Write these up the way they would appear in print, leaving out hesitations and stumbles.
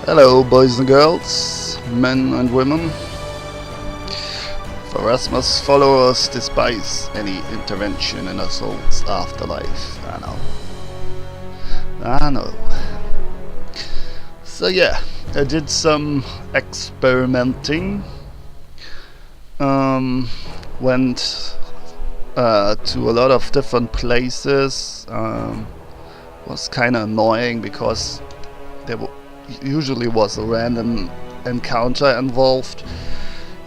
Hello, boys and girls, men and women. For Erasmus followers despise any intervention in a soul's afterlife. I know. So yeah, I did some experimenting. Went to a lot of different places. Was kind of annoying because there usually was a random encounter involved,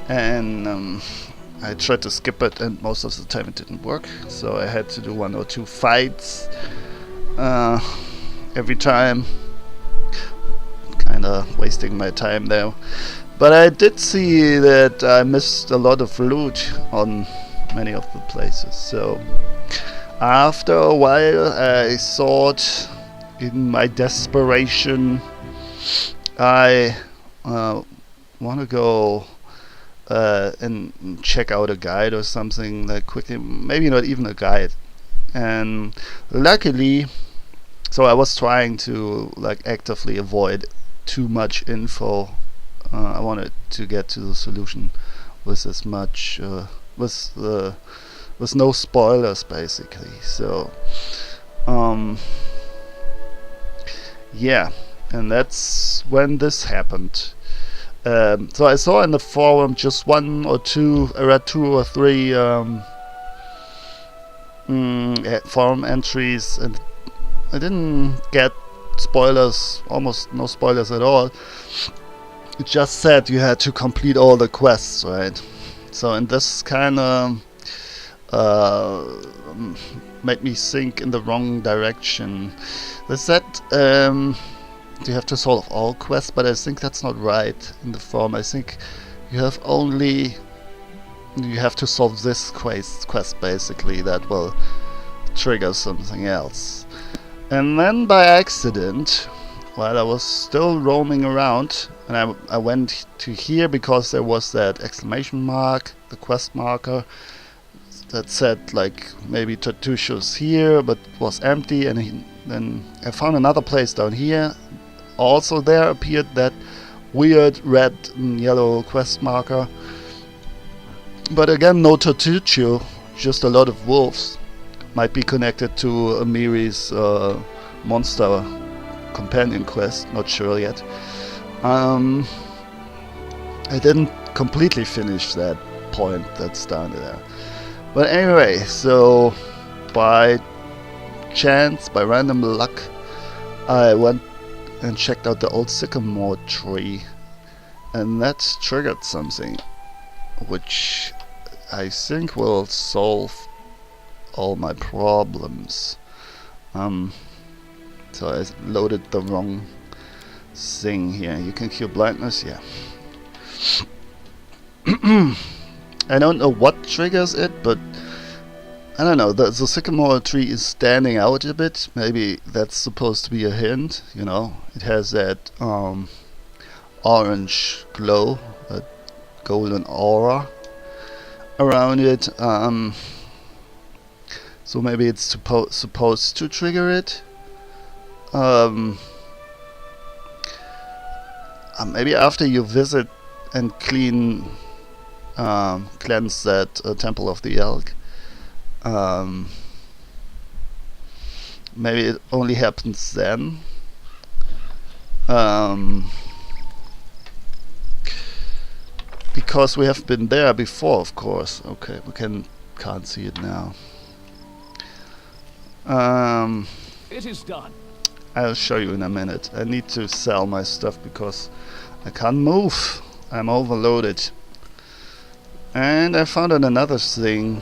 and I tried to skip it, and most of the time it didn't work. So I had to do 1 or 2 fights every time, kind of wasting my time there. But I did see that I missed a lot of loot on many of the places. So after a while, I thought, in my desperation, I want to go and check out a guide or something like quickly, maybe not even a guide. And luckily, so I was trying to like actively avoid too much info. I wanted to get to the solution with as much with no spoilers, basically. So yeah, and that's when this happened. So I saw in the forum just 1 or 2, I read 2 or 3 forum entries, and I didn't get spoilers, almost no spoilers at all. It just said you had to complete all the quests, right? So, and this kind of made me think in the wrong direction. They said you have to solve all quests, but I think that's not right in the form. I think you have to solve this quest basically, that will trigger something else. And then by accident, while I was still roaming around, and I went to here because there was that exclamation mark, the quest marker, that said like maybe Tartushio's here, but was empty, and then I found another place down here. Also there appeared that weird red and yellow quest marker, but again no Tartuccio, just a lot of wolves. Might be connected to Amiri's monster companion quest, not sure yet. I didn't completely finish that point that's down there. But anyway, so by chance, by random luck, I went and checked out the old sycamore tree, and that triggered something which I think will solve all my problems. So I loaded the wrong thing here. You can cure blindness, yeah. I don't know what triggers it, but I don't know, the sycamore tree is standing out a bit. Maybe that's supposed to be a hint, you know. It has that orange glow, that golden aura around it. So maybe it's supposed to trigger it. Maybe after you visit and cleanse that Temple of the Elk, maybe it only happens then. Because we have been there before, of course. Okay, we can't see it now. It is done. I'll show you in a minute. I need to sell my stuff because I can't move. I'm overloaded. And I found out another thing.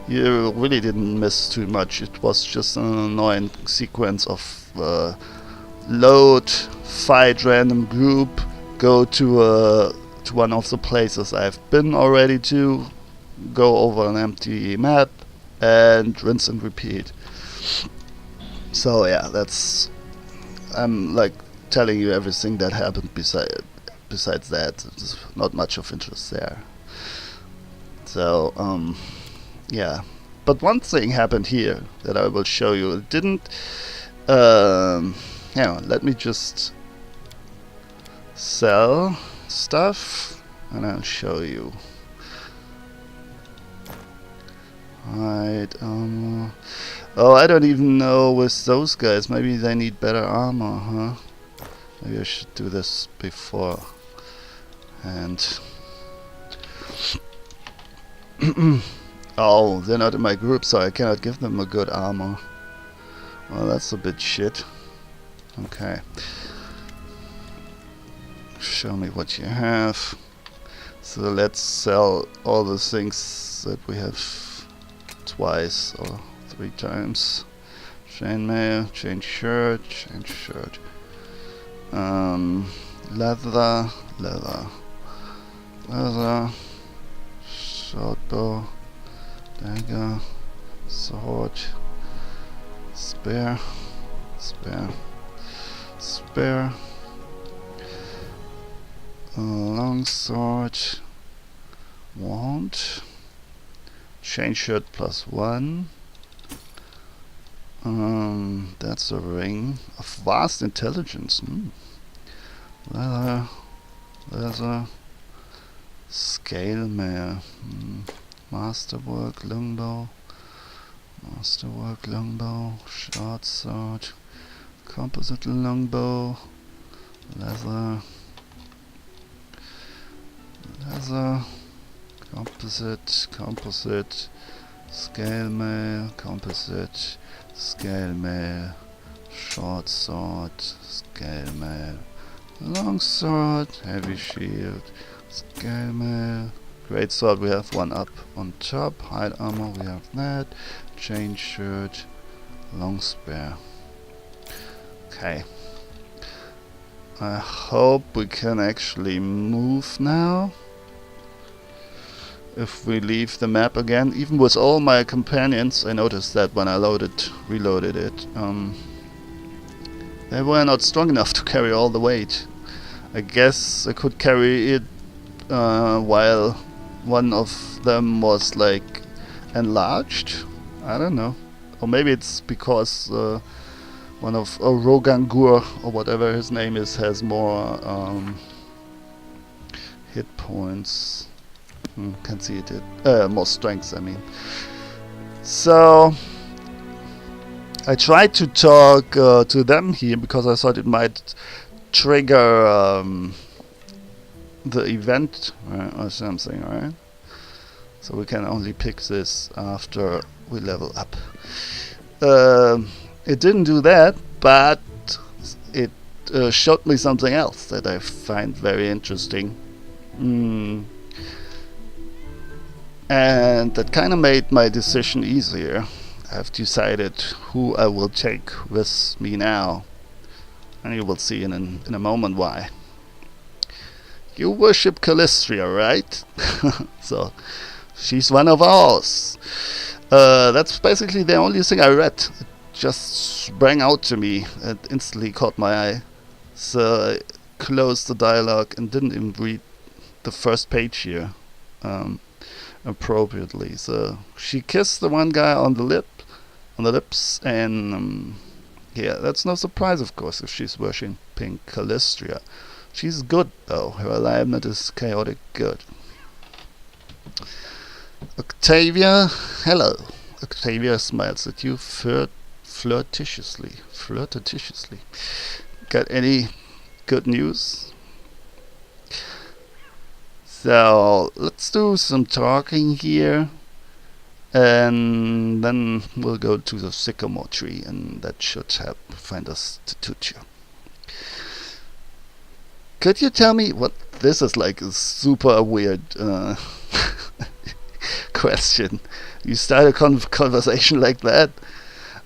You really didn't miss too much. It was just an annoying sequence of load, fight random group, go to one of the places I've been already to, go over an empty map, and rinse and repeat. So yeah, I'm like telling you everything that happened besides that. There's not much of interest there. So yeah, but one thing happened here that I will show you. It didn't hang on, let me just sell stuff and I'll show you. Right, oh, I don't even know with those guys. Maybe they need better armor, huh? Maybe I should do this before. And oh, they're not in my group, so I cannot give them a good armor. Well, that's a bit shit. Okay. Show me what you have. So let's sell all the things that we have twice or 3 times. Chainmail, chain shirt, leather, short bow, dagger, sword, spear, long sword, wand, chain shirt +1. That's a ring of vast intelligence. Leather, scale mail, masterwork longbow, short sword, composite longbow, leather, composite, scale mail, short sword, scale mail, long sword, heavy shield, scale mail, great sword. We have 1 up on top. Hide armor, we have that. Chain shirt, long spear. Okay. I hope we can actually move now. If we leave the map again, even with all my companions, I noticed that when I reloaded it, they were not strong enough to carry all the weight. I guess I could carry it while one of them was like enlarged. I don't know. Or maybe it's because one of Rogangur or whatever his name is has more hit points. Can see it. More strength, I mean. So I tried to talk to them here because I thought it might trigger the event or something, right? So we can only pick this after we level up. It didn't do that, but it showed me something else that I find very interesting. And that kind of made my decision easier. I've decided who I will take with me now, and you will see in a moment why. You worship Calistria, right? So she's one of ours. That's basically the only thing I read. It just sprang out to me and instantly caught my eye. So I closed the dialogue and didn't even read the first page here appropriately. So she kissed the one guy on the lips, and yeah, that's no surprise, of course, if she's worshipping Calistria. She's good, though. Her alignment is chaotic good. Octavia, hello. Octavia smiles at you flirtatiously. Got any good news? So let's do some talking here, and then we'll go to the sycamore tree, and that should help find us to Tuccio. Could you tell me what this is? Like a super weird question. You start a conversation like that.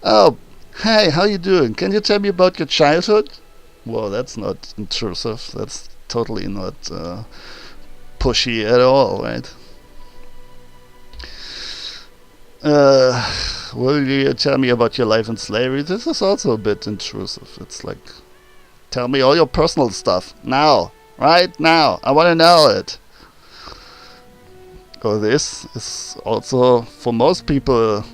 Oh, hey, how you doing? Can you tell me about your childhood? Well, that's not intrusive. That's totally not pushy at all, right? Will you tell me about your life in slavery? This is also a bit intrusive. It's like, tell me all your personal stuff now, right now. I want to know it. Oh, this is also for most people.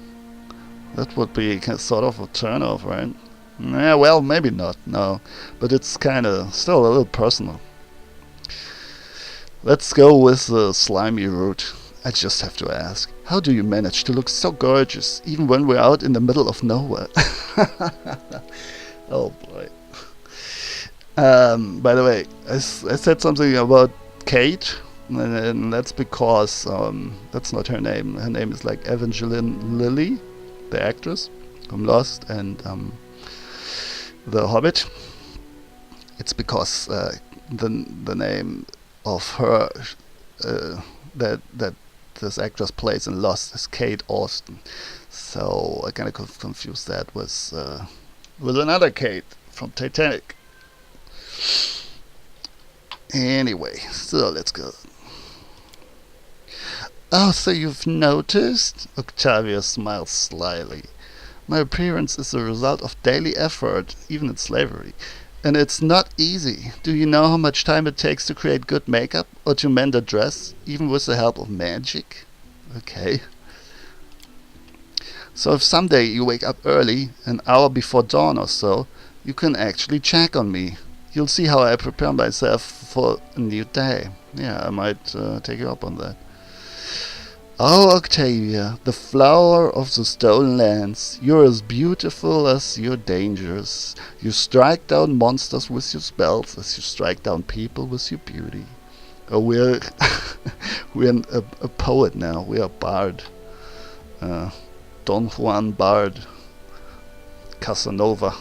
That would be sort of a turn-off, right? Yeah, well, maybe not. No, but it's kind of still a little personal. Let's go with the slimy route. I just have to ask, how do you manage to look so gorgeous, even when we're out in the middle of nowhere? Oh boy. By the way, I said something about Kate, and that's because that's not her name. Her name is like Evangeline Lilly, the actress from Lost and The Hobbit. It's because the name of her that this actress plays in Lost is Kate Austen. So I kind of confused that with another Kate from Titanic. Anyway, so let's go. Oh, so you've noticed? Octavia smiles slyly. My appearance is the result of daily effort, even in slavery. And it's not easy. Do you know how much time it takes to create good makeup or to mend a dress, even with the help of magic? Okay. So if someday you wake up early, an hour before dawn or so, you can actually check on me. You'll see how I prepare myself for a new day. Yeah, I might take you up on that. Oh, Octavia, the flower of the stolen lands, you're as beautiful as you're dangerous. You strike down monsters with your spells as you strike down people with your beauty. Oh, we're a poet now. We're a bard. Don Juan Bard. Casanova.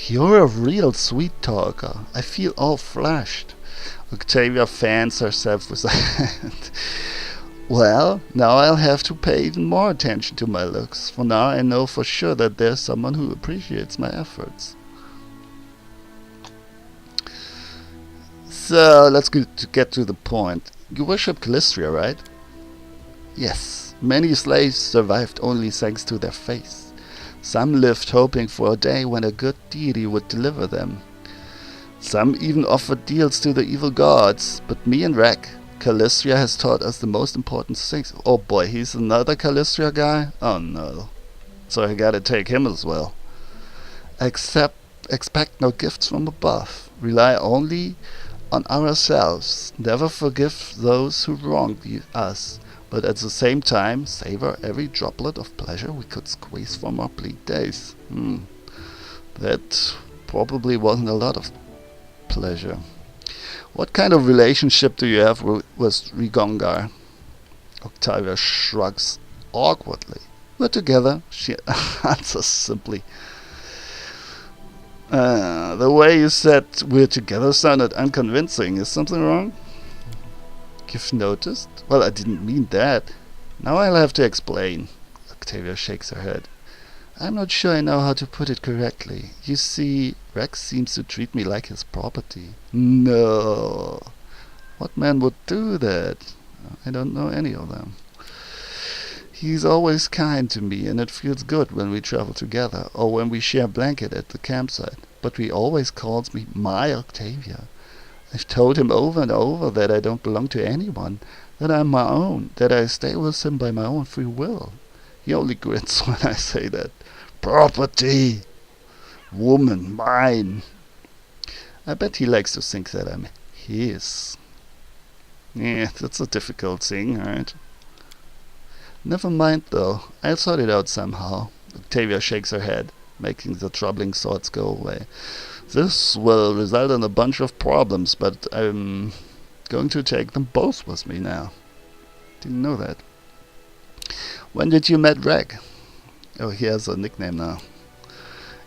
You're a real sweet talker. I feel all flushed. Octavia fans herself with a hand. Well, now I'll have to pay even more attention to my looks, for now I know for sure that there's someone who appreciates my efforts. So, let's get to the point. You worship Calistria, right? Yes. Many slaves survived only thanks to their faith. Some lived hoping for a day when a good deity would deliver them. Some even offered deals to the evil gods, but me and Rek, Calistria has taught us the most important things. Oh boy, he's another Calistria guy? Oh no. So I gotta take him as well. Expect no gifts from above. Rely only on ourselves. Never forgive those who wronged us, but at the same time savor every droplet of pleasure we could squeeze from our bleak days. That probably wasn't a lot of pleasure. What kind of relationship do you have with Rigongar? Octavia shrugs awkwardly. We're together, she answers simply. The way you said we're together sounded unconvincing. Is something wrong? You've noticed? Well, I didn't mean that. Now I'll have to explain. Octavia shakes her head. I'm not sure I know how to put it correctly. You see, Rex seems to treat me like his property. No. What man would do that? I don't know any of them. He's always kind to me, and it feels good when we travel together, or when we share a blanket at the campsite. But he always calls me my Octavia. I've told him over and over that I don't belong to anyone, that I'm my own, that I stay with him by my own free will. He only grins when I say that. Property! Woman, mine! I bet he likes to think that I'm his. Yeah, that's a difficult thing, right? Never mind though, I'll sort it out somehow. Octavia shakes her head, making the troubling thoughts go away. This will result in a bunch of problems, but I'm going to take them both with me now. Didn't know that. When did you meet Reg? Oh, he has a nickname now.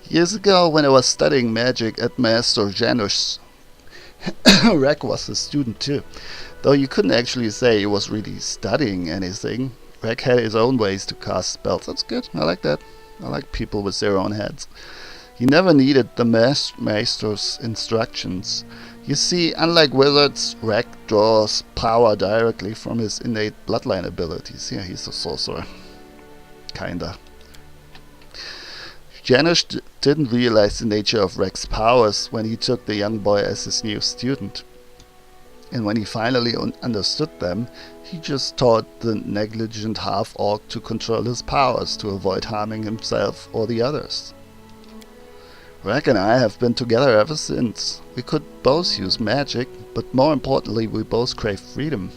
Years ago, when I was studying magic at Master Janusz. Reg was a student too, though you couldn't actually say he was really studying anything. Reg had his own ways to cast spells. That's good. I like that. I like people with their own heads. He never needed the Master's instructions. You see, unlike wizards, Reg draws power directly from his innate bloodline abilities. Yeah, he's a sorcerer. Kinda. Janusz didn't realize the nature of Reg's powers when he took the young boy as his new student. And when he finally understood them, he just taught the negligent half-orc to control his powers to avoid harming himself or the others. Rack and I have been together ever since. We could both use magic, but more importantly, we both crave freedom.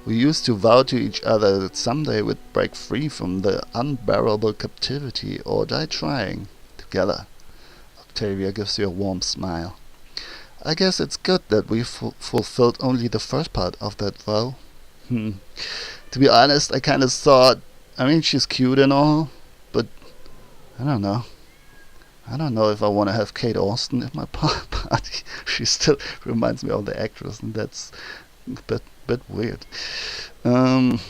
We used to vow to each other that someday we'd break free from the unbearable captivity or die trying. Together. Octavia gives you a warm smile. I guess it's good that we fulfilled only the first part of that vow. To be honest, I kind of thought, I mean, she's cute and all, but I don't know. I don't know if I want to have Kate Austen in my party. She still reminds me of the actress, and that's a bit weird. But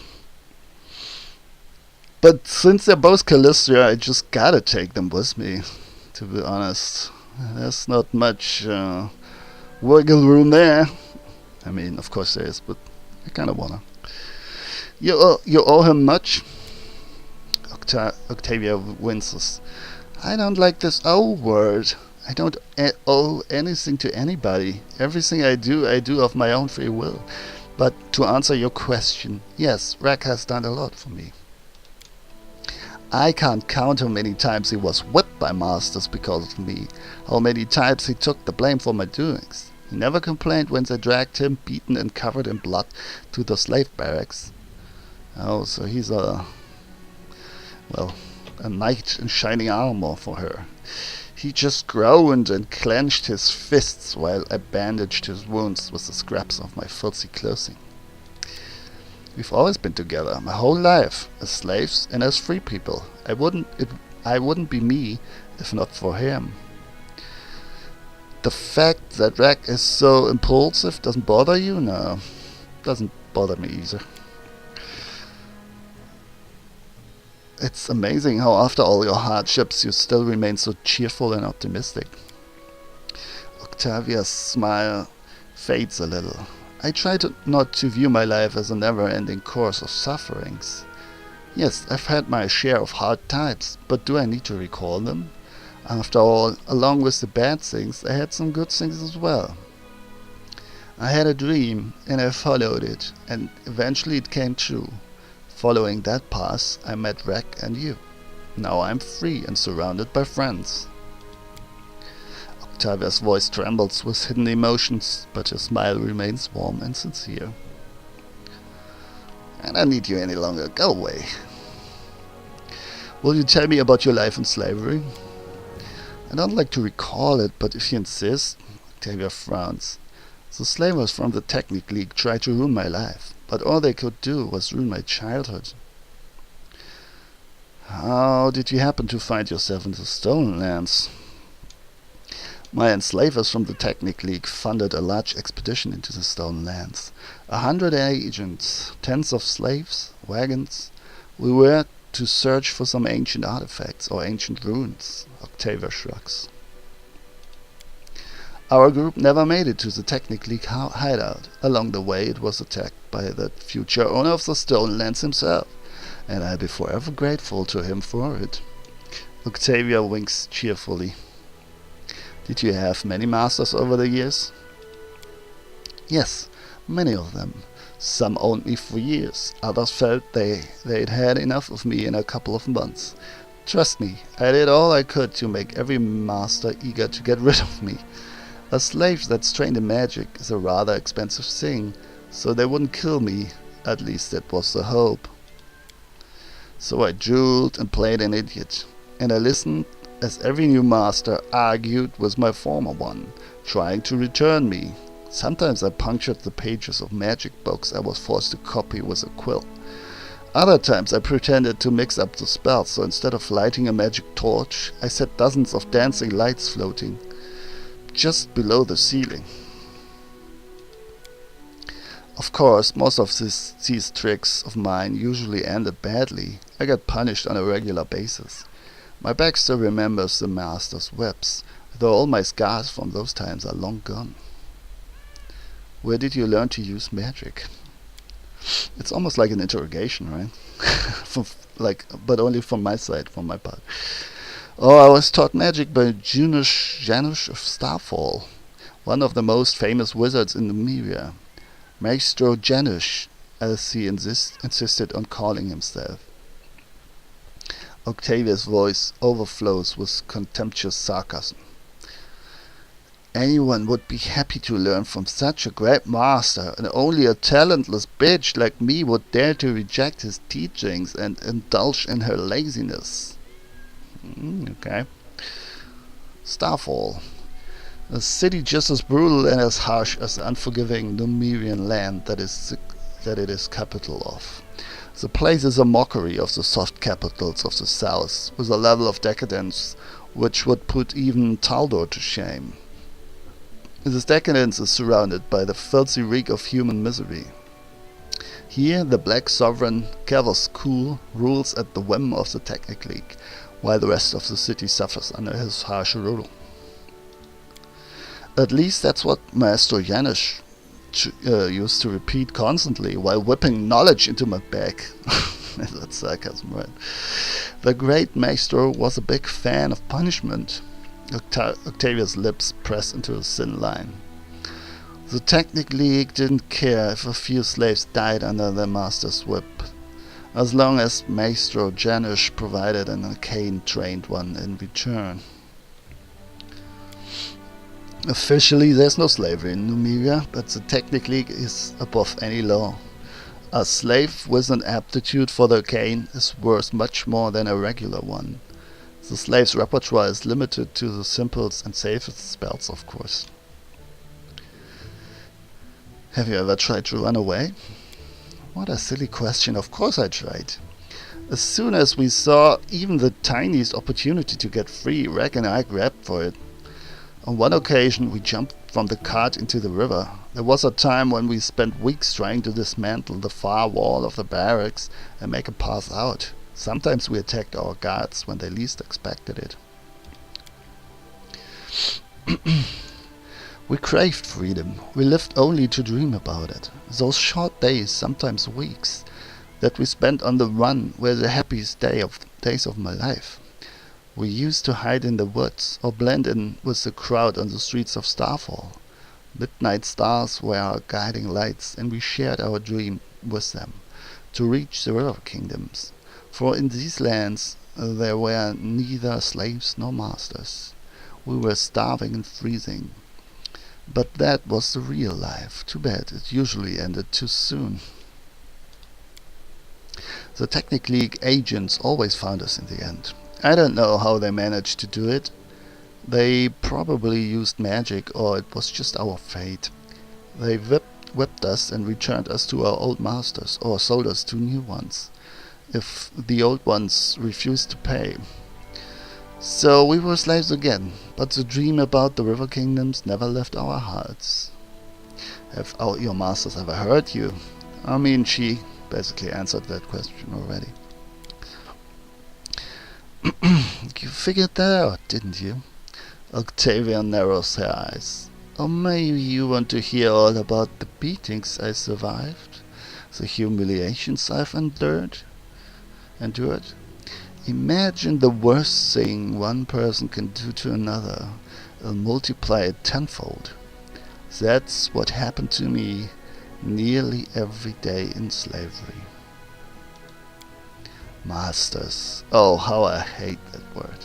since they're both Calistria, I just gotta take them with me, to be honest. There's not much wiggle room there. I mean, of course there is, but I kinda wanna. You owe him much? Octavia winces. I don't like this owe word. I don't owe anything to anybody. Everything I do of my own free will. But to answer your question, yes, Rack has done a lot for me. I can't count how many times he was whipped by masters because of me, how many times he took the blame for my doings. He never complained when they dragged him, beaten and covered in blood, to the slave barracks. Oh, so he's a knight in shining armor for her. He just groaned and clenched his fists while I bandaged his wounds with the scraps of my filthy clothing. We've always been together, my whole life, as slaves and as free people. I wouldn't be me if not for him. The fact that Rack is so impulsive doesn't bother you? No, doesn't bother me either. It's amazing how after all your hardships you still remain so cheerful and optimistic. Octavia's smile fades a little. I try not to view my life as a never-ending course of sufferings. Yes, I've had my share of hard times, but do I need to recall them? After all, along with the bad things, I had some good things as well. I had a dream, and I followed it, and eventually it came true. Following that path, I met Rack and you. Now I'm free and surrounded by friends. Octavia's voice trembles with hidden emotions, but her smile remains warm and sincere. I don't need you any longer. Go away. Will you tell me about your life in slavery? I don't like to recall it, but if you insist. Octavia frowns. The slavers from the Technic League tried to ruin my life, but all they could do was ruin my childhood. How did you happen to find yourself in the Stolen Lands? My enslavers from the Technic League funded a large expedition into the Stolen Lands. 100 agents, tens of slaves, wagons. We were to search for some ancient artifacts or ancient ruins. Octavia shrugs. Our group never made it to the Technic League hideout. Along the way it was attacked by the future owner of the Stolen Lands himself, and I'll be forever grateful to him for it. Octavia winks cheerfully. Did you have many masters over the years? Yes, many of them. Some owned me for years. Others felt they'd had enough of me in a couple of months. Trust me, I did all I could to make every master eager to get rid of me. A slave that's trained in magic is a rather expensive thing, so they wouldn't kill me. At least that was the hope. So I drooled and played an idiot, and I listened as every new master argued with my former one, trying to return me. Sometimes I punctured the pages of magic books I was forced to copy with a quill. Other times I pretended to mix up the spells, so instead of lighting a magic torch, I set dozens of dancing lights floating just below the ceiling. Of course, most of these tricks of mine usually ended badly. I got punished on a regular basis. My back still remembers the master's webs, though all my scars from those times are long gone. Where did you learn to use magic? It's almost like an interrogation, right? But only from my side, from my part. Oh, I was taught magic by Janusz of Starfall, one of the most famous wizards in Numeria. Maestro Janusz, as he insisted on calling himself. Octavia's voice overflows with contemptuous sarcasm. Anyone would be happy to learn from such a great master, and only a talentless bitch like me would dare to reject his teachings and indulge in her laziness. Okay. Starfall. A city just as brutal and as harsh as the unforgiving Numerian land that it is capital of. The place is a mockery of the soft capitals of the south, with a level of decadence which would put even Taldor to shame. This decadence is surrounded by the filthy reek of human misery. Here the Black Sovereign, Kavos Cool, rules at the whim of the Technic League, while the rest of the city suffers under his harsh rule. At least that's what Maestro Janusz used to repeat constantly while whipping knowledge into my back. That's sarcasm, right? The great Maestro was a big fan of punishment. Octavia's lips pressed into a thin line. The Technic League didn't care if a few slaves died under their master's whip, as long as Maestro Janusz provided an arcane-trained one in return. Officially, there's no slavery in Numeria, but the Technic League is above any law. A slave with an aptitude for the arcane is worth much more than a regular one. The slave's repertoire is limited to the simplest and safest spells, of course. Have you ever tried to run away? What a silly question. Of course I tried. As soon as we saw even the tiniest opportunity to get free, Reg and I grabbed for it. On one occasion we jumped from the cart into the river. There was a time when we spent weeks trying to dismantle the far wall of the barracks and make a path out. Sometimes we attacked our guards when they least expected it. We craved freedom. We lived only to dream about it. Those short days, sometimes weeks, that we spent on the run were the happiest days of my life. We used to hide in the woods or blend in with the crowd on the streets of Starfall. Midnight stars were our guiding lights, and we shared our dream with them, to reach the river kingdoms. For in these lands there were neither slaves nor masters. We were starving and freezing. But that was the real life. Too bad it usually ended too soon. The Technic League agents always found us in the end. I don't know how they managed to do it. They probably used magic, or it was just our fate. They whipped us and returned us to our old masters, or sold us to new ones, if the old ones refused to pay. So we were slaves again, but the dream about the river kingdoms never left our hearts. Have your masters ever hurt you? I mean, she basically answered that question already. You figured that out, didn't you? Octavia narrows her eyes. Or maybe you want to hear all about the beatings I survived, the humiliations I've endured. Imagine the worst thing one person can do to another, and multiply it tenfold. That's what happened to me nearly every day in slavery. Masters. Oh, how I hate that word.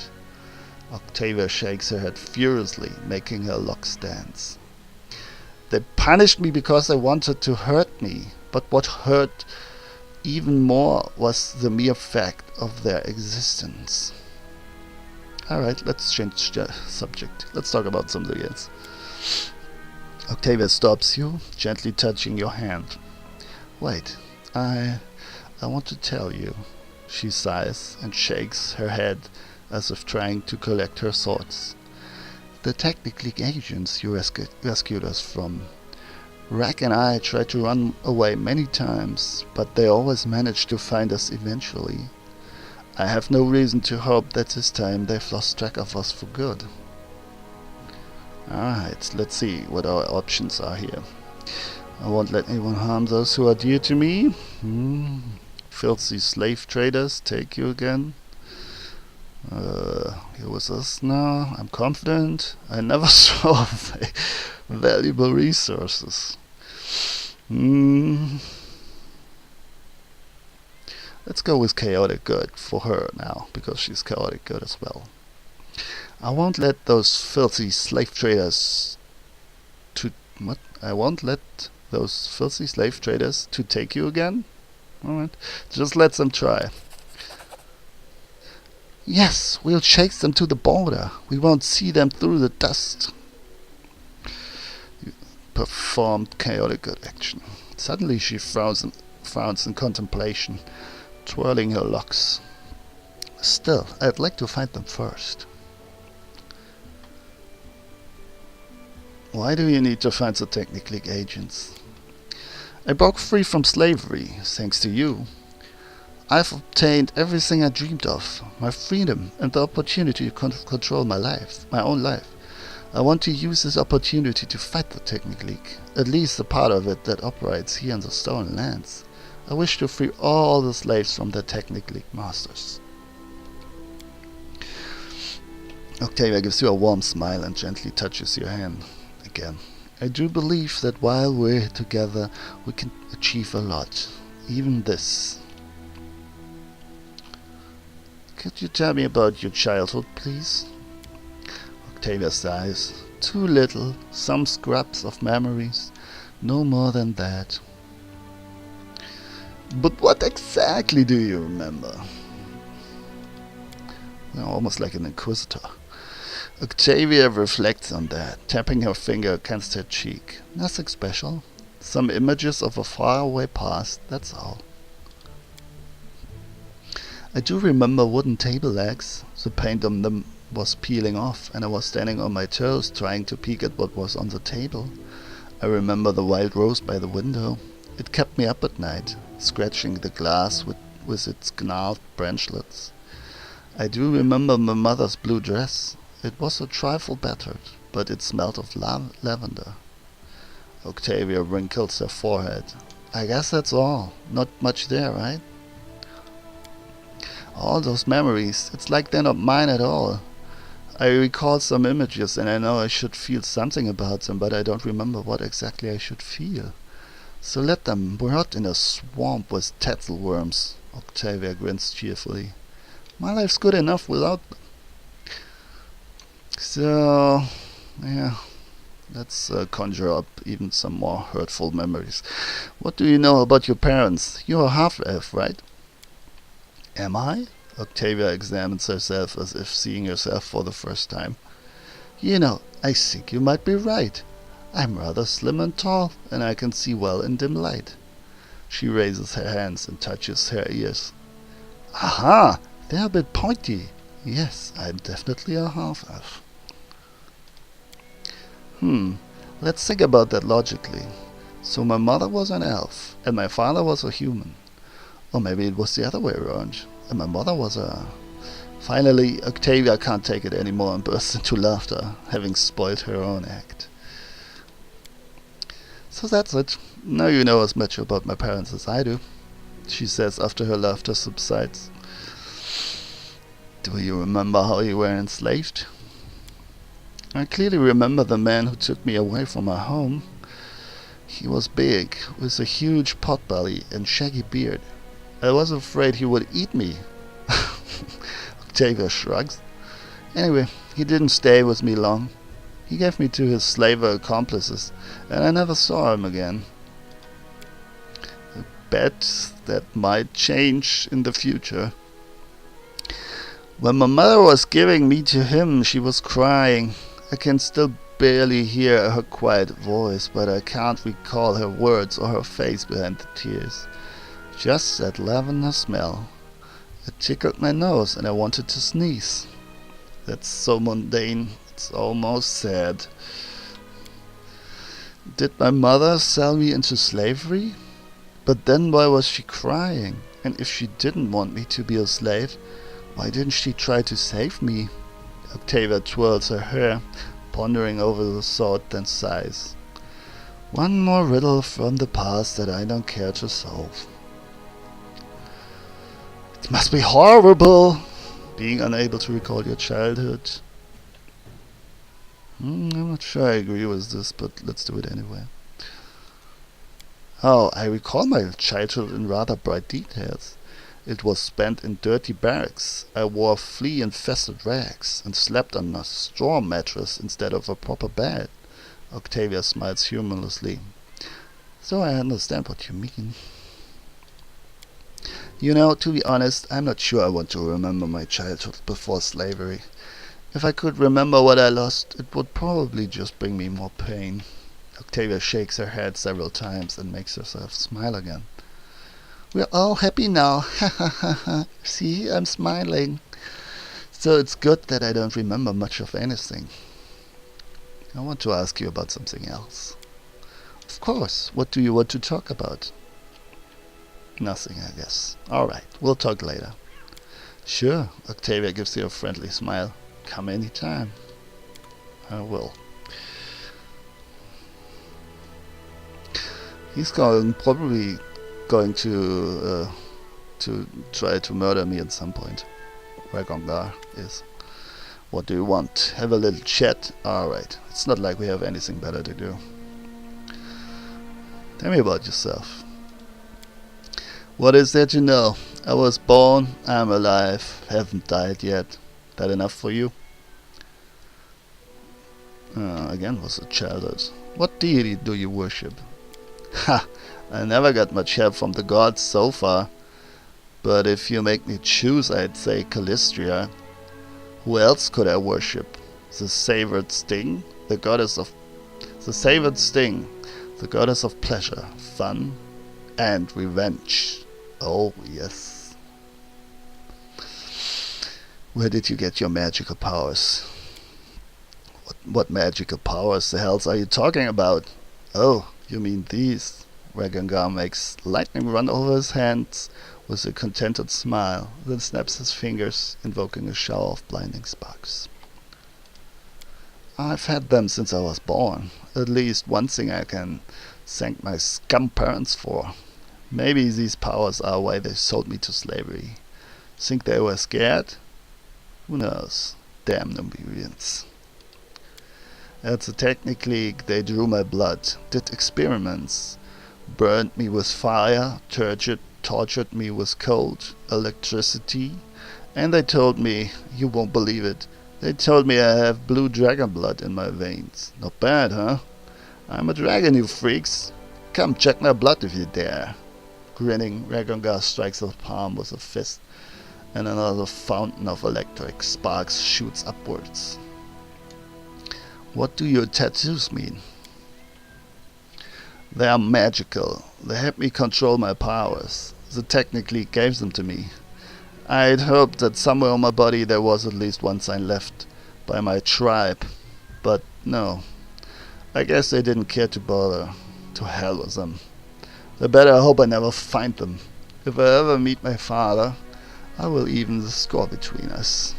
Octavia shakes her head furiously, making her locks dance. They punished me because they wanted to hurt me, but what hurt even more was the mere fact of their existence. Alright, let's change the subject. Let's talk about something else. Octavia stops you, gently touching your hand. Wait, I want to tell you. She sighs and shakes her head as if trying to collect her thoughts. The Technic League agents you rescued us from. Rack and I tried to run away many times, but they always managed to find us eventually. I have no reason to hope that this time they've lost track of us for good. Alright, let's see what our options are here. I won't let anyone harm those who are dear to me. Filthy slave traders take you again. Here with us now. I'm confident. I never saw valuable resources. Let's go with chaotic good for her now, because she's chaotic good as well. I won't let those filthy slave traders to... What? I won't let those filthy slave traders to take you again? Alright. Just let them try. Yes, we'll chase them to the border. We won't see them through the dust. You performed chaotic good action. Suddenly she frowns in contemplation, twirling her locks. Still, I'd like to find them first. Why do you need to find the Technic League agents? I broke free from slavery, thanks to you. I've obtained everything I dreamed of, my freedom and the opportunity to control my life, my own life. I want to use this opportunity to fight the Technic League, at least the part of it that operates here in the Stolen Lands. I wish to free all the slaves from their Technic League masters. Octavia gives you a warm smile and gently touches your hand again. I do believe that while we're together, we can achieve a lot. Even this. Could you tell me about your childhood, please? Octavia sighs. Too little, some scraps of memories. No more than that. But what exactly do you remember? Almost like an inquisitor. Octavia reflects on that, tapping her finger against her cheek. Nothing special. Some images of a faraway past, that's all. I do remember wooden table legs. The paint on them was peeling off, and I was standing on my toes trying to peek at what was on the table. I remember the wild rose by the window. It kept me up at night, scratching the glass with its gnarled branchlets. I do remember my mother's blue dress. It was a trifle battered, but it smelled of lavender. Octavia wrinkles her forehead. I guess that's all. Not much there, right? All those memories, it's like they're not mine at all. I recall some images and I know I should feel something about them, but I don't remember what exactly I should feel. So let them. We're not in a swamp with tatzelworms. Octavia grins cheerfully. My life's good enough without them. So, yeah, let's conjure up even some more hurtful memories. What do you know about your parents? You're a half-elf, right? Am I? Octavia examines herself as if seeing herself for the first time. You know, I think you might be right. I'm rather slim and tall, and I can see well in dim light. She raises her hands and touches her ears. Aha! They're a bit pointy. Yes, I'm definitely a half-elf. Let's think about that logically. So my mother was an elf, and my father was a human. Or maybe it was the other way around, and my mother was a... Finally, Octavia can't take it anymore and bursts into laughter, having spoiled her own act. So that's it. Now you know as much about my parents as I do, she says after her laughter subsides. Do you remember how you were enslaved? I clearly remember the man who took me away from my home. He was big, with a huge potbelly and shaggy beard. I was afraid he would eat me. Octavia shrugs. Anyway, he didn't stay with me long. He gave me to his slaver accomplices, and I never saw him again. I bet that might change in the future. When my mother was giving me to him, she was crying. I can still barely hear her quiet voice, but I can't recall her words or her face behind the tears. Just that lavender smell. It tickled my nose and I wanted to sneeze. That's so mundane, it's almost sad. Did my mother sell me into slavery? But then why was she crying? And if she didn't want me to be a slave, why didn't she try to save me? Octavia twirls her hair, pondering over the thought, then sighs. One more riddle from the past that I don't care to solve. It must be horrible, being unable to recall your childhood. I'm not sure I agree with this, but let's do it anyway. Oh, I recall my childhood in rather bright details. It was spent in dirty barracks. I wore flea-infested rags and slept on a straw mattress instead of a proper bed. Octavia smiles humorlessly. So I understand what you mean. You know, to be honest, I'm not sure I want to remember my childhood before slavery. If I could remember what I lost, it would probably just bring me more pain. Octavia shakes her head several times and makes herself smile again. We're all happy now. Ha ha ha ha. See, I'm smiling. So it's good that I don't remember much of anything. I want to ask you about something else. Of course. What do you want to talk about? Nothing, I guess. Alright, we'll talk later. Sure, Octavia gives you a friendly smile. Come anytime. I will. He's probably going to try to murder me at some point. Ragongar is. What do you want? Have a little chat? Alright. It's not like we have anything better to do. Tell me about yourself. What is there to know? I was born, I'm alive, haven't died yet. That enough for you? Again was a childhood. What deity do you worship? Ha! I never got much help from the gods so far. But if you make me choose, I'd say Calistria. Who else could I worship? The savored sting, the goddess of pleasure, fun, and revenge. Oh yes. Where did you get your magical powers? What magical powers the hells are you talking about? Oh, you mean these. Ragongar makes lightning run over his hands with a contented smile, then snaps his fingers, invoking a shower of blinding sparks. I've had them since I was born. At least one thing I can thank my scum parents for. Maybe these powers are why they sold me to slavery. Think they were scared? Who knows? Damn Numerians. At the technique they drew my blood, did experiments, burned me with fire, tortured me with cold, electricity, and they told me, you won't believe it, they told me I have blue dragon blood in my veins. Not bad, huh? I'm a dragon, you freaks. Come check my blood if you dare. Grinning, Ragongar strikes his palm with a fist, and another fountain of electric sparks shoots upwards. What do your tattoos mean? They are magical. They help me control my powers. The technically gave them to me. I'd hoped that somewhere on my body there was at least one sign left by my tribe. But no. I guess they didn't care to bother. To hell with them. They better hope I never find them. If I ever meet my father, I will even the score between us.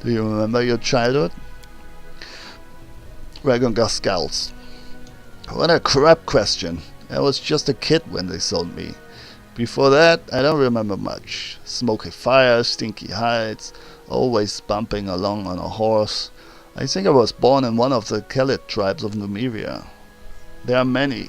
Do you remember your childhood? Ragongar scowls. What a crap question. I was just a kid when they sold me. Before that, I don't remember much. Smoky fires, stinky heights, always bumping along on a horse. I think I was born in one of the Kellet tribes of Numeria. There are many.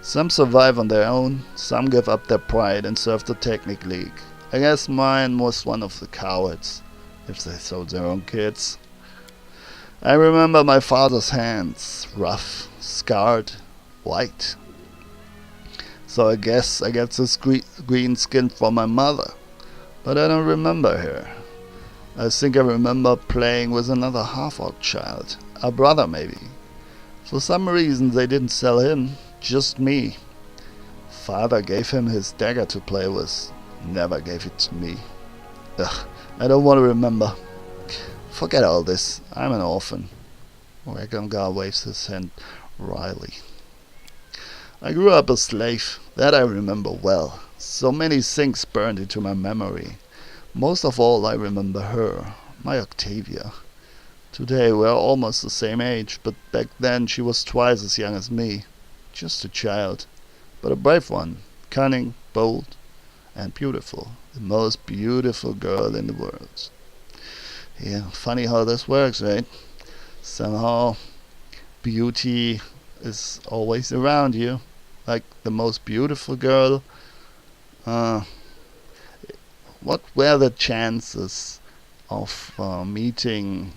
Some survive on their own, some give up their pride and serve the Technic League. I guess mine was one of the cowards, if they sold their own kids. I remember my father's hands, rough, scarred, white. So I guess I get this green skin from my mother, but I don't remember her. I think I remember playing with another half-orc child, a brother maybe. For some reason they didn't sell him, just me. Father gave him his dagger to play with, never gave it to me. Ugh, I don't want to remember. Forget all this, I'm an orphan. Ragongar waves his hand wryly. I grew up a slave, that I remember well. So many things burned into my memory. Most of all I remember her, my Octavia. Today we're almost the same age, but back then she was twice as young as me. Just a child, but a brave one, cunning, bold, and beautiful. The most beautiful girl in the world. Yeah, funny how this works, right? Somehow beauty is always around you. Like the most beautiful girl What were the chances of meeting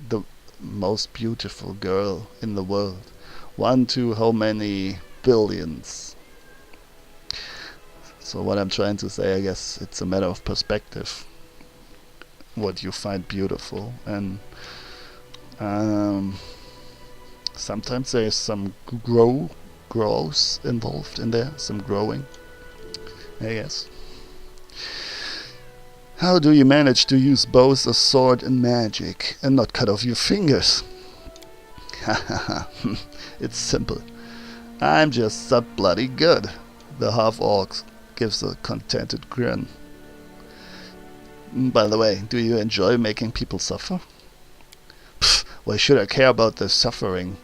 the most beautiful girl in the world? 1 to how many billions? So what I'm trying to say, I guess it's a matter of perspective, what you find beautiful. And sometimes there's some growth involved in there, some growing, I guess. How do you manage to use both a sword and magic and not cut off your fingers? Hahaha, it's simple. I'm just so bloody good. The half-orc gives a contented grin. By the way, do you enjoy making people suffer? Pfft, why should I care about their suffering?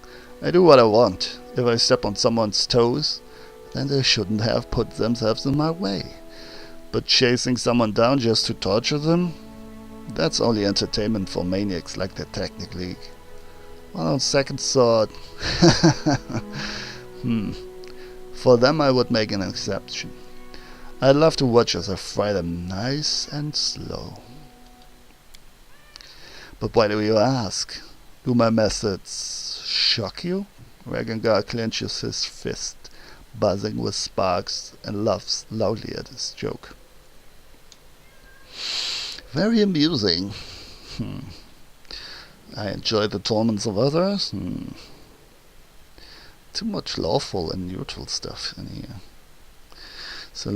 I do what I want. If I step on someone's toes, then they shouldn't have put themselves in my way. But chasing someone down just to torture them? That's only entertainment for maniacs like that technically. Well, on second thought, for them I would make an exception. I'd love to watch as I fry them nice and slow. But why do you ask? Do my methods shock you? Ragengar clenches his fist, buzzing with sparks, and laughs loudly at his joke. Very amusing. I enjoy the torments of others. Too much lawful and neutral stuff in here. So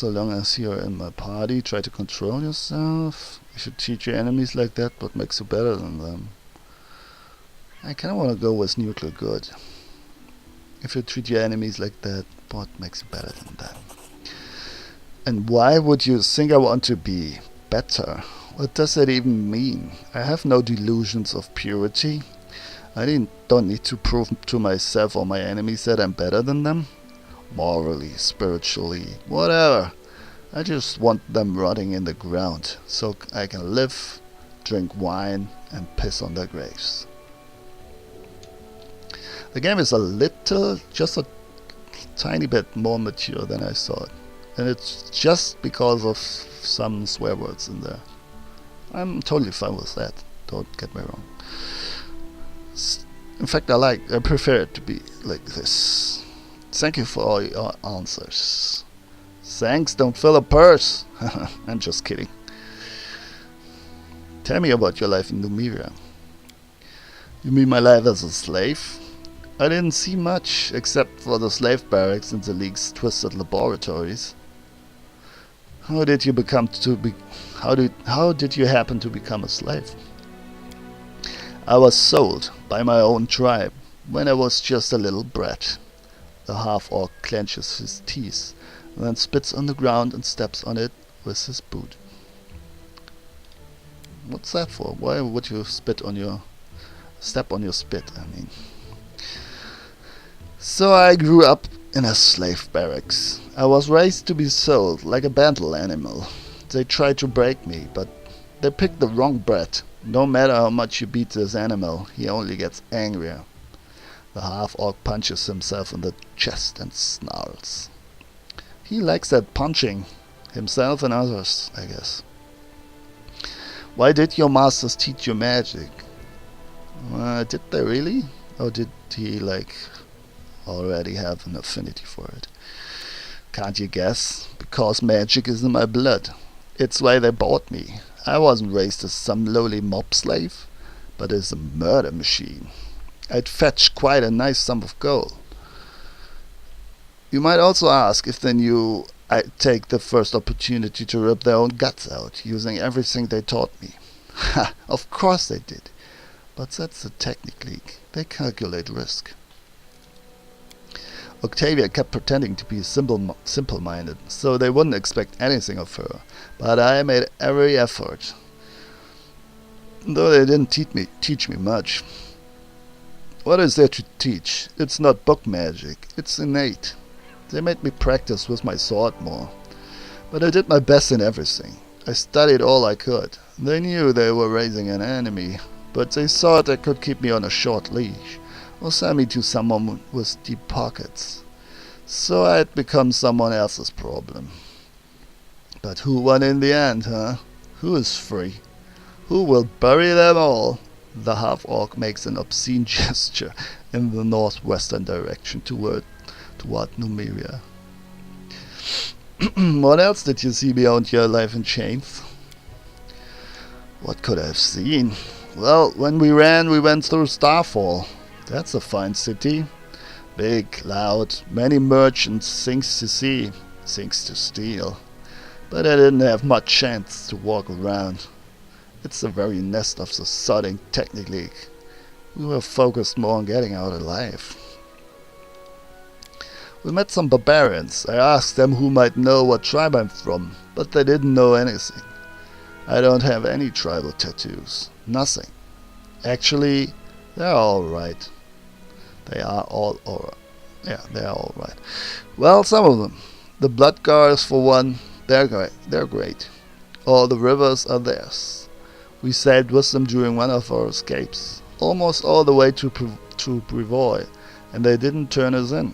long as you're in my party, try to control yourself. You should treat your enemies like that, what makes you better than them. I kinda wanna go with neutral good. If you treat your enemies like that, what makes you better than them? And why would you think I want to be better? What does that even mean? I have no delusions of purity. I don't need to prove to myself or my enemies that I'm better than them. Morally, spiritually, whatever. I just want them rotting in the ground so I can live, drink wine, and piss on their graves. The game is just a tiny bit more mature than I thought. And it's just because of some swear words in there. I'm totally fine with that, don't get me wrong. In fact, I prefer it to be like this. Thank you for all your answers. Thanks don't fill a purse. I'm just kidding. Tell me about your life in Numeria. You mean my life as a slave? I didn't see much except for the slave barracks in the League's twisted laboratories. How did you happen to become a slave? I was sold by my own tribe when I was just a little brat. The half-orc clenches his teeth, and then spits on the ground and steps on it with his boot. What's that for? Why would you step on your spit, I mean. So I grew up in a slave barracks. I was raised to be sold like a battle animal. They tried to break me, but they picked the wrong brat. No matter how much you beat this animal, he only gets angrier. The half-orc punches himself in the chest and snarls. He likes that punching, himself and others, I guess. Why did your masters teach you magic? Did they really? Or did he, already have an affinity for it? Can't you guess? Because magic is in my blood. It's why they bought me. I wasn't raised as some lowly mob slave, but as a murder machine. I'd fetch quite a nice sum of gold. You might also ask if they knew I'd take the first opportunity to rip their own guts out, using everything they taught me. Ha! Of course they did. But that's the technique. They calculate risk. Octavia kept pretending to be simple-minded, so they wouldn't expect anything of her. But I made every effort, though they didn't teach me much. What is there to teach? It's not book magic, it's innate. They made me practice with my sword more. But I did my best in everything. I studied all I could. They knew they were raising an enemy, but they thought they could keep me on a short leash, or send me to someone with deep pockets. So I'd become someone else's problem. But who won in the end, huh? Who is free? Who will bury them all? The half-orc makes an obscene gesture in the northwestern direction toward Numeria. What else did you see beyond your life in chains? What could I have seen? Well, when we ran, we went through Starfall. That's a fine city. Big, loud, many merchants, things to see, things to steal. But I didn't have much chance to walk around. It's the very nest of the sodding technically. We were focused more on getting out alive. We met some barbarians. I asked them who might know what tribe I'm from, but they didn't know anything. I don't have any tribal tattoos. Nothing. Actually, they're alright. They are all alright. Yeah, they're alright. Well, some of them. The Bloodguards, for one, they're great. All the rivers are theirs. We sailed with them during one of our escapes, almost all the way to Brevoy, and they didn't turn us in.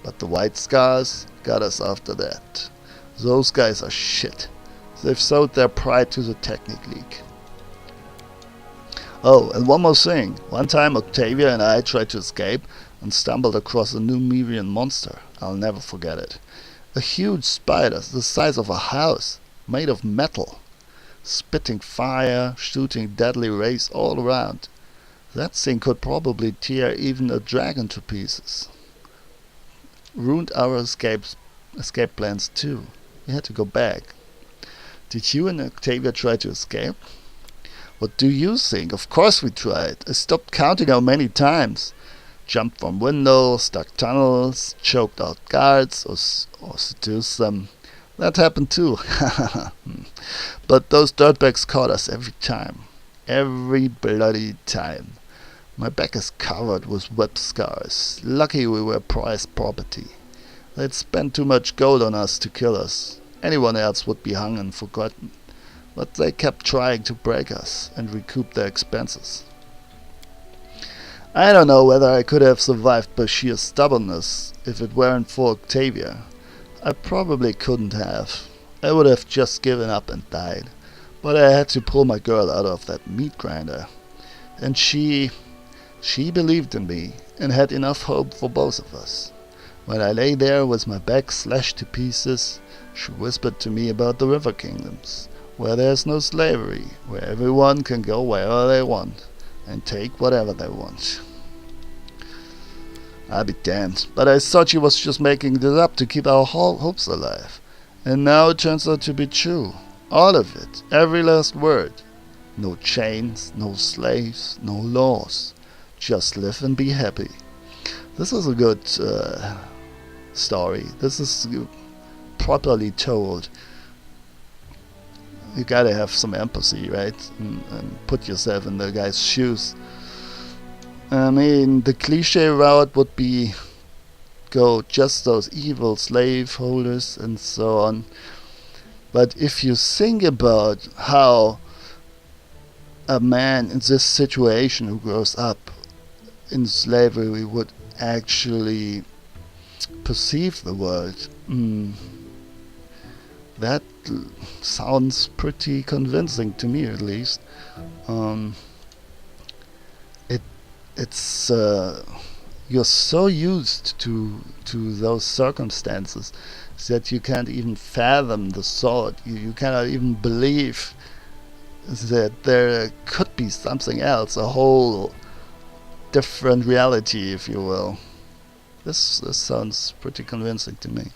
But the White Scars got us after that. Those guys are shit. They've sold their pride to the Technic League. Oh, and one more thing. One time Octavia and I tried to escape and stumbled across a Numerian monster. I'll never forget it. A huge spider the size of a house, made of metal, spitting fire, shooting deadly rays all around. That thing could probably tear even a dragon to pieces. Ruined our escape plans too. We had to go back. Did you and Octavia try to escape? What do you think? Of course we tried. I stopped counting how many times. Jumped from windows, stuck tunnels, choked out guards, or seduced them. That happened too. But those dirtbags caught us every time. Every bloody time. My back is covered with web scars. Lucky we were prized property. They'd spent too much gold on us to kill us. Anyone else would be hung and forgotten. But they kept trying to break us and recoup their expenses. I don't know whether I could have survived by sheer stubbornness if it weren't for Octavia. I probably couldn't have. I would have just given up and died. But I had to pull my girl out of that meat grinder. And she believed in me and had enough hope for both of us. When I lay there with my back slashed to pieces, she whispered to me about the river kingdoms, where there's no slavery, where everyone can go wherever they want and take whatever they want. I'll be damned, but I thought she was just making this up to keep our hopes alive. And now it turns out to be true. All of it, every last word. No chains, no slaves, no laws. Just live and be happy. This is a good story. This is properly told. You gotta have some empathy, right? And put yourself in the guy's shoes. I mean, the cliche route would be go just those evil slave holders and so on. But if you think about how a man in this situation who grows up in slavery would actually perceive the world, that sounds pretty convincing to me, at least. It's you're so used to those circumstances that you can't even fathom the thought. You cannot even believe that there could be something else, a whole different reality, if you will. This sounds pretty convincing to me.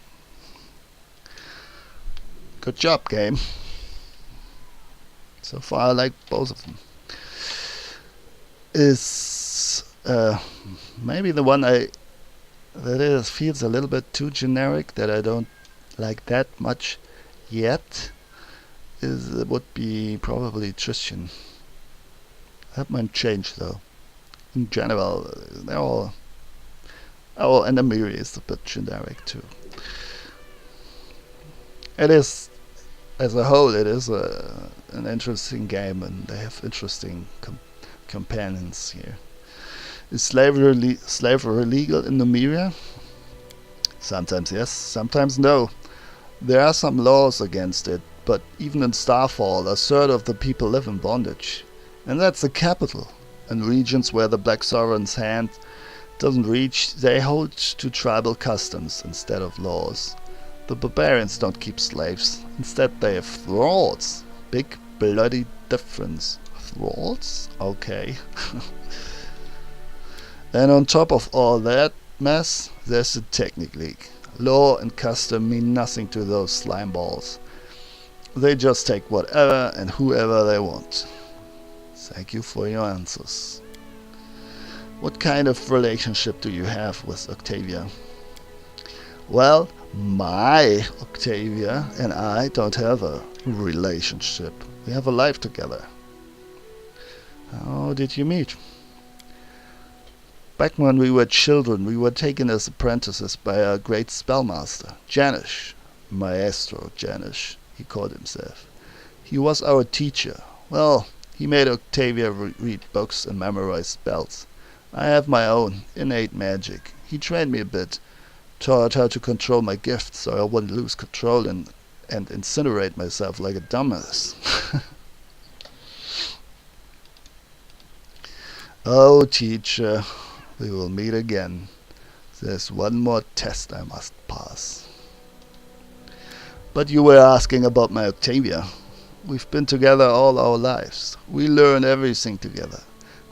Good job, game. So far I like both of them. Is maybe the one feels a little bit too generic, that I don't like that much yet, would be probably Tristan. That might change though. In general, they're all. Oh, and Amiri is a bit generic too. It is, as a whole, it is an interesting game, and they have interesting companions here. Is slavery legal in Numeria? Sometimes yes, sometimes no. There are some laws against it, but even in Starfall, a third of the people live in bondage. And that's the capital. In regions where the Black Sovereign's hand doesn't reach, they hold to tribal customs instead of laws. The barbarians don't keep slaves. Instead they have thralls. Big bloody difference. Thralls? Okay. And on top of all that mess, there's the Technic League. Law and custom mean nothing to those slime balls. They just take whatever and whoever they want. Thank you for your answers. What kind of relationship do you have with Octavia? Well, my Octavia and I don't have a relationship. We have a life together. How did you meet? Back when we were children, we were taken as apprentices by a great spellmaster, Janish. Maestro Janish, he called himself. He was our teacher. Well, he made Octavia read books and memorize spells. I have my own innate magic. He trained me a bit, taught how to control my gift so I wouldn't lose control and incinerate myself like a dumbass. Oh, teacher, we will meet again. There's one more test I must pass. But you were asking about my Octavia. We've been together all our lives. We learn everything together.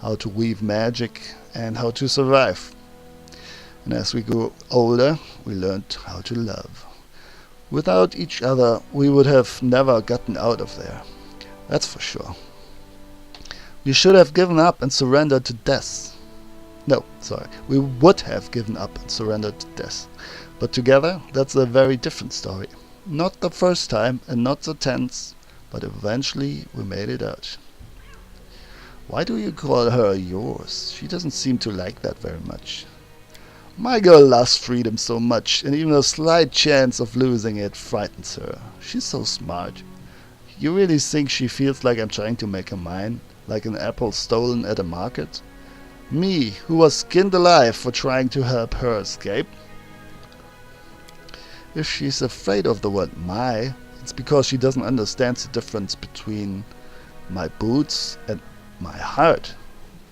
How to weave magic and how to survive. And as we grew older, we learned how to love. Without each other, we would have never gotten out of there. That's for sure. We should have given up and surrendered to death. No, sorry. We would have given up and surrendered to death. But together, that's a very different story. Not the first time and not the tenth, but eventually we made it out. Why do you call her yours? She doesn't seem to like that very much. My girl loves freedom so much, and even a slight chance of losing it frightens her. She's so smart. You really think she feels like I'm trying to make her mine? Like an apple stolen at a market? Me, who was skinned alive for trying to help her escape? If she's afraid of the word my, it's because she doesn't understand the difference between my boots and my heart.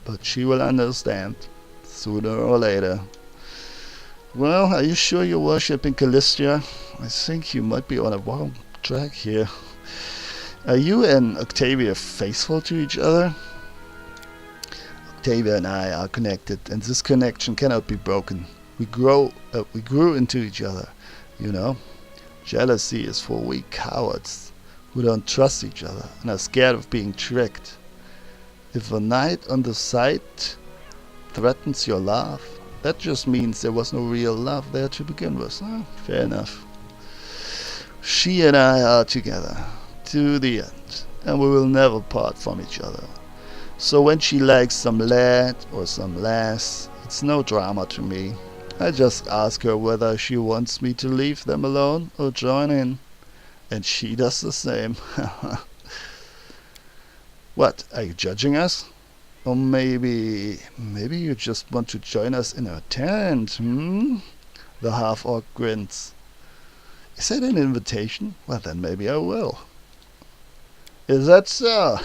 But she will understand, sooner or later. Well, are you sure you're worshipping Callistia? I think you might be on a wrong track here. Are you and Octavia faithful to each other? Octavia and I are connected, and this connection cannot be broken. We grew into each other, you know. Jealousy is for weak cowards who don't trust each other and are scared of being tricked. If a knight on the side threatens your love, that just means there was no real love there to begin with. Fair enough. She and I are together to the end, and we will never part from each other. So when she likes some lad or some lass, it's no drama to me. I just ask her whether she wants me to leave them alone or join in, and she does the same. What, are you judging us? Or maybe you just want to join us in our tent, The half-orc grins. Is that an invitation? Well, then maybe I will. Is that so?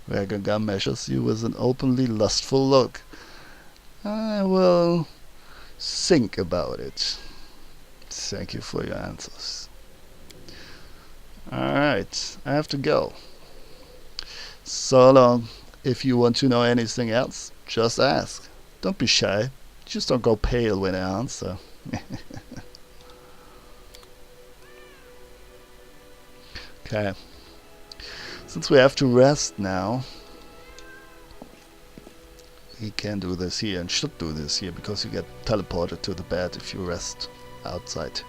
Ragaga measures you with an openly lustful look. I will think about it. Thank you for your answers. Alright, I have to go. So long. If you want to know anything else, just ask. Don't be shy. Just don't go pale when I answer. Okay. Since we have to rest now, we can do this here and should do this here because you get teleported to the bed if you rest outside.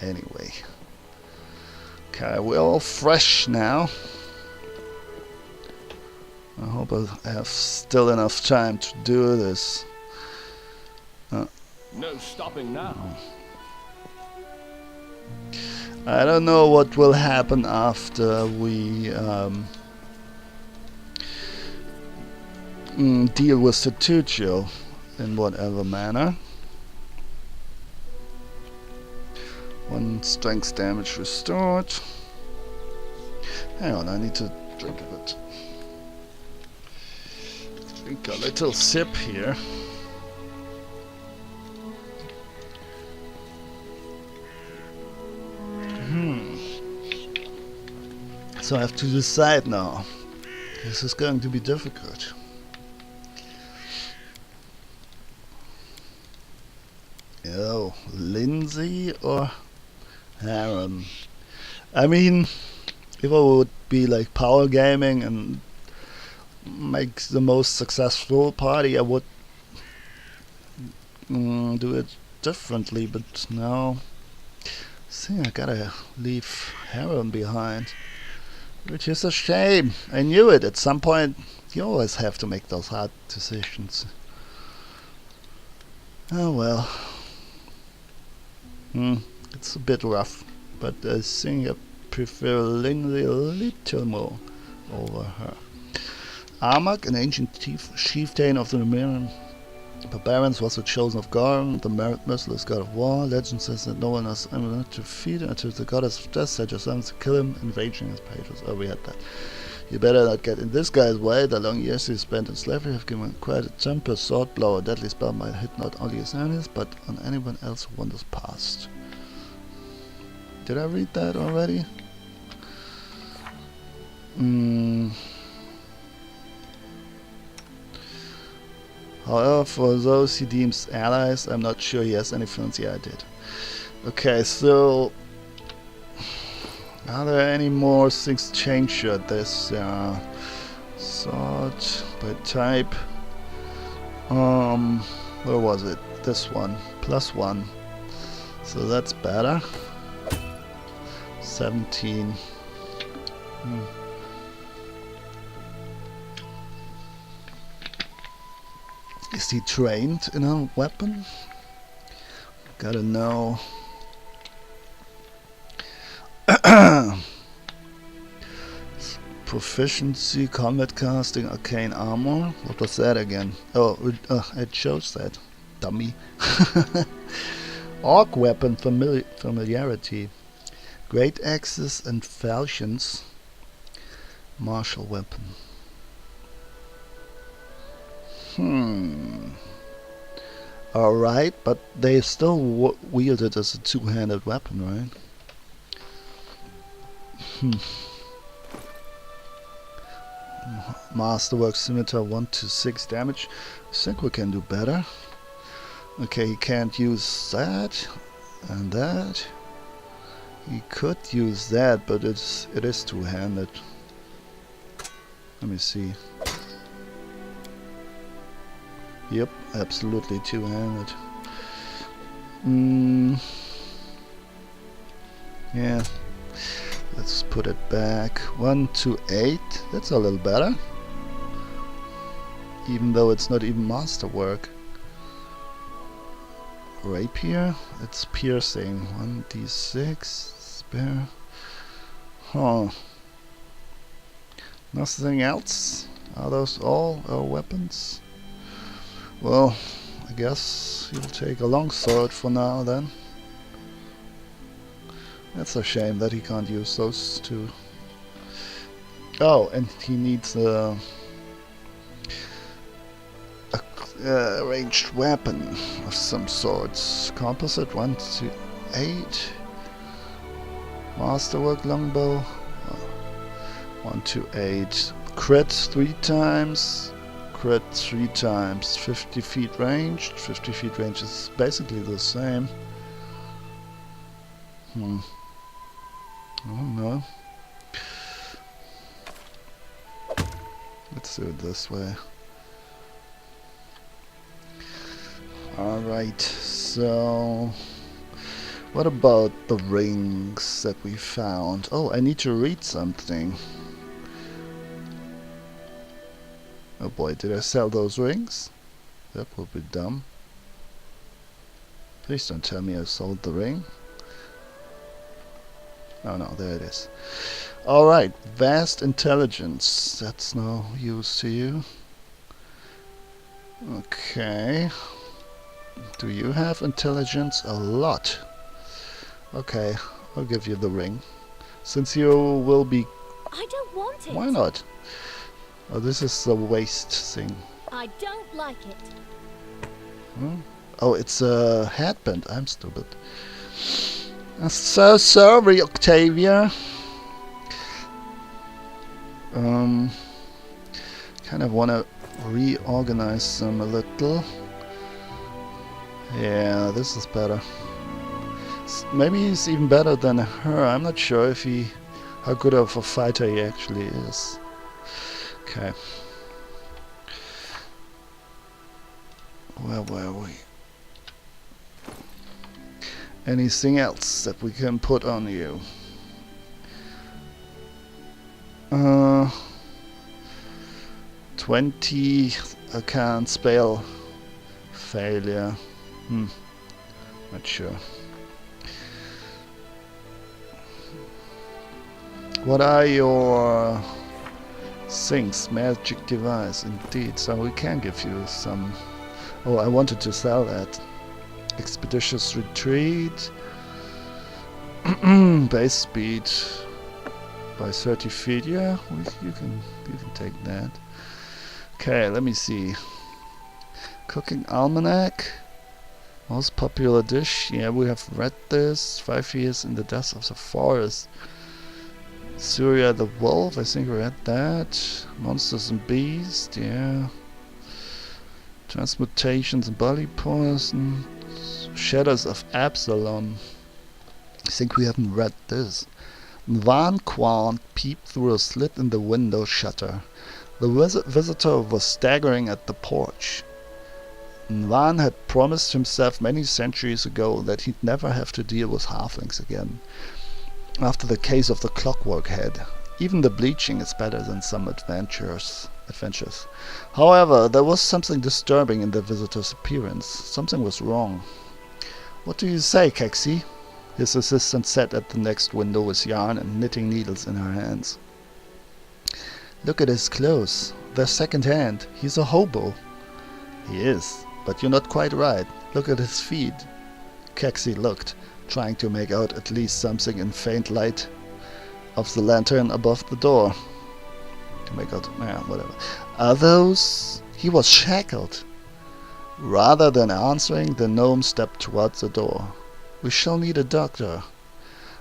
Anyway. Okay, we're all fresh now. I hope I have still enough time to do this. No stopping now. I don't know what will happen after we deal with Setugio in whatever manner. 1 strength damage restored. Hang on, I need to drink a bit. Drink a little sip here. So I have to decide now. This is going to be difficult. Oh, Lindsay or Aaron? I mean, if I would be like power gaming and make the most successful party, I would do it differently, but now see, I gotta leave Aaron behind, which is a shame. I knew it. At some point you always have to make those hard decisions. Oh well. It's a bit rough, but I think I prefer Lindsay a little more over her. Armak, an ancient chieftain of the Numeran barbarians, was the chosen of Garm, the merciless god of war. Legend says that no one has ever to defeat him until the goddess of death set your sons to kill him, invading his pages. Oh, we had that. You better not get in this guy's way. The long years he spent in slavery have given quite a temper. Sword blow, a deadly spell might hit not only his enemies, but on anyone else who wanders past. Did I read that already? However, for those he deems allies, I'm not sure he has any friends. Yeah, I did. Okay, so are there any more things changed at this? Sort by type. Where was it? This one. +1. So that's better. 17. Is he trained in a weapon? Gotta know. Proficiency, combat casting, arcane armor. What was that again? Oh, it shows that. Dummy. Orc weapon familiarity. Great axes and falchions. Martial weapon. Alright, but they still wield it as a two-handed weapon, right? Masterwork scimitar 1 to 6 damage. I think we can do better. Okay, he can't use that and that. He could use that, but it is two-handed. Let me see. Yep, absolutely two-handed. Yeah. Let's put it back. 1 to 8. That's a little better. Even though it's not even masterwork. Rapier. It's piercing. 1d6. Spare. Huh. Nothing else? Are those all our weapons? Well, I guess he'll take a longsword for now then. That's a shame that he can't use those two. Oh, and he needs a ranged weapon of some sorts. Composite 1 to 8. Masterwork longbow 1 to 8. Crit 3 times. Crit 3 times. 50 feet ranged. 50 feet range is basically the same. I don't know. Let's do it this way. Alright, so what about the rings that we found? Oh, I need to read something. Oh boy, did I sell those rings? That would be dumb. Please don't tell me I sold the ring. Oh no, there it is. Alright, vast intelligence. That's no use to you. Okay. Do you have intelligence? A lot. Okay, I'll give you the ring. Since you will be... I don't want it. Why not? Oh, this is the waist thing. I don't like it. Hmm? Oh, it's a headband. I'm stupid. I'm so sorry, Octavia. Kind of want to reorganize them a little. Yeah, this is better. Maybe he's even better than her. I'm not sure if how good of a fighter he actually is. Okay. Where were we? Anything else that we can put on you? 20. I can't spell. Failure. Not sure. What are your things? Magic device, indeed. So we can give you some. Oh, I wanted to sell that. Expeditious retreat. Base speed by 30 feet. Yeah, you can take that. Okay, let me see. Cooking almanac. Most popular dish. Yeah, we have read this. 5 years in the depths of the forest. Surya the wolf. I think we read that. Monsters and beasts. Yeah. Transmutations and body poison. Shadows of Absalom. I think we haven't read this. Van Quan peeped through a slit in the window shutter. The visitor was staggering at the porch. Van had promised himself many centuries ago that he'd never have to deal with halflings again. After the case of the clockwork head, even the bleaching is better than some adventures. However, there was something disturbing in the visitor's appearance. Something was wrong. What do you say, Kexi? His assistant sat at the next window with yarn and knitting needles in her hands. Look at his clothes. They're second-hand. He's a hobo. He is, but you're not quite right. Look at his feet. Kexi looked, trying to make out at least something in faint light of the lantern above the door. To make out, whatever. Are those... He was shackled. Rather than answering, the gnome stepped towards the door. We shall need a doctor.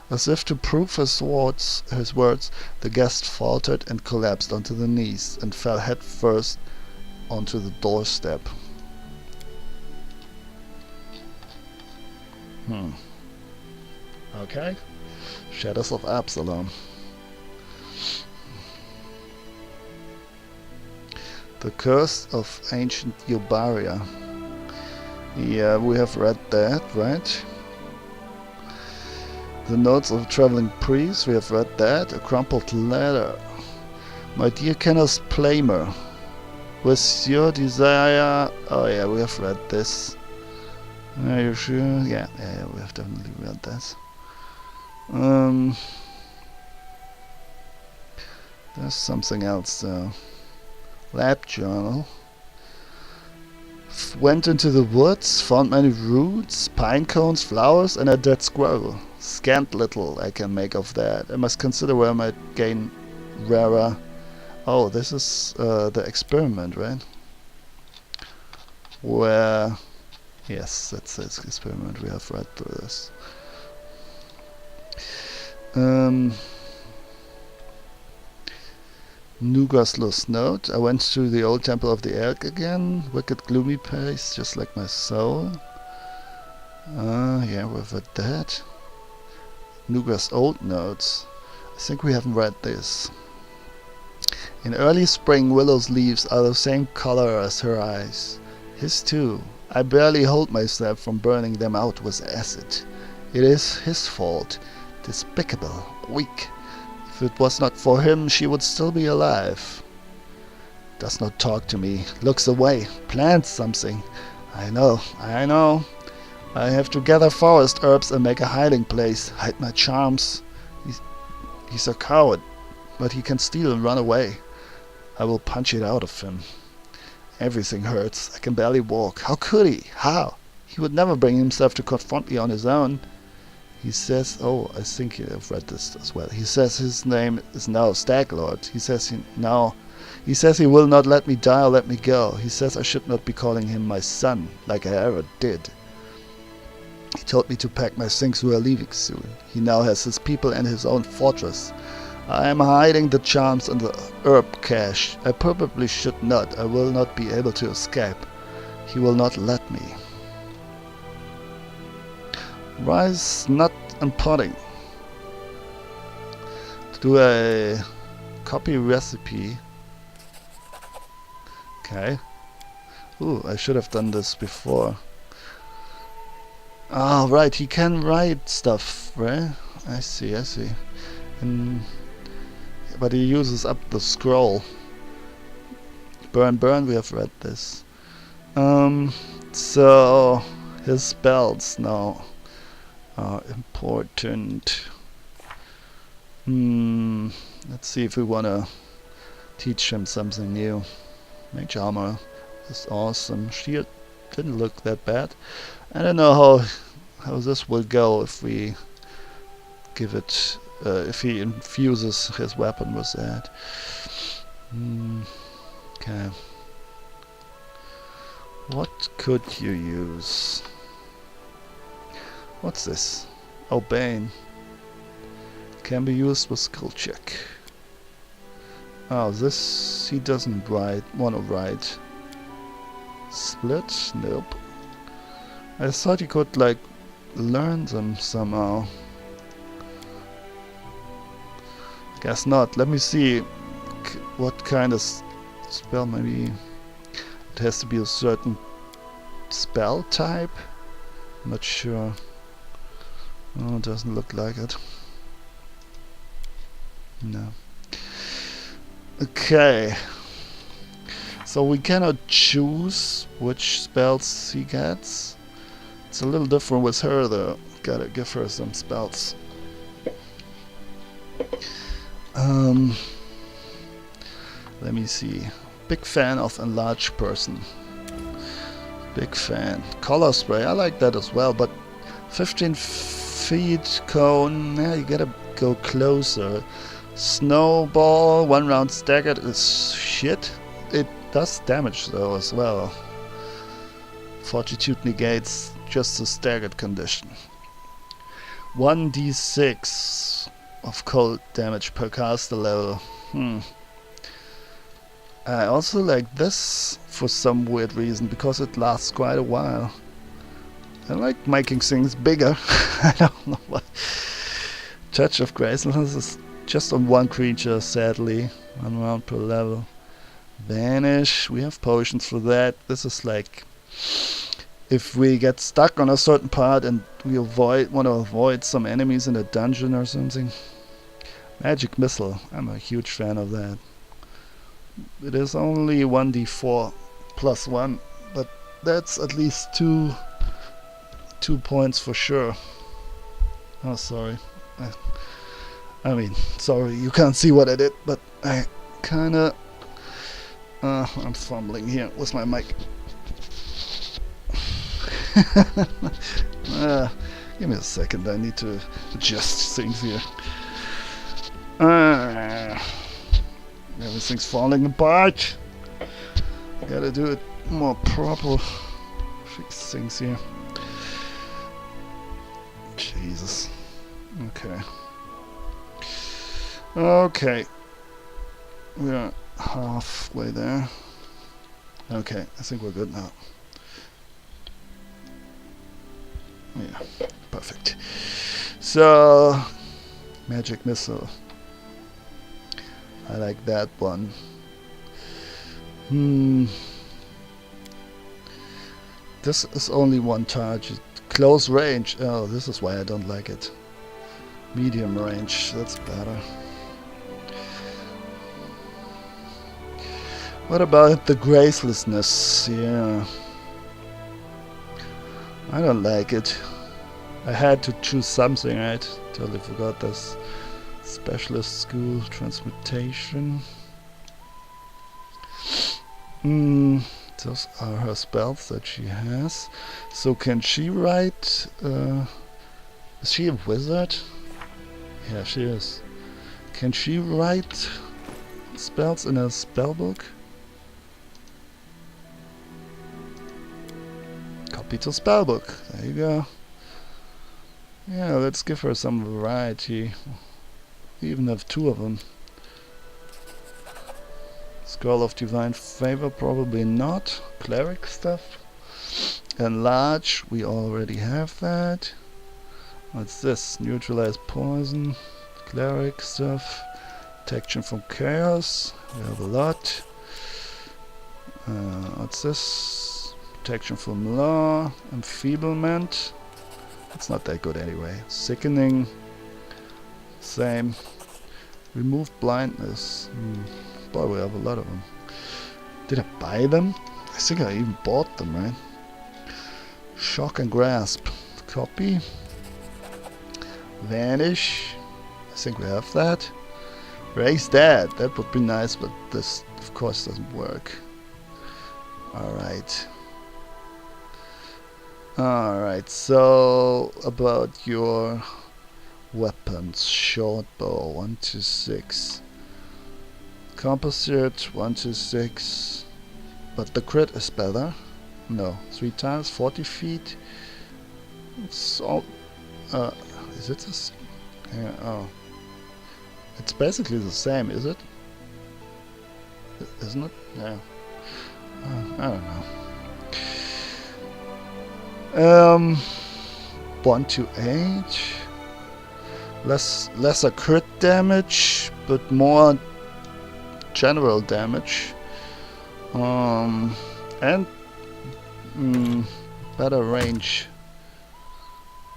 As if to prove his words, the guest faltered and collapsed onto the knees and fell head first onto the doorstep. Okay. Shadows of Absalom. The Curse of Ancient Eubaria. Yeah, we have read that, right? The Notes of a Traveling Priest, we have read that. A Crumpled Letter. My dear Kenneth Plamer, with your desire... Oh yeah, we have read this. Are you sure? Yeah, we have definitely read that. There's something else though. Lab journal. Went into the woods, found many roots, pine cones, flowers, and a dead squirrel. Scant little I can make of that. I must consider where I might gain rarer... Oh, this is the experiment, right? Where... Yes, that's the experiment. We have read through this. Nugaslo's note. I went to the old temple of the elk again. Wicked gloomy place, just like my soul. Yeah, we've read that. Nuga's old notes. I think we haven't read this. In early spring, Willow's leaves are the same color as her eyes. His too. I barely hold myself from burning them out with acid. It is his fault. Despicable. Weak. If it was not for him, she would still be alive. Does not talk to me. Looks away. Plants something. I know. I have to gather forest herbs and make a hiding place. Hide my charms. He's a coward, but he can steal and run away. I will punch it out of him. Everything hurts. I can barely walk. How could he? How? He would never bring himself to confront me on his own. He says, oh, I think I've read this as well. He says his name is now Staglord. He says he says he will not let me die or let me go. He says I should not be calling him my son, like I ever did. He told me to pack my things, we are leaving soon. He now has his people and his own fortress. I am hiding the charms in the herb cache. I probably should not. I will not be able to escape. He will not let me. Rice, nut and pudding. To do a copy recipe. Okay. Ooh, I should have done this before. Oh, right, he can write stuff, right? I see. But he uses up the scroll. Burn, we have read this. So his spells now are important. Let's see if we wanna teach him something new. Mage armor is awesome. Shield didn't look that bad. I don't know how this will go if we give it if he infuses his weapon with that. Okay. What could you use? What's this? Oh, Bane. Can be used with skill check. Oh, this he doesn't wanna write. Split? Nope. I thought you could like learn them somehow. Guess not. Let me see what kind of spell. Maybe it has to be a certain spell type. I'm not sure. Oh, it doesn't look like it. No. Okay. So we cannot choose which spells he gets. It's a little different with her though. Gotta give her some spells. Let me see. Big fan of enlarged person. Big fan. Color spray, I like that as well, but 15 feet cone, yeah, you gotta go closer. Snowball, 1 round staggered is shit. It does damage though as well. Fortitude negates just the staggered condition. 1d6 of cold damage per caster level. I also like this for some weird reason, because it lasts quite a while. I like making things bigger. I don't know why. Touch of Gracelessness is just on 1 creature, sadly. 1 round per level. Vanish, we have potions for that. This is like if we get stuck on a certain part and we want to avoid some enemies in a dungeon or something. Magic Missile, I'm a huge fan of that. It is only 1d4 plus 1, but that's at least 2 points for sure. Oh, sorry. I mean, sorry, you can't see what I did, but I kinda... I'm fumbling here with my mic. Give me a second, I need to adjust things here. Everything's falling apart. Gotta do it more proper. Fix things here. Jesus. Okay. Okay. We're halfway there. Okay, I think we're good now. Yeah, perfect. So, Magic Missile. I like that one. This is only 1 target. Close range. Oh, this is why I don't like it. Medium range. That's better. What about the gracelessness? Yeah. I don't like it. I had to choose something, right? Totally forgot this. Specialist school transmutation. Those are her spells that she has. So can she write Is she a wizard? Yeah, she is. Can she write spells in a spellbook? Copy to spellbook. There you go. Yeah, let's give her some variety. We even have 2 of them. Scroll of Divine Favor, probably not. Cleric stuff. Enlarge, we already have that. What's this? Neutralize poison. Cleric stuff. Protection from chaos. We have a lot. What's this? Protection from law. Enfeeblement. It's not that good anyway. Sickening. Same. Remove blindness. Boy, we have a lot of them. Did I buy them? I think I even bought them, right? Shock and grasp. Copy. Vanish. I think we have that. Raise dead. That would be nice, but this, of course, doesn't work. Alright. Alright, so about your weapons. Short bow, 1 to 6. Composite, 1 to 6. But the crit is better. No, 3 times, 40 feet. It's all. Is it this? Yeah, oh. It's basically the same, is it? Isn't it? Yeah. I don't know. 1 to 8. Lesser crit damage, but more general damage. And better range.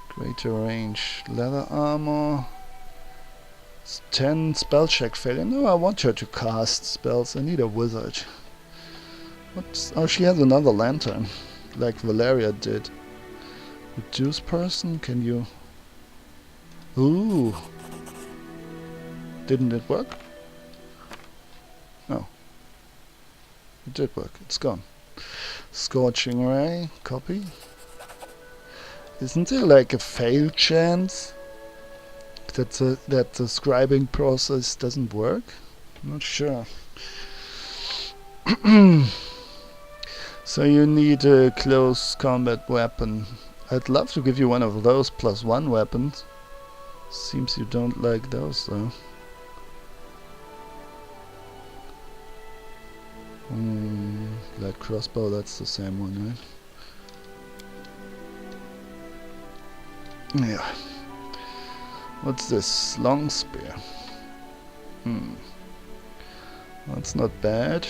Greater range. Leather armor. 10 spell check failure. No, I want her to cast spells. I need a wizard. What's, oh, she has another lantern, like Valeria did. Reduce person, can you... Ooh. Didn't it work? No. It did work. It's gone. Scorching Ray, copy. Isn't there like a fail chance that the scribing process doesn't work? I'm not sure. So you need a close combat weapon. I'd love to give you one of those +1 weapons. Seems you don't like those though. Light crossbow, that's the same one, right? Yeah. What's this? Long spear. That's not bad.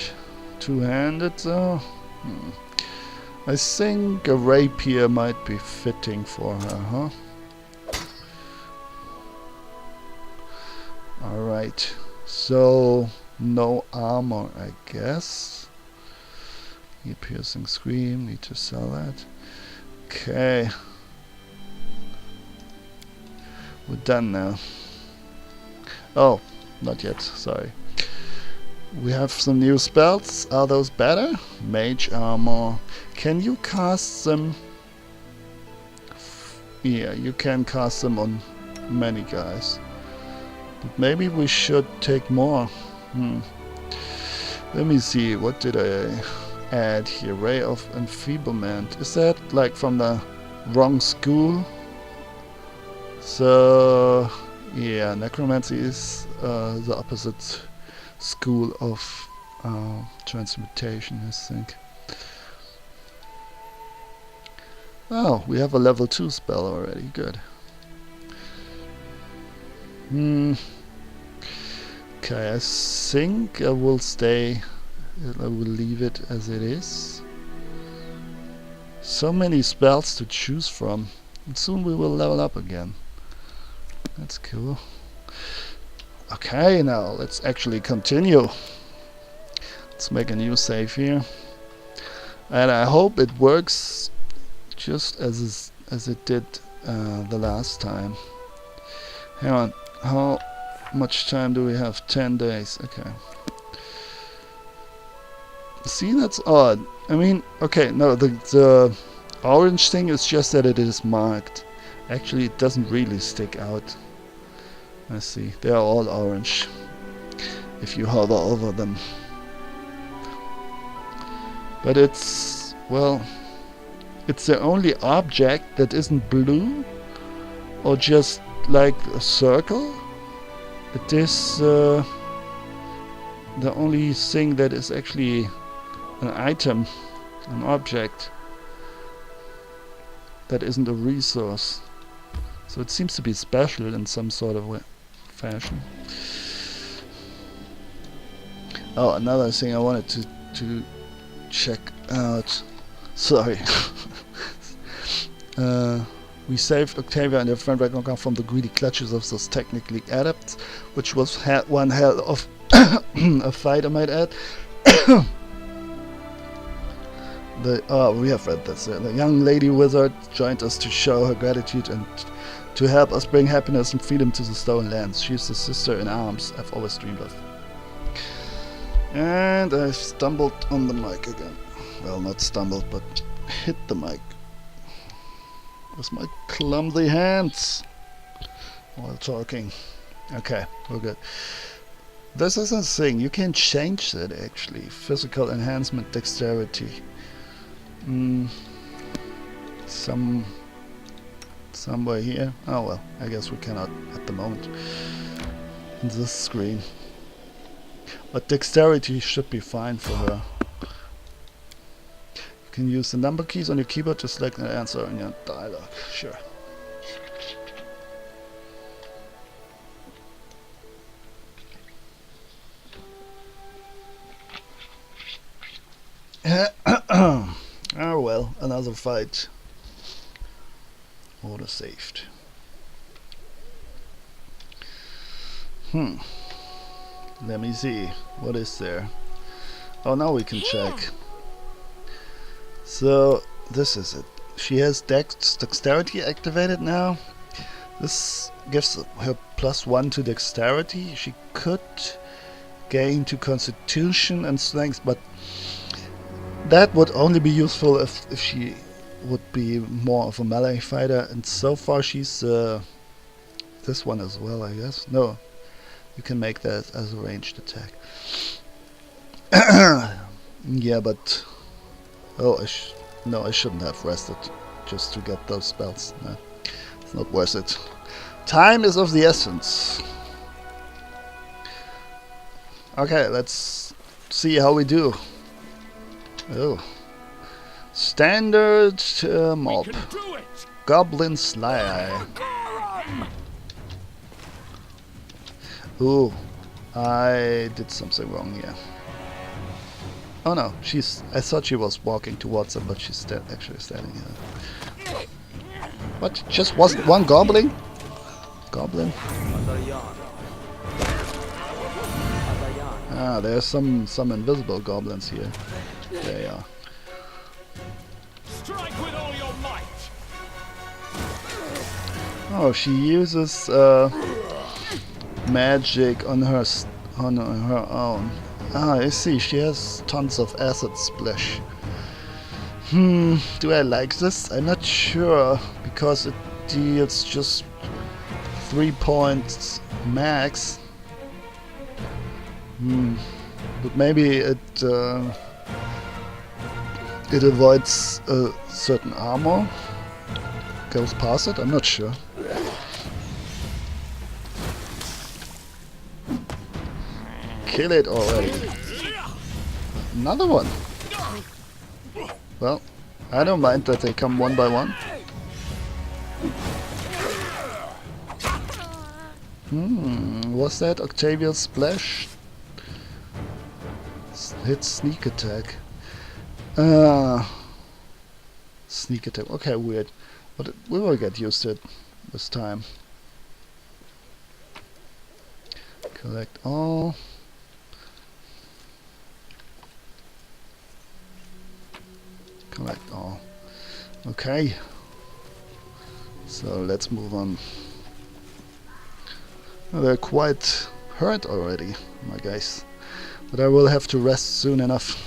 Two-handed though. I think a rapier might be fitting for her, huh? Alright. So, no armor, I guess. Ear piercing scream, need to sell that. Okay. We're done now. Oh, not yet, sorry. We have some new spells. Are those better? Mage armor. Can you cast them? Yeah, you can cast them on many guys. But maybe we should take more. Let me see, what did I add here? Ray of Enfeeblement. Is that like from the wrong school? So, yeah, Necromancy is the opposite school of transmutation, I think. Oh, we have a level 2 spell already, good. Okay, I think I will stay, I will leave it as it is. So many spells to choose from, and soon we will level up again. That's cool. Okay, now let's actually continue. Let's make a new save here. And I hope it works just as it did the last time. Hang on, how much time do we have? 10 days, okay. See, that's odd. I mean, okay, no, the orange thing is just that it is marked. Actually, it doesn't really stick out. I see. They are all orange if you hover over them. But it's, well, it's the only object that isn't blue or just like a circle. It is the only thing that is actually an item, an object that isn't a resource. So it seems to be special in some sort of fashion. Oh, another thing I wanted to check out. Sorry. We saved Octavia and her friend Ragnar from the greedy clutches of those technically adepts, which was one hell of a fight, I might add. We have read this. The young lady wizard joined us to show her gratitude and to help us bring happiness and freedom to the Stolen Lands. She's the sister in arms I've always dreamed of. And I stumbled on the mic again. Well, not stumbled, but hit the mic with my clumsy hands while talking. Okay, we're good. This is a thing. You can change that actually. Physical enhancement, dexterity. Somewhere here. Oh well, I guess we cannot at the moment in this screen. But dexterity should be fine for her. You can use the number keys on your keyboard to select an answer in your dialogue. Sure. Oh well, another fight. Order saved. Let me see. What is there? Oh, now we can check. So, this is it. She has dexterity activated now. This gives her +1 to dexterity. She could gain to constitution and strength, but that would only be useful if she would be more of a melee fighter, and so far she's this one as well, I guess. No, you can make that as a ranged attack. Yeah, but oh, no, I shouldn't have rested just to get those spells. No, it's not worth it. Time is of the essence. Okay, let's see how we do. Oh, standard mob, Goblin Slayer. Ooh, I did something wrong here. Oh no, I thought she was walking towards them, but she's actually standing here. What? Just wasn't one goblin? Goblin? Ah, there's some invisible goblins here. There they are. Strike with all your might. Oh, she uses magic on her own. Ah, I see. She has tons of acid splash. Do I like this? I'm not sure, because it deals just 3 points max. But maybe it avoids certain armor. Goes past it? I'm not sure. Kill it already. Another one. Well, I don't mind that they come one by one. Was that Octavia's splash? Hit sneak attack. Sneak attack. Okay, weird. But we will get used to it this time. Collect all. Collect all. Okay. So let's move on. Well, they're quite hurt already, my guys. But I will have to rest soon enough.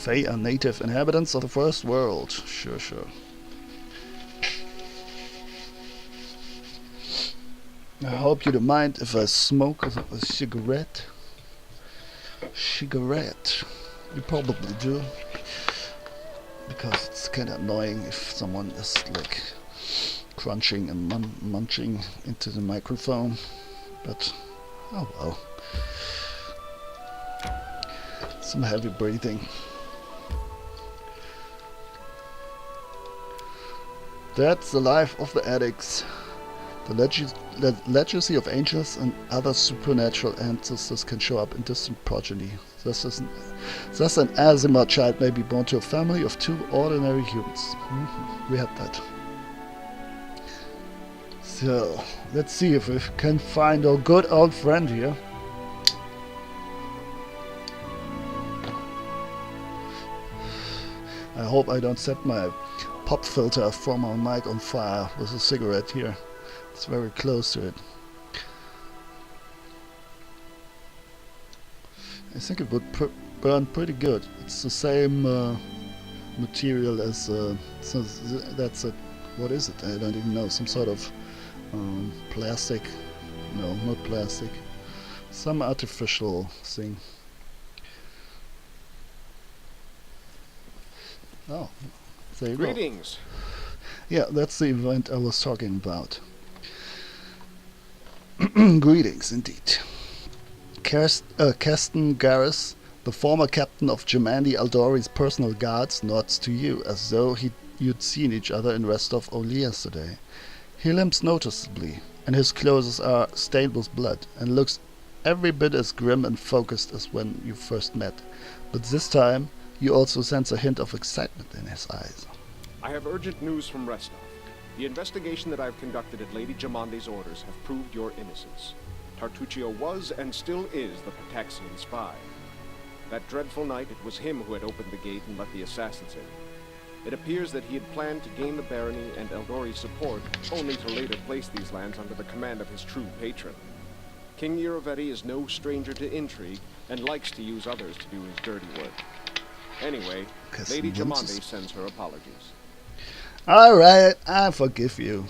Fae are native inhabitants of the first world. Sure, sure. I hope you don't mind if I smoke a cigarette. You probably do. Because it's kind of annoying if someone is like crunching and munching into the microphone. But, oh well. Some heavy breathing. That's the life of the addicts. The legacy of angels and other supernatural ancestors can show up in distant progeny. Thus an Azima child may be born to a family of 2 ordinary humans. We had that. So, let's see if we can find our good old friend here. I hope I don't set my pop filter from my mic on fire with a cigarette here. It's very close to it. I think it would burn pretty good. It's the same material as so that's a, what is it? I don't even know. Some sort of plastic. No, not plastic. Some artificial thing. Oh, there you Greetings. go. Yeah, that's the event I was talking about. Greetings, indeed. Keston Garrus, the former captain of Jamandi Aldori's personal guards, nods to you as though you'd seen each other in Restov only yesterday. He limps noticeably, and his clothes are stained with blood, and looks every bit as grim and focused as when you first met. But this time, you also sense a hint of excitement in his eyes. I have urgent news from Restov. The investigation that I've conducted at Lady Jamandi's orders have proved your innocence. Tartuccio was and still is the Pataxian spy. That dreadful night, it was him who had opened the gate and let the assassins in. It appears that he had planned to gain the barony and Eldori's support, only to later place these lands under the command of his true patron. King Iravetti is no stranger to intrigue, and likes to use others to do his dirty work. Anyway, Lady Jamandi sends her apologies. Alright, I forgive you.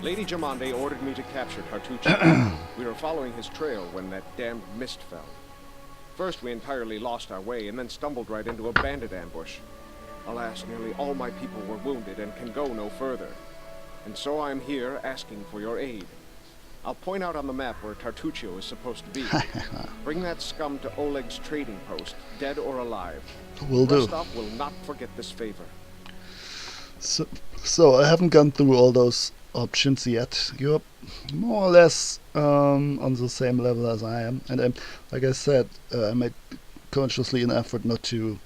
Lady Jamandi ordered me to capture Tartuccio. We were following his trail when that damned mist fell. First we entirely lost our way, and then stumbled right into a bandit ambush. Alas, nearly all my people were wounded and can go no further. And so I'm here asking for your aid. I'll point out on the map where Tartuccio is supposed to be. Bring that scum to Oleg's trading post, dead or alive. Will do. Rostov will not forget this favor. So I haven't gone through all those options yet. You're more or less on the same level as I am, and like I said, I made consciously an effort not to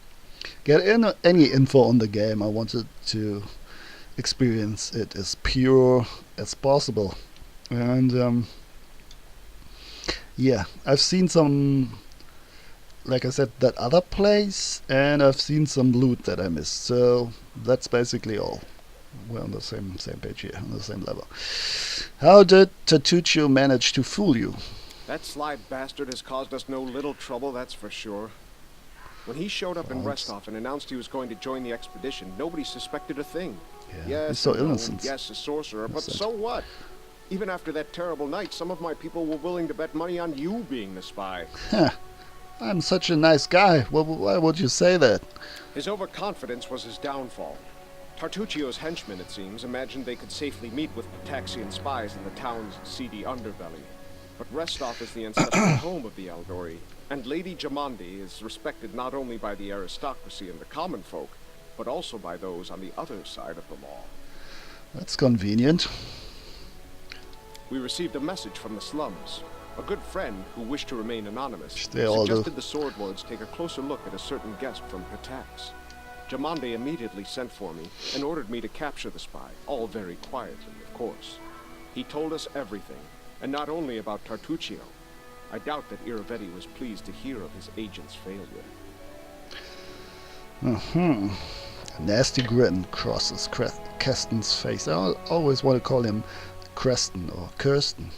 get any info on the game. I wanted to experience it as pure as possible, and yeah, I've seen some, like I said, that other place, and I've seen some loot that I missed, so that's basically all. We're on the same page here, on the same level. How did Tartuccio manage to fool you? That sly bastard has caused us no little trouble, that's for sure. When he showed up in Restov and announced he was going to join the expedition, nobody suspected a thing. Yeah, Yes, he's so I know, innocent. yes, a sorcerer, but Innocent. so what? Even after that terrible night, some of my people were willing to bet money on you being the spy. I'm such a nice guy. Why would you say that? His overconfidence was his downfall. Tartuccio's henchmen, it seems, imagined they could safely meet with Pataxian spies in the town's seedy underbelly. But Restov is the ancestral home of the Eldori, and Lady Jamandi is respected not only by the aristocracy and the common folk, but also by those on the other side of the law. That's convenient. We received a message from the slums. A good friend, who wished to remain anonymous, They all do. suggested the Sword Lords take a closer look at a certain guest from Patax. Jamandi immediately sent for me and ordered me to capture the spy, all very quietly, of course. He told us everything, and not only about Tartuccio. I doubt that Iravetti was pleased to hear of his agent's failure. A nasty grin crosses Keston's face. I always want to call him Creston or Kirsten.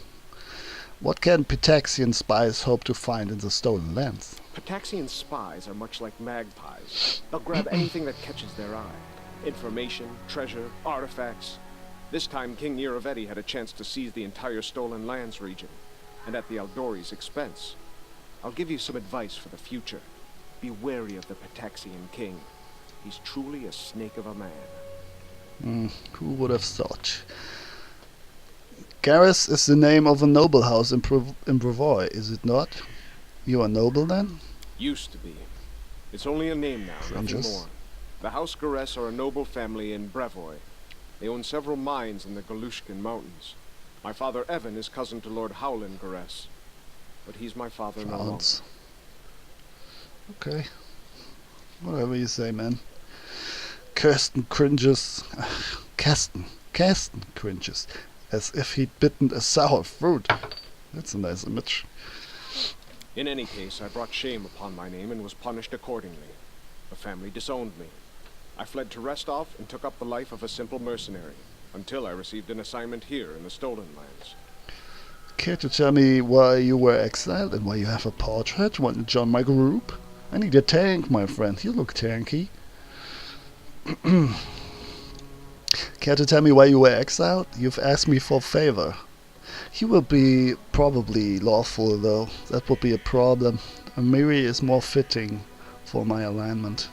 What can Pataxian spies hope to find in the stolen lands? Pataxian spies are much like magpies. They'll grab anything that catches their eye. Information, treasure, artifacts. This time, King Niravetti had a chance to seize the entire Stolen Lands region, and at the Aldori's expense. I'll give you some advice for the future. Be wary of the Pataxian king. He's truly a snake of a man. Who would have thought? Garrus is the name of a noble house in Brevoy, is it not? You are noble then? Used to be. It's only a name now, nothing Fringes. more. The House Garess are a noble family in Brevoy. They own several mines in the Galushkin Mountains. My father Evan is cousin to Lord Howland Garess, but he's my father no longer. Frowns. Okay. Whatever you say, man. Kirsten cringes. Kirsten cringes. As if he'd bitten a sour fruit. That's a nice image. In any case, I brought shame upon my name and was punished accordingly. The family disowned me. I fled to Restov and took up the life of a simple mercenary, until I received an assignment here in the Stolen Lands. Care to tell me why you were exiled and why you have a portrait? Want to join my group? I need a tank, my friend. You look tanky. Care to tell me why you were exiled? You've asked me for a favor. You will be probably lawful, though. That would be a problem. A Miri is more fitting for my alignment.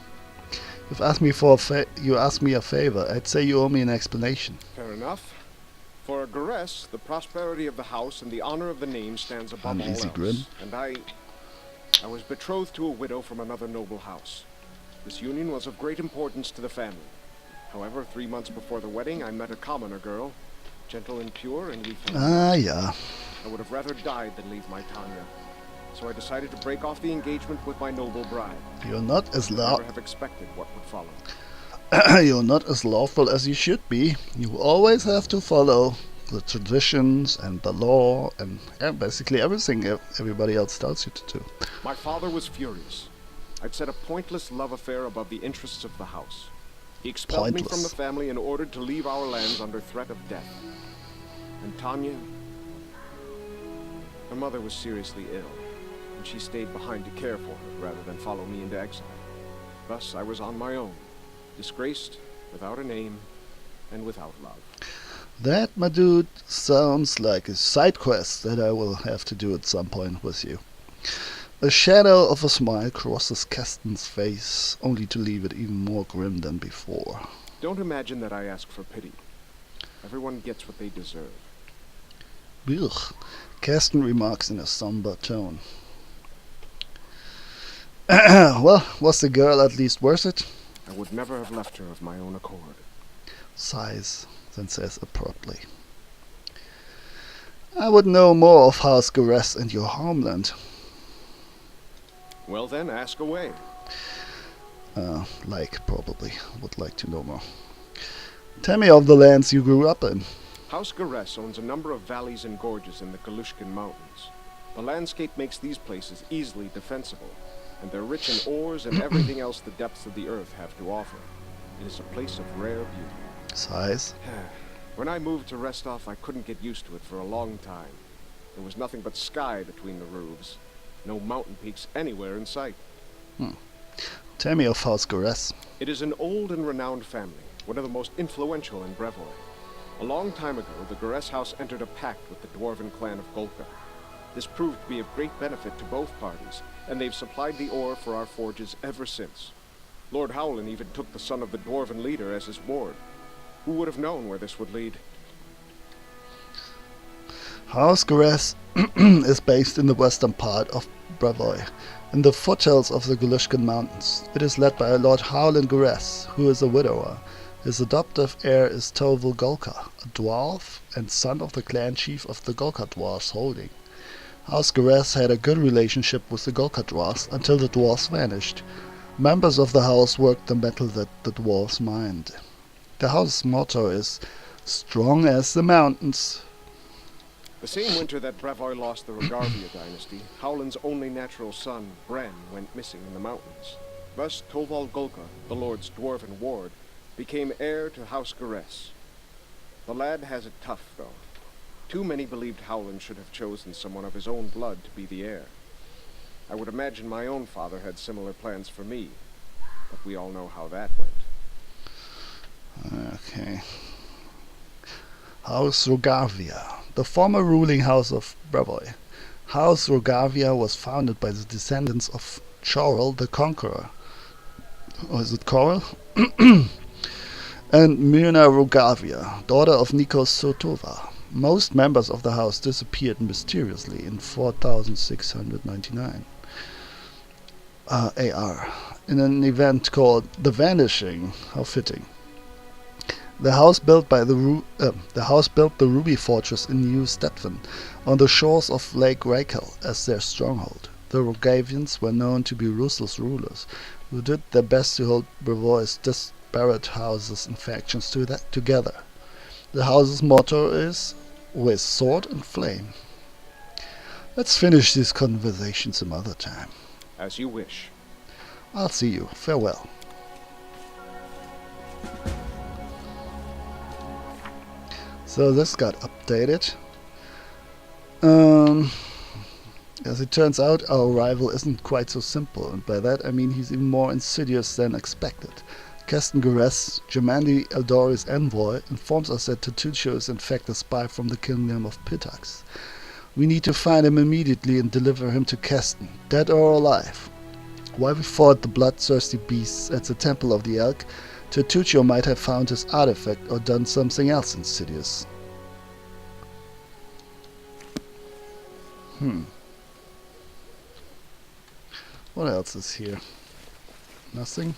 You've asked me for you asked me a favor. I'd say you owe me an explanation. Fair enough. For a Garess, the prosperity of the house and the honor of the name stands above all Uneasy else. grin. And I was betrothed to a widow from another noble house. This union was of great importance to the family. However, 3 months before the wedding, I met a commoner girl, gentle and pure, and we fell. Ah, yeah. I would have rather died than leave my Tanya. So I decided to break off the engagement with my noble bride. You're not as Never have expected what would follow. You're not as lawful as you should be. You always have to follow the traditions and the law and basically everything everybody else tells you to do. My father was furious. I'd set a pointless love affair above the interests of the house. He expelled me from Pointless. the family and ordered to leave our lands under threat of death. And Tanya, her mother was seriously ill, and she stayed behind to care for her rather than follow me into exile. Thus, I was on my own, disgraced, without a name, and without love. That, my dude, sounds like a side quest that I will have to do at some point with you. A shadow of a smile crosses Kesten's face, only to leave it even more grim than before. Don't imagine that I ask for pity. Everyone gets what they deserve. Ugh. Kesten remarks in a somber tone. Well, was the girl at least worth it? I would never have left her of my own accord. Sighs, then says abruptly. I would know more of House Garess and your homeland. Well then, ask away. Probably. Would like to know more. Tell me of the lands you grew up in. House Garess owns a number of valleys and gorges in the Galushkin Mountains. The landscape makes these places easily defensible, and they're rich in ores and everything else the depths of the earth have to offer. It is a place of rare beauty. Sighs. When I moved to Restov, I couldn't get used to it for a long time. There was nothing but sky between the roofs. No mountain peaks anywhere in sight. Tell me of House Garess. It is an old and renowned family, one of the most influential in Brevoy. A long time ago, the Garess house entered a pact with the dwarven clan of Golka. This proved to be of great benefit to both parties, and they've supplied the ore for our forges ever since. Lord Howland even took the son of the dwarven leader as his ward. Who would have known where this would lead? House Garess is based in the western part of Brevoy, in the foothills of the Galushkin Mountains. It is led by Lord Howland Garess, who is a widower. His adoptive heir is Tovil Golka, a dwarf and son of the clan chief of the Golka dwarfs holding. House Garess had a good relationship with the Golka dwarfs until the dwarfs vanished. Members of the house worked the metal that the dwarfs mined. The house's motto is, "Strong as the mountains." The same winter that Brevoy lost the Rogarvia dynasty, Howland's only natural son, Bren, went missing in the mountains. Thus, Toval Golka, the lord's dwarven ward, became heir to House Garess. The lad has it tough, though. Too many believed Howland should have chosen someone of his own blood to be the heir. I would imagine my own father had similar plans for me, but we all know how that went. Okay. House Rogavia, the former ruling house of Bravoy. House Rogavia was founded by the descendants of Chorel the Conqueror. Or is it Coral? And Myrna Rogavia, daughter of Nikos Sotova. Most members of the house disappeared mysteriously in 4699 AR in an event called The Vanishing. How fitting. The house built the Ruby Fortress in New Stettin on the shores of Lake Rakel as their stronghold. The Rogavians were known to be ruthless rulers who did their best to hold Brevoy's disparate houses and factions together. The house's motto is "With sword and flame." Let's finish this conversation some other time. As you wish. I'll see you. Farewell. So this got updated. As it turns out, our rival isn't quite so simple, and by that I mean he's even more insidious than expected. Keston Gares, Jamandi Eldori's envoy, informs us that Tatucho is in fact a spy from the kingdom of Pitax. We need to find him immediately and deliver him to Keston, dead or alive. While we fought the bloodthirsty beasts at the Temple of the Elk, Tatucho might have found his artifact or done something else insidious. What else is here? Nothing?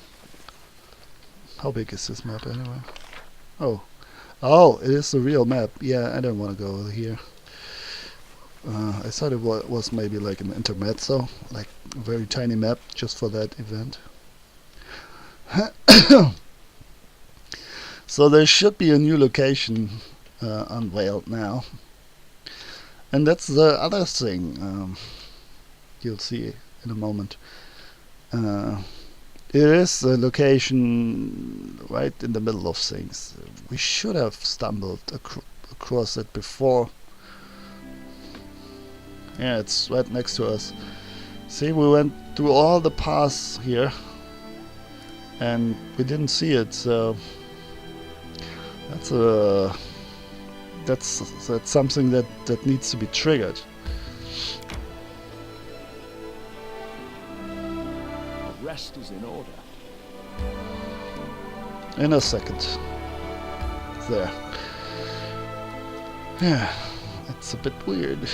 How big is this map anyway? Oh, it is the real map. Yeah, I don't want to go here. I thought it was maybe like an intermezzo, like a very tiny map just for that event. So there should be a new location unveiled now. And that's the other thing you'll see in a moment. It is a location right in the middle of things. We should have stumbled across it before. Yeah, it's right next to us. See, we went through all the paths here and we didn't see it, so that's something that needs to be triggered. The rest is in order. In a second. There. Yeah, it's a bit weird.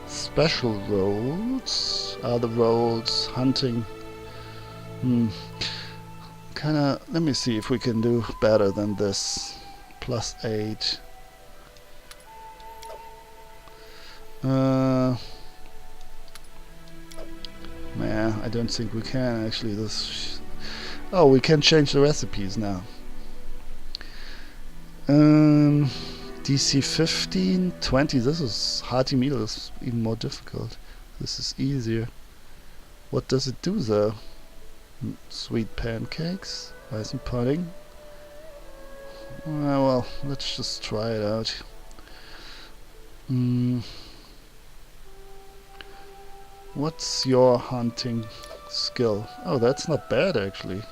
Special roads are the roads hunting. Kinda, let me see if we can do better than this. +8. Man, I don't think we can actually. Oh, we can change the recipes now. DC 15, 20. This is hearty meal is even more difficult. This is easier. What does it do though? Sweet pancakes, rice and pudding. Well, let's just try it out. What's your hunting skill? Oh, that's not bad actually.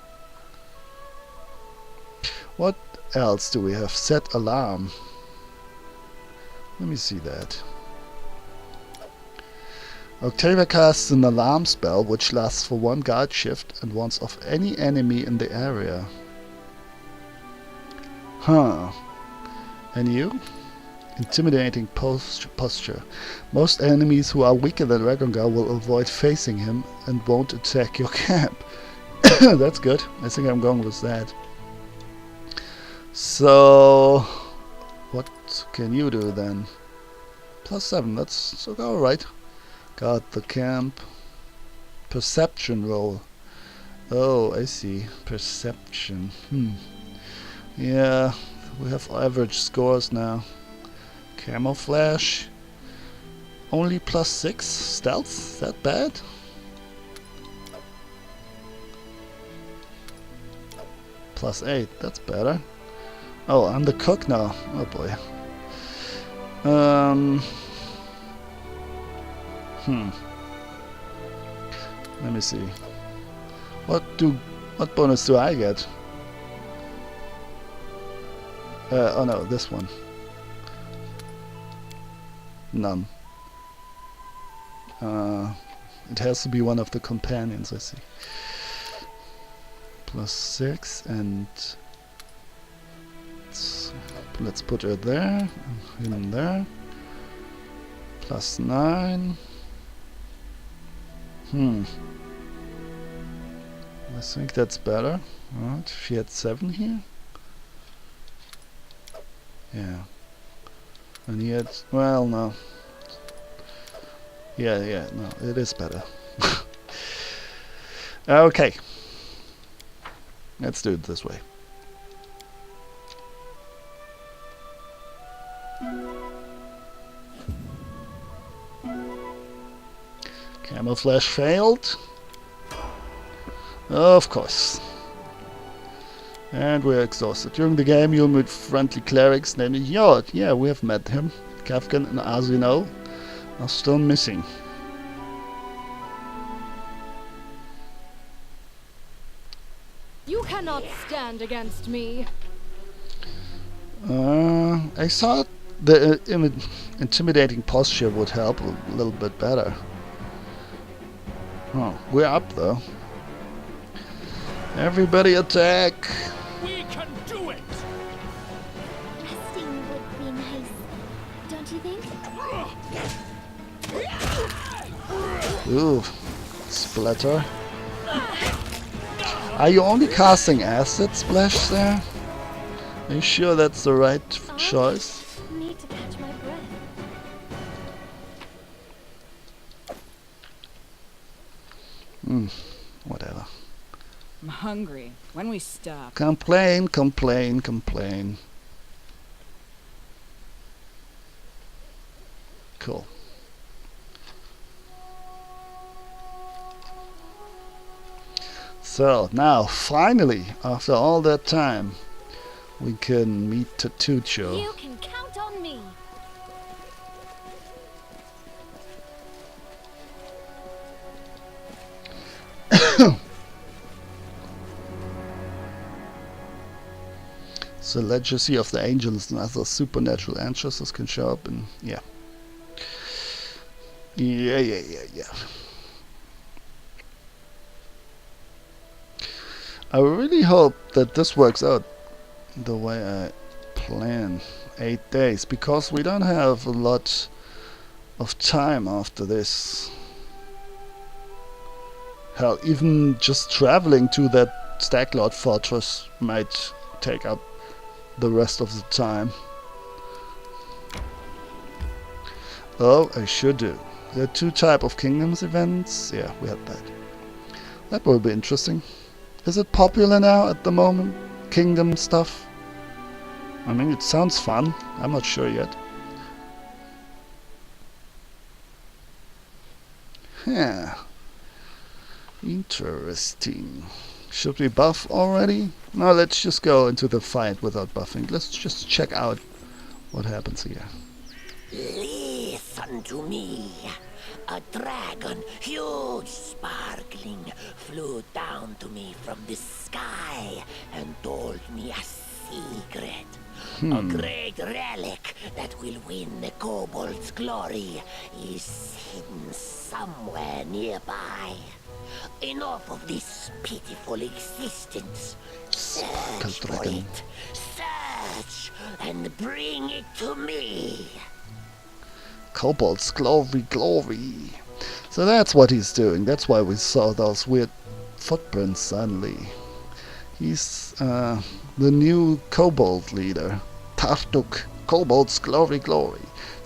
What else do we have? Set alarm. Let me see that. Octavia casts an alarm spell which lasts for 1 guard shift and once off any enemy in the area. Huh. And you? Intimidating posture. Most enemies who are weaker than Ragongar will avoid facing him and won't attack your camp. That's good. I think I'm going with that. So, what can you do then? +7, that's alright. Got the camp. Perception roll. Oh, I see. Perception. Yeah, we have average scores now. Camouflage. Only +6. Stealth? Is that bad? +8. That's better. Oh, I'm the cook now. Oh boy. Let me see. What bonus do I get? Oh no, this one. None. It has to be one of the companions, I see. +6 and let's put her there, him there. +9. I think that's better. Right. She had 7 here. Yeah. And he had, well, no. Yeah, no, it is better. Okay. Let's do it this way. Camouflage failed. Of course. And we're exhausted. During the game you'll meet friendly clerics named Yord. Yeah, we have met him. Kafkan and Asino are still missing. You cannot stand against me. I thought the intimidating posture would help a little bit better. Oh, we're up though. Everybody attack! We can do it! Resting would be nice, don't you think? Ooh, splatter. Are you only casting acid splash there? Are you sure that's the right choice? Need to catch my breath. Whatever. I'm hungry. When we stop? Complain, complain, complain. Cool. So, now, finally, after all that time, we can meet Tatucho. You can count on me. The legacy of the angels and other supernatural ancestors can show up in, yeah. Yeah. I really hope that this works out the way I plan. 8 days, because we don't have a lot of time after this. Hell, even just traveling to that Staglord fortress might take up the rest of the time. Oh, I should do. There are 2 types of kingdoms events. Yeah, we had that. That will be interesting. Is it popular now at the moment? Kingdom stuff? I mean, it sounds fun. I'm not sure yet. Yeah. Interesting. Should we buff already? No, let's just go into the fight without buffing. Let's just check out what happens here. Listen to me. A dragon, huge, sparkling, flew down to me from the sky and told me a secret. A great relic that will win the kobold's glory is hidden somewhere nearby. Enough of this pitiful existence. Search for it. Search and bring it to me. Kobold's glory. So that's what he's doing. That's why we saw those weird footprints suddenly. He's the new kobold leader. Tartuk, Kobold's glory.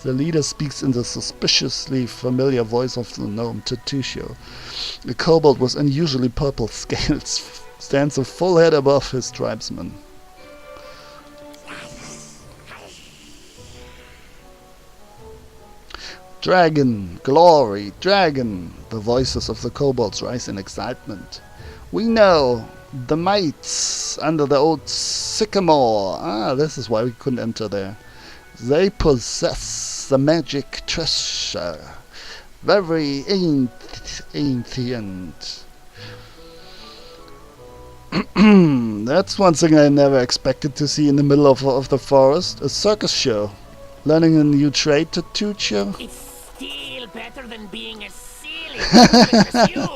The leader speaks in the suspiciously familiar voice of the gnome Tatucho. The kobold with unusually purple scales stands a full head above his tribesmen. Dragon, glory, dragon! The voices of the kobolds rise in excitement. We know the mites under the old sycamore. Ah, this is why we couldn't enter there. They possess the magic treasure. Very Ancient. That's one thing I never expected to see in the middle of the forest. A circus show. Learning a new trade, Tattuccio. It's still better than being as silly as you.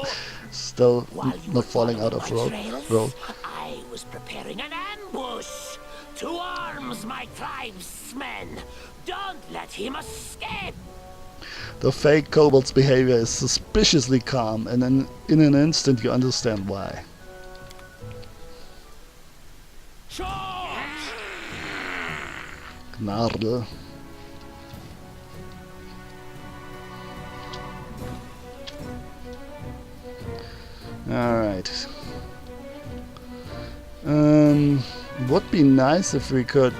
Still While you were not falling out of following road. my trails, I was preparing an ambush. To arms, my tribesmen. Don't let him escape. The fake kobold's behavior is suspiciously calm, and in an instant you understand why. Gnarle. Alright. Would be nice if we could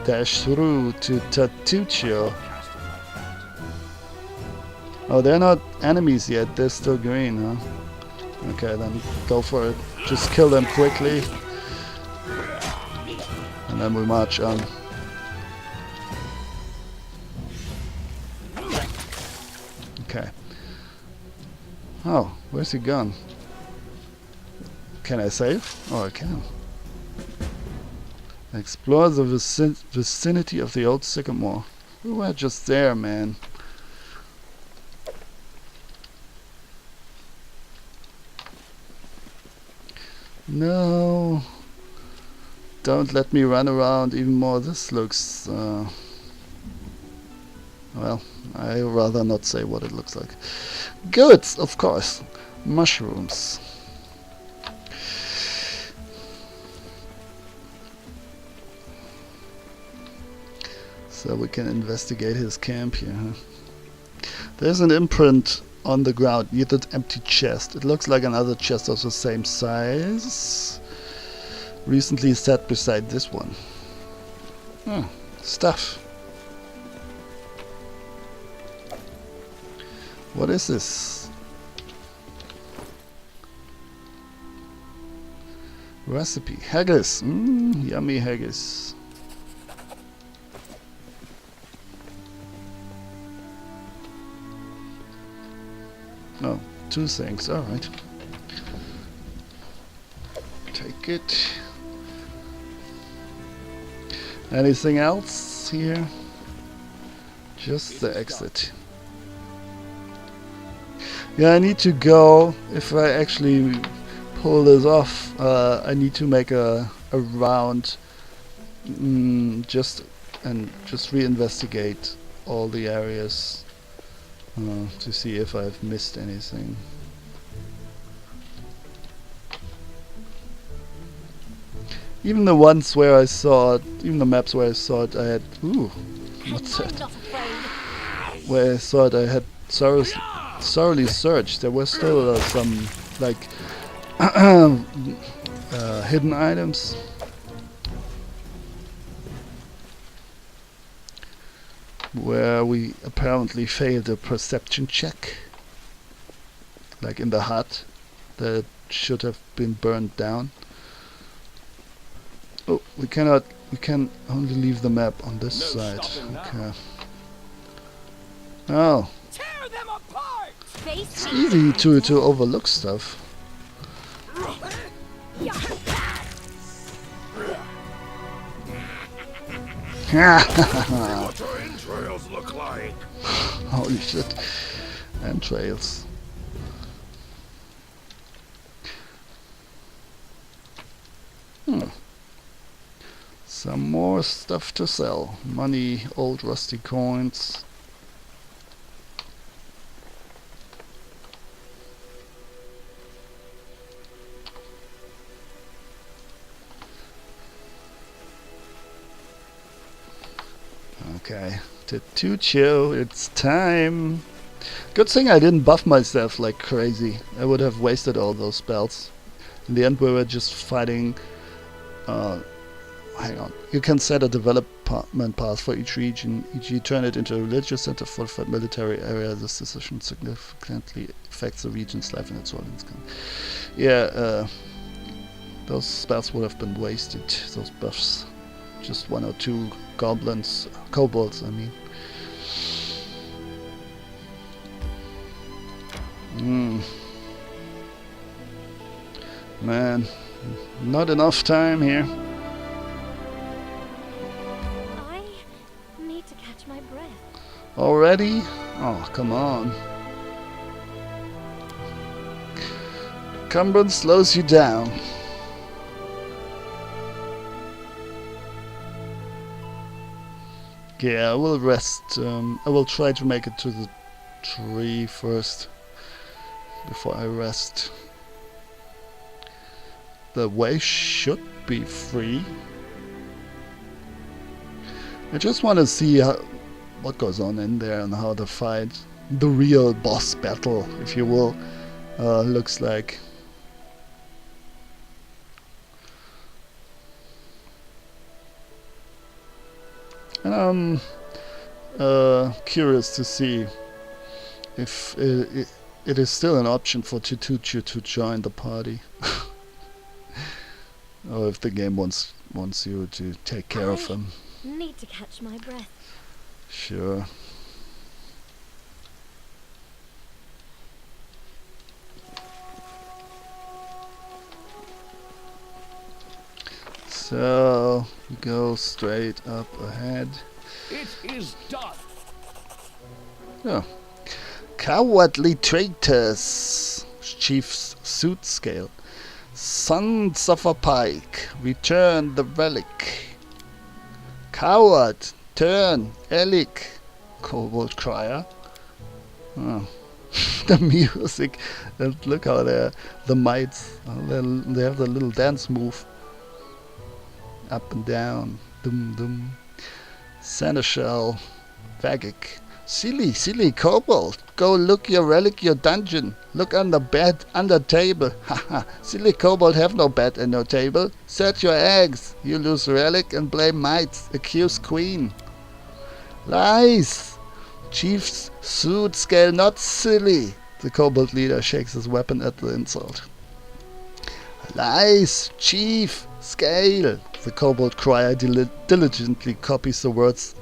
dash through to Tattuccio. Oh, they're not enemies yet, they're still green, huh? Okay, then go for it. Just kill them quickly. And then we march on. Okay. Oh, where's he gone? Can I save? Oh, I can. Explore the vicinity of the old sycamore. We were just there, man. No. Don't let me run around even more. This looks... well, I'd rather not say what it looks like. Good, of course. Mushrooms. So we can investigate his camp here, huh? There's an imprint on the ground near that empty chest. It looks like another chest of the same size. Recently sat beside this one. Oh, stuff. What is this? Recipe. Haggis. Yummy haggis. Oh, 2 things. Alright. Take it. Anything else here? Just the exit. Yeah, I need to go. If I actually pull this off, I need to make a round. Just reinvestigate all the areas to see if I've missed anything. Even the ones where I saw it, even the maps where I saw it, I had. Ooh, what's that? Where I saw it, I had thoroughly searched. There were still some like hidden items. Where we apparently failed a perception check. Like in the hut that should have been burned down. Oh, we can only leave the map on this side. Okay. Oh. Tear them apart! It's easy to overlook stuff. What your entrails look like? Holy shit. Entrails. Some more stuff to sell. Money, old rusty coins. Okay, Tattuccio, it's time. Good thing I didn't buff myself like crazy. I would have wasted all those spells. In the end we were just fighting. Hang on. You can set a development path for each region. E.g. turn it into a religious center, fortified military area. This decision significantly affects the region's life and its audience. Yeah, those spells would have been wasted, those buffs. Just 1 or 2 goblins, kobolds, I mean. Hmm. Man, not enough time here. I need to catch my breath. Already? Oh, come on. Cumbrance slows you down. Yeah, I will rest. I will try to make it to the tree first before I rest. The way should be free. I just want to see what goes on in there and how the fight, the real boss battle, if you will, looks like. And I'm curious to see if it is still an option for Tutuchu to join the party. Or if the game wants you to take care of him. Need to catch my breath. Sure. So we go straight up ahead. It is done. Oh. Cowardly traitors, Chief's suit scale. Sons of a pike, return the relic. Coward, turn, Elic, Kobold Crier. Oh. The music, and look how the mites, they have the little dance move. Up and down, dum dum. Seneschal, Vagic. Silly kobold, go look your relic, your dungeon. Look under bed, under table. Haha, silly kobold have no bed and no table. Search your eggs, you lose relic and blame mites. Accuse queen. Lies! Chief's suit scale not silly. The kobold leader shakes his weapon at the insult. Lies, chief, scale. The kobold crier diligently copies the words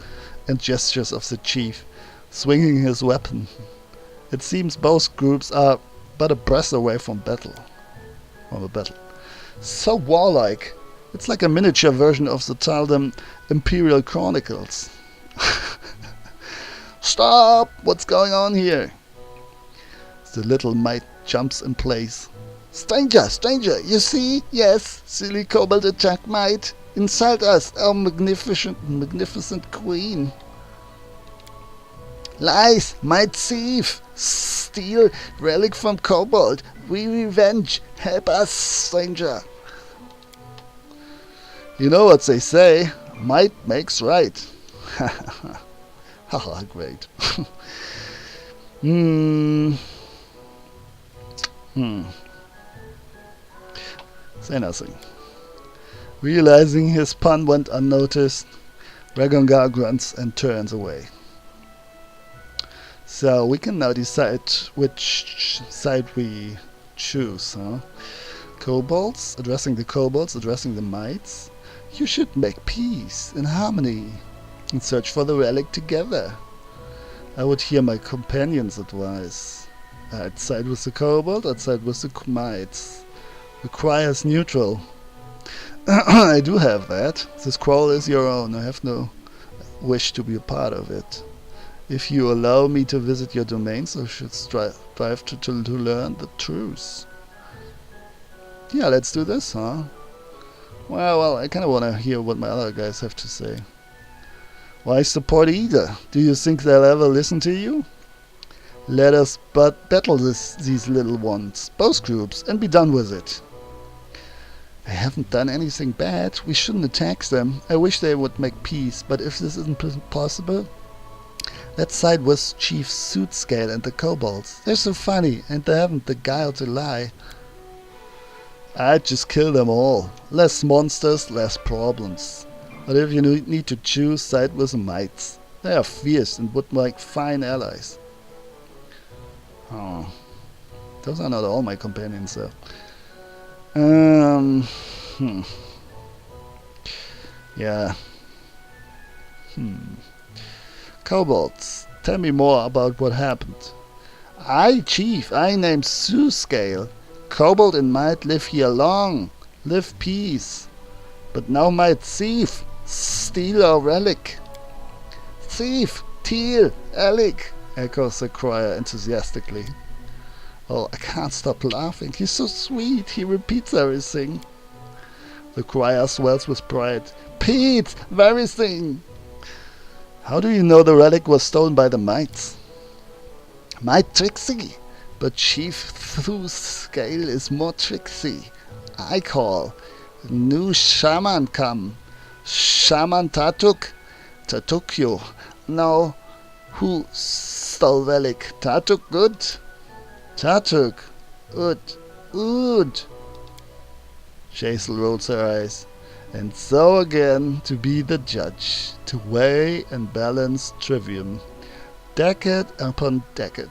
and gestures of the chief, swinging his weapon. It seems both groups are but a breath away from battle. So warlike. It's like a miniature version of the Taldum Imperial Chronicles. Stop! What's going on here? The little mite jumps in place. Stranger, you see? Yes, silly kobold attack might. Insult us, our magnificent queen. Lies, might thief, steal relic from kobold. We revenge, help us, stranger. You know what they say, might makes right. Haha, great. Say nothing. Realizing his pun went unnoticed, Ragongar grunts and turns away. So we can now decide which side we choose, huh? Kobolds, addressing the mites. You should make peace and harmony and search for the relic together. I would hear my companion's advice. I'd side with the kobold, I'd side with the mites. Requires neutral. I do have that. This scroll is your own. I have no wish to be a part of it. If you allow me to visit your domains, I should strive to learn the truth. Yeah, let's do this, huh? Well, I kind of want to hear what my other guys have to say. Why support either? Do you think they'll ever listen to you? Let us but battle these little ones, both groups, and be done with it. They haven't done anything bad. We shouldn't attack them. I wish they would make peace, but if this isn't possible, let's side with Chief Suitscale and the kobolds. They're so funny, and they haven't the guile to lie. I'd just kill them all. Less monsters, less problems. But if you need to choose, side with the mites. They are fierce and would make fine allies. Oh, those are not all my companions, though. Yeah. Kobolds, tell me more about what happened. I, chief, I named Scale. Kobold and might live here long, live peace. But now might thief, steal our relic. Thief, teal, Alec, echoes the crier enthusiastically. Oh, I can't stop laughing. He's so sweet. He repeats everything. The crier swells with pride. Pete, everything. How do you know the relic was stolen by the mites? Might tricksy, but Chief Thu's scale is more tricksy. I call. New shaman come. Shaman Tatukyo. Now, who stole relic? Tatuk good? Tatuk. Ud. Jaisal rolls her eyes. And so again to be the judge, to weigh and balance trivium, decade upon decade.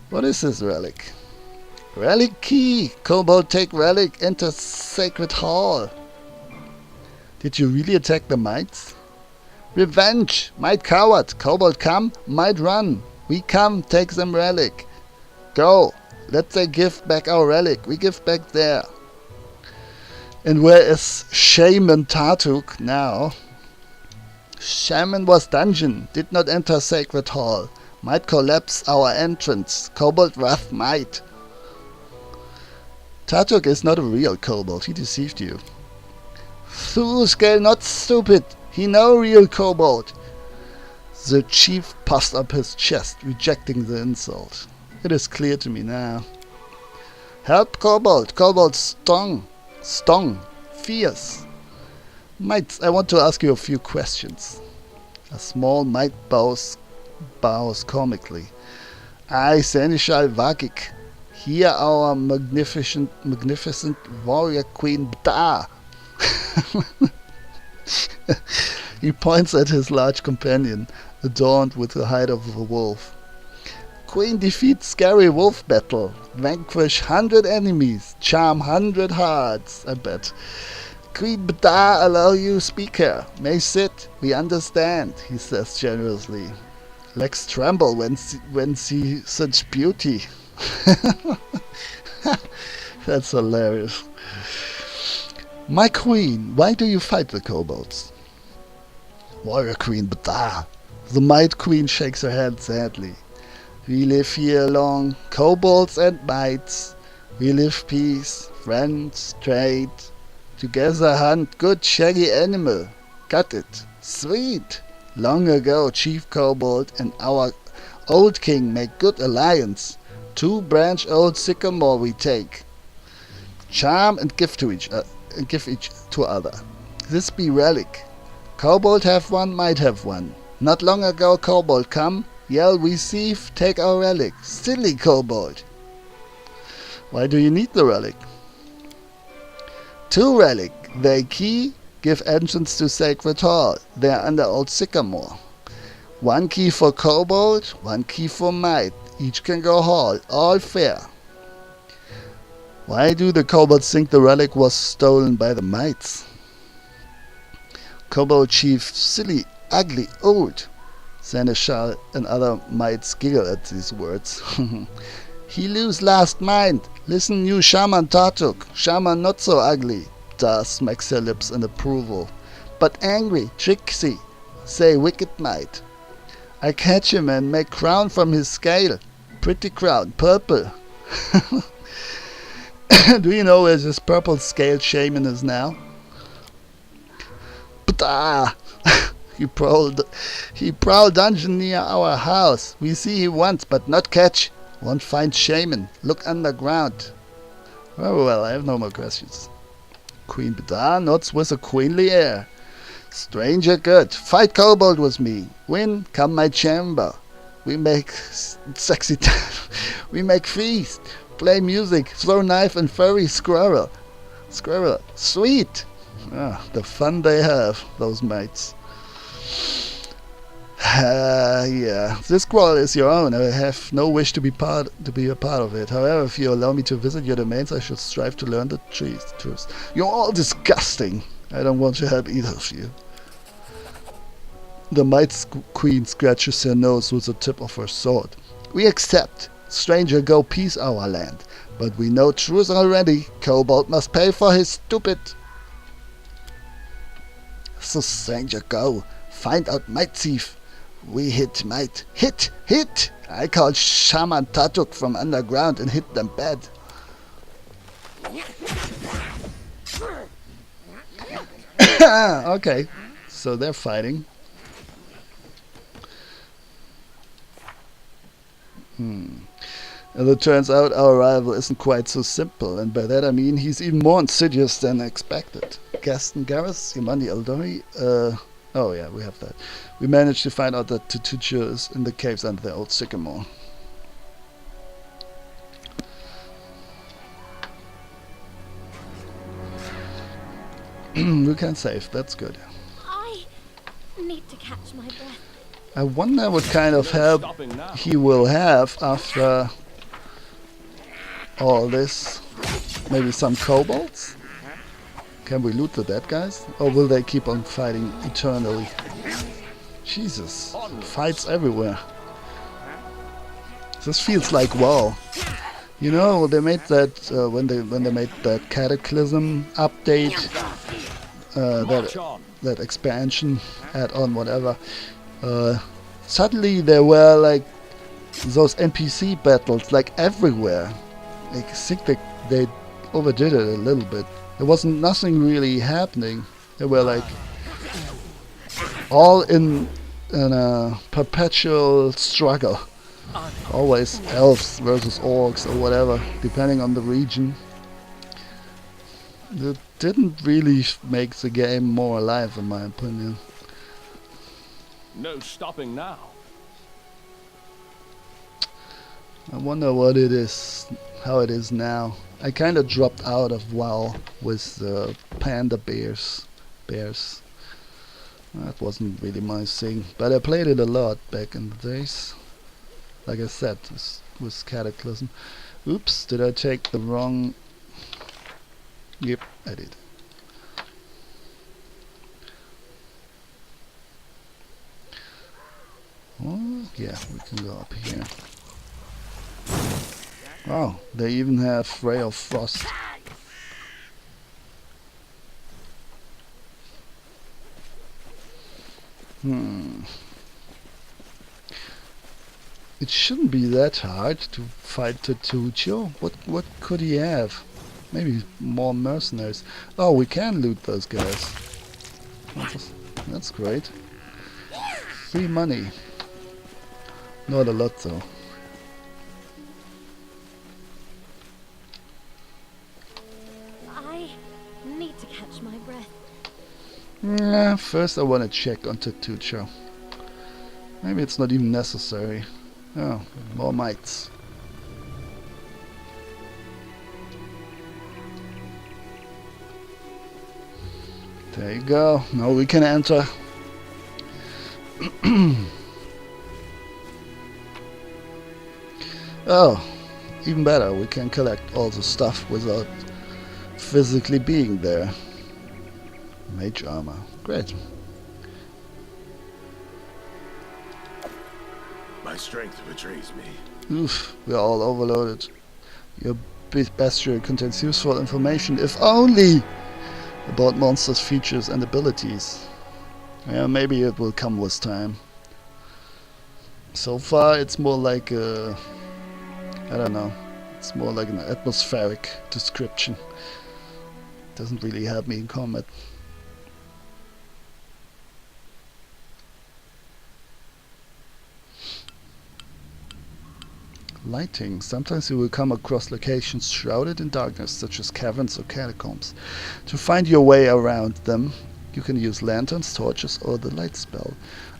What is this relic? Relic key! Kobold take relic, enter sacred hall. Did you really attack the mites? Revenge! Might coward! Kobold come, might run. We come, take them relic. Go! Let they give back our relic, we give back there. And where is Shaman Tartuk now? Shaman was dungeon, did not enter sacred hall. Might collapse our entrance. Kobold wrath might. Tartuk is not a real kobold, he deceived you. Thuskel not stupid, he no real kobold. The chief puffed up his chest, rejecting the insult. It is clear to me now. Help kobold, kobold strong, fierce. Mites, I want to ask you a few questions. A small mite bows comically. I, Seneschal Vagik, hear our magnificent warrior queen Bda. He points at his large companion, adorned with the hide of a wolf. Queen defeats scary wolf battle, vanquish 100 enemies, charm 100 hearts, I bet. Queen Bda allow you speaker, may sit, we understand, he says generously. Legs tremble when see such beauty. That's hilarious. My queen, why do you fight the kobolds? Warrior Queen Bda. The Might Queen shakes her head sadly. We live here long, kobolds and mites. We live peace, friends, trade. Together hunt good shaggy animal. Got it. Sweet. Long ago Chief Kobold and our old king make good alliance. 2 branch old sycamore we take. Charm and give each to other. This be relic. Kobold have one, might have one. Not long ago kobold come, yell we thief, take our relic. Silly kobold. Why do you need the relic? 2 relic. They key, give entrance to sacred hall. They are under old sycamore. 1 key for kobold, 1 key for might. Each can go hall, all fair. Why do the kobolds think the relic was stolen by the mites? Kobold chief, silly, ugly, old. Seneschal and other mites giggle at these words. He lose last mind. Listen, you shaman Tartuk. Shaman not so ugly. Da smacks her lips in approval. But angry, tricksy. Say wicked might. I catch him and make crown from his scale. Pretty crown, purple. Do you know where this purple scale shaman is now? But he prowl dungeon near our house. We see he once, but not catch. Won't find shaman. Look underground. Very well, I have no more questions. Queen Bda nods with a queenly air. Stranger good. Fight kobold with me. Win, come my chamber. We make sexy we make feast. Play music. Throw knife and furry squirrel. Sweet. Ah, the fun they have, those mates. Yeah, this scroll is your own. I have no wish to be a part of it. However, if you allow me to visit your domains, I should strive to learn the truth. You're all disgusting. I don't want to help either of you. The Might Queen scratches her nose with the tip of her sword. We accept. Stranger, go peace our land. But we know truth already. Kobold must pay for his stupid. So stranger, go. Find out might thief. We hit might. Hit! Hit! I call Shaman Tatuk from underground and hit them bad. Okay, so they're fighting. As it turns out, our rival isn't quite so simple, and by that I mean he's even more insidious than expected. Gaston Garrus, Imani Eldori, oh yeah, we have that. We managed to find out that Tutucho is in the caves under the old sycamore. We can save, that's good. I need to catch my breath. I wonder what kind of help he will have after all this. Maybe some kobolds? Can we loot the dead guys? Or will they keep on fighting eternally? Jesus, fights everywhere. This feels like WoW. You know, they made that when they made that Cataclysm update, that expansion add-on, whatever. Suddenly there were like those NPC battles like everywhere. I think they overdid it a little bit. There wasn't nothing really happening. They were like all in a perpetual struggle. Always elves versus orcs or whatever, depending on the region. It didn't really make the game more alive, in my opinion. No stopping now. I wonder what it is, how it is now. I kind of dropped out of WoW with the panda bears. That wasn't really my thing, but I played it a lot back in the days. Like I said, with Cataclysm. Oops, did I take the wrong... Yep, I did. Oh, yeah, we can go up here. Oh, they even have Ray of Frost. It shouldn't be that hard to fight Tutucho. What could he have? Maybe more mercenaries. Oh, we can loot those guys. That's great. Free money. Not a lot though. I need to catch my breath. First I want to check on Tutucho. Maybe it's not even necessary. Oh, more mites. There you go. Now we can enter. Oh, even better. We can collect all the stuff without physically being there. Mage armor. Great. My strength betrays me. Oof, we're all overloaded. Your bestiary contains useful information, if only, about monsters' features and abilities. Yeah, maybe it will come with time. So far, it's more like a... I don't know. It's more like an atmospheric description. Doesn't really help me in combat. Lighting. Sometimes you will come across locations shrouded in darkness, such as caverns or catacombs. To find your way around them, you can use lanterns, torches, or the light spell.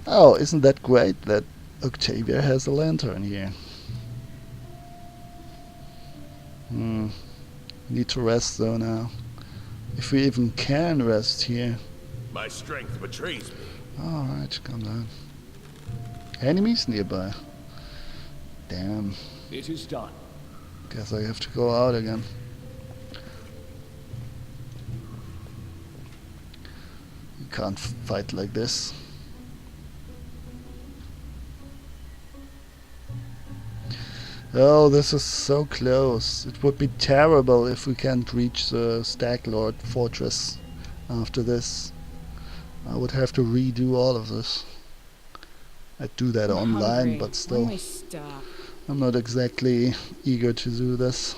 Oh, isn't that great that Octavia has a lantern here? Need to rest though now. If we even can rest here. My strength betrays me. Alright, come down. Enemies nearby. Damn. It is done. Guess I have to go out again. You can't fight like this. Oh, this is so close. It would be terrible if we can't reach the Stag Lord fortress after this. I would have to redo all of this. I'd do that I'm online, hungry. but When still, we stop. I'm not exactly eager to do this.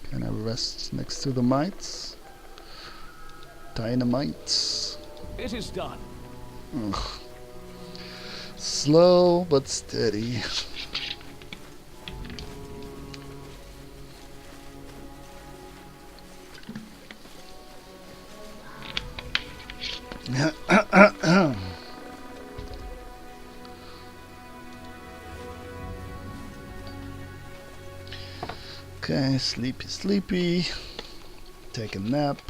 Can I rest next to the mites? Dynamites. It is done. Ugh. Slow but steady. Okay, sleepy, sleepy. Take a nap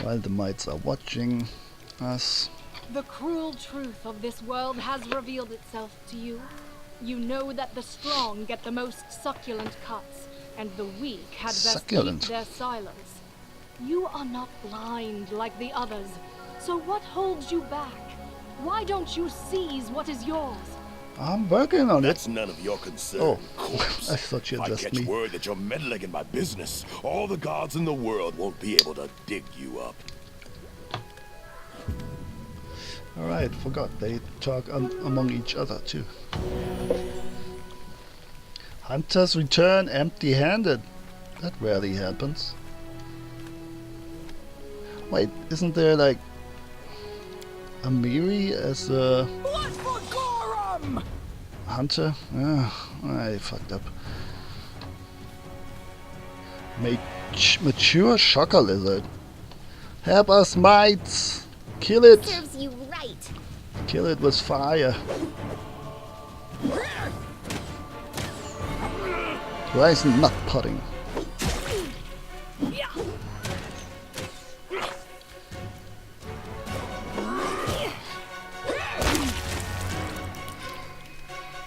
while the mites are watching us. The cruel truth of this world has revealed itself to you. You know that the strong get the most succulent cuts, and the weak had best keep Succulent. their silence. You are not blind like the others, so what holds you back? Why don't you seize what is yours? I'm working on it. That's none of your concern, Oh, corpse. I thought you If I addressed catch me. word that you're meddling in my business, all the gods in the world won't be able to dig you up. Alright, forgot. They talk among each other too. Hunters return empty-handed. That rarely happens. Wait, isn't there like a Miri as a Blood for Gorum! hunter? Ah, I fucked up. Mature shocker lizard. Help us, mites! Kill it! Serves you right. Kill it with fire. Why isn't nut potting?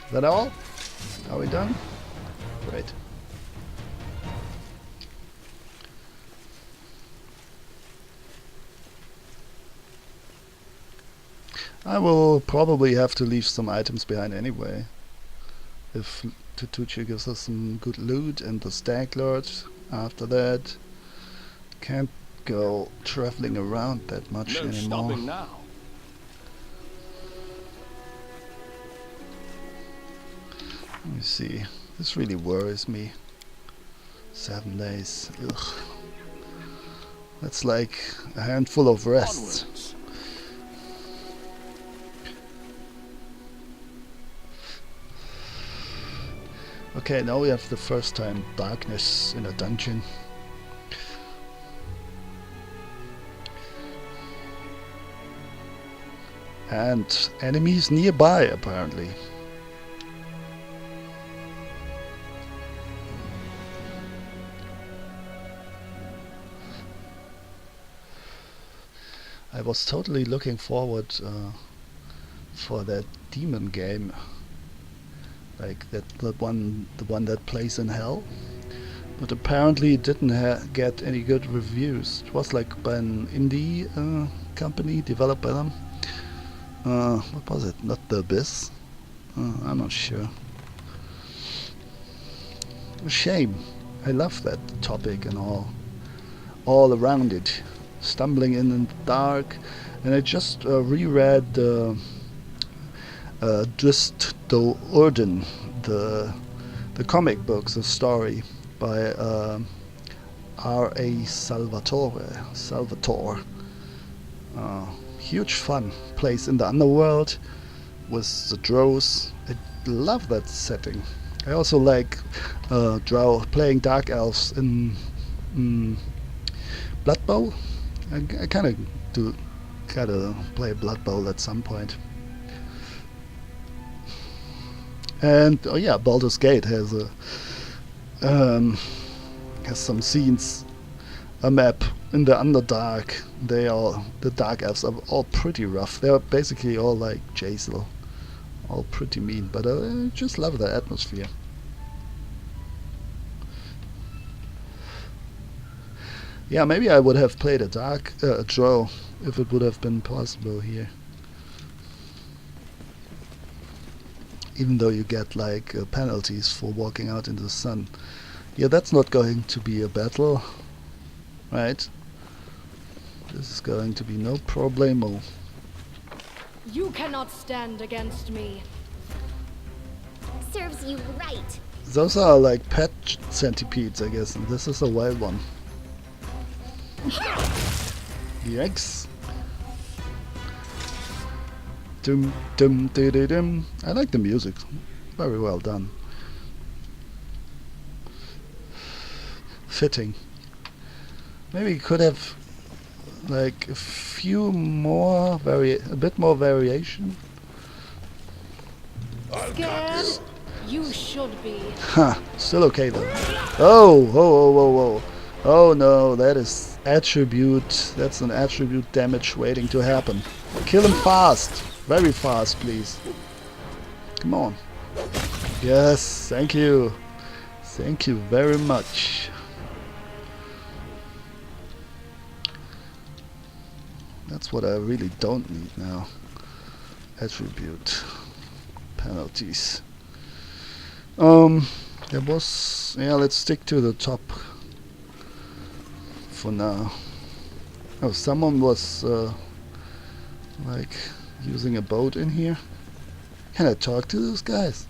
Is that all? Are we done? Great. I will probably have to leave some items behind anyway. If Tutucci gives us some good loot and the Stag Lord after that. Can't go traveling around that much No anymore. stopping now. Let me see. This really worries me. 7 days. Ugh. That's like a handful of rests. Onwards. Okay, now we have the first time darkness in a dungeon. And enemies nearby, apparently. I was totally looking forward for that demon game, like the one that plays in hell, but apparently it didn't get any good reviews. It was like by an indie company developed by them. What was it? Not the Abyss? I'm not sure. A shame. I love that topic and all around it. Stumbling in the dark, and I just reread Drizzt Do'Urden, the comic book, the story by R.A. Salvatore. Huge fun. Place in the underworld with the drows. I love that setting. I also like playing dark elves in Blood Bowl. I kind of do play Blood Bowl at some point. And oh yeah, Baldur's Gate has some scenes, a map in the Underdark. The dark elves are all pretty rough. They're basically all like Jaisal, all pretty mean. But I just love the atmosphere. Yeah, maybe I would have played a drow if it would have been possible here. even though you get like penalties for walking out in the sun. Yeah, that's not going to be a battle, right? This is going to be no problemo. You cannot stand against me. Serves you right. Those are like pet centipedes, I guess, and this is a wild one. Yikes. Dum dum dum dum. I like the music. Very well done. Fitting. Maybe you could have like a few more a bit more variation. Scared? You should be. Huh, still okay though. Oh, whoa, whoa, whoa, whoa. Oh no, that is attribute. That's an attribute damage waiting to happen. Kill him fast. Very fast, please. Come on. Yes, thank you. Thank you very much. That's what I really don't need now. Attribute. Penalties. There was... Yeah, let's stick to the top for now. Oh, someone was like using a boat in here. Can I talk to those guys?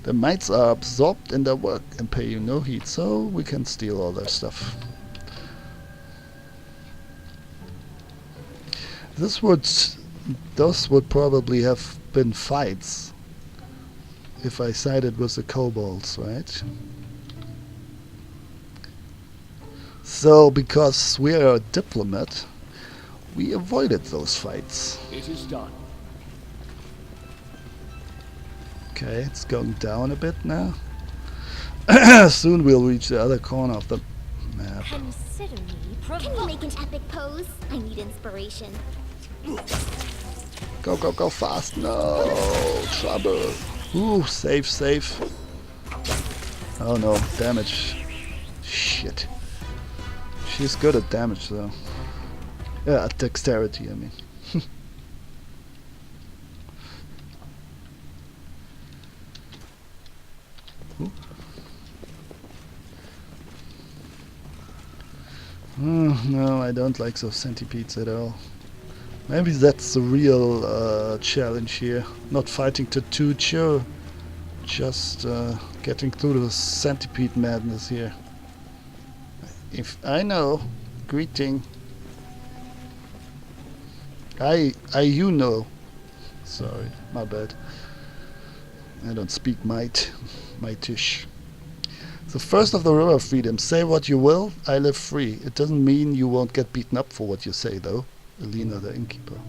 The mites are absorbed in their work and pay you no heed, so we can steal all their stuff. Those would probably have been fights if I sided with the kobolds, right? So, because we are a diplomat, we avoided those fights. It is done. Okay, it's going down a bit now. Soon we'll reach the other corner of the map. Consider me provoked. Can you make an epic pose? I need inspiration. Go, go, go fast. No, trouble. Ooh, safe, safe. Oh no, damage. Shit. She's good at damage though. Yeah, at dexterity, I mean. No, I don't like those centipedes at all. Maybe that's the real challenge here. Not fighting Tatoocho, just getting through the centipede madness here. If I know, greeting. You know. Sorry, my bad. I don't speak mightish. The first of the river of freedom. Say what you will, I live free. It doesn't mean you won't get beaten up for what you say, though. Alina, the innkeeper.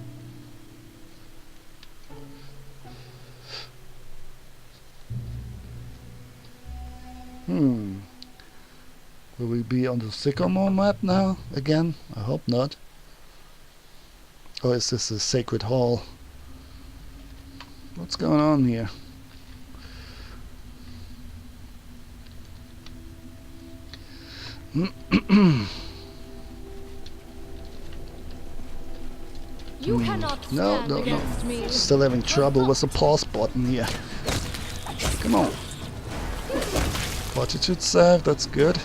Will we be on the Sycamore map now again? I hope not. Or is this a sacred hall? What's going on here? You cannot No, stand no, no. against me. Still having trouble with the pause button here. Come on. Fortitude save, that's good.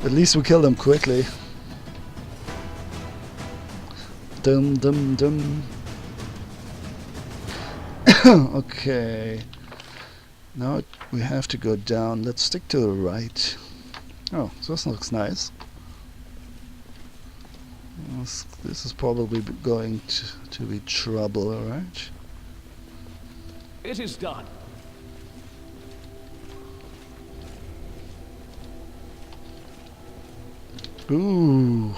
At least we killed him quickly. Dum dum dum. Okay. Now we have to go down. Let's stick to the right. Oh, this looks nice. This is probably going to be trouble, alright? It is done. Ooh.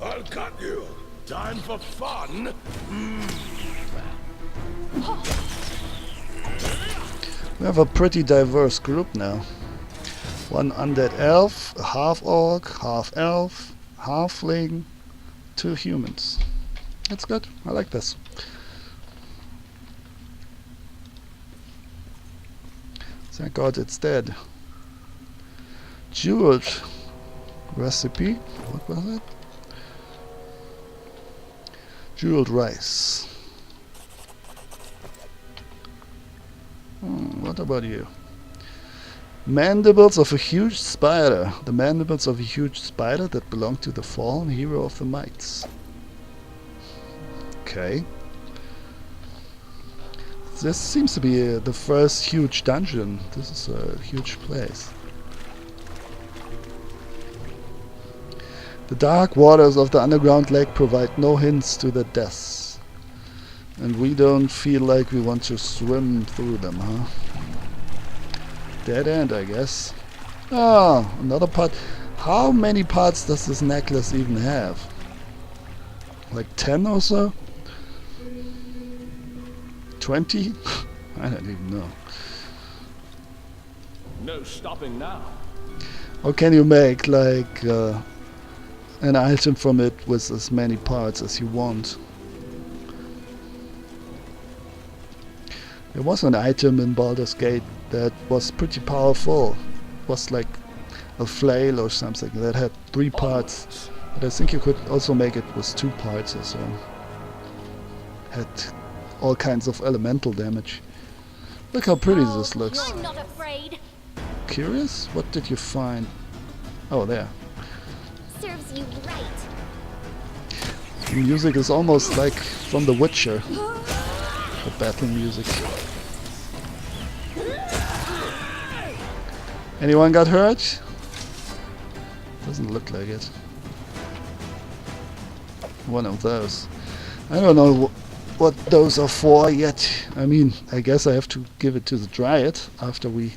I'll cut you. Time for fun. We have a pretty diverse group now. One undead elf, a half-orc, half-elf, halfling, 2 humans. That's good. I like this. Thank God it's dead. Jeweled recipe. What was it? Jeweled rice. What about you? Mandibles of a huge spider. The mandibles of a huge spider that belong to the fallen hero of the mites. Okay. This seems to be the first huge dungeon. This is a huge place. The dark waters of the underground lake provide no hints to their depths. And we don't feel like we want to swim through them, huh? Dead end, I guess. Ah, another part. How many parts does this necklace even have? Like 10 or so? 20? I don't even know. No stopping now. Or can you make like an item from it with as many parts as you want? There was an item in Baldur's Gate that was pretty powerful. It was like a flail or something that had 3 parts. Onwards. But I think you could also make it with 2 parts or so. Had all kinds of elemental damage. Look how pretty this looks. I'm not afraid. Curious? What did you find? Oh, there. Serves you right. The music is almost like from The Witcher. The battle music. Anyone got hurt? Doesn't look like it. One of those. I don't know what those are for yet. I mean, I guess I have to give it to the Dryad after we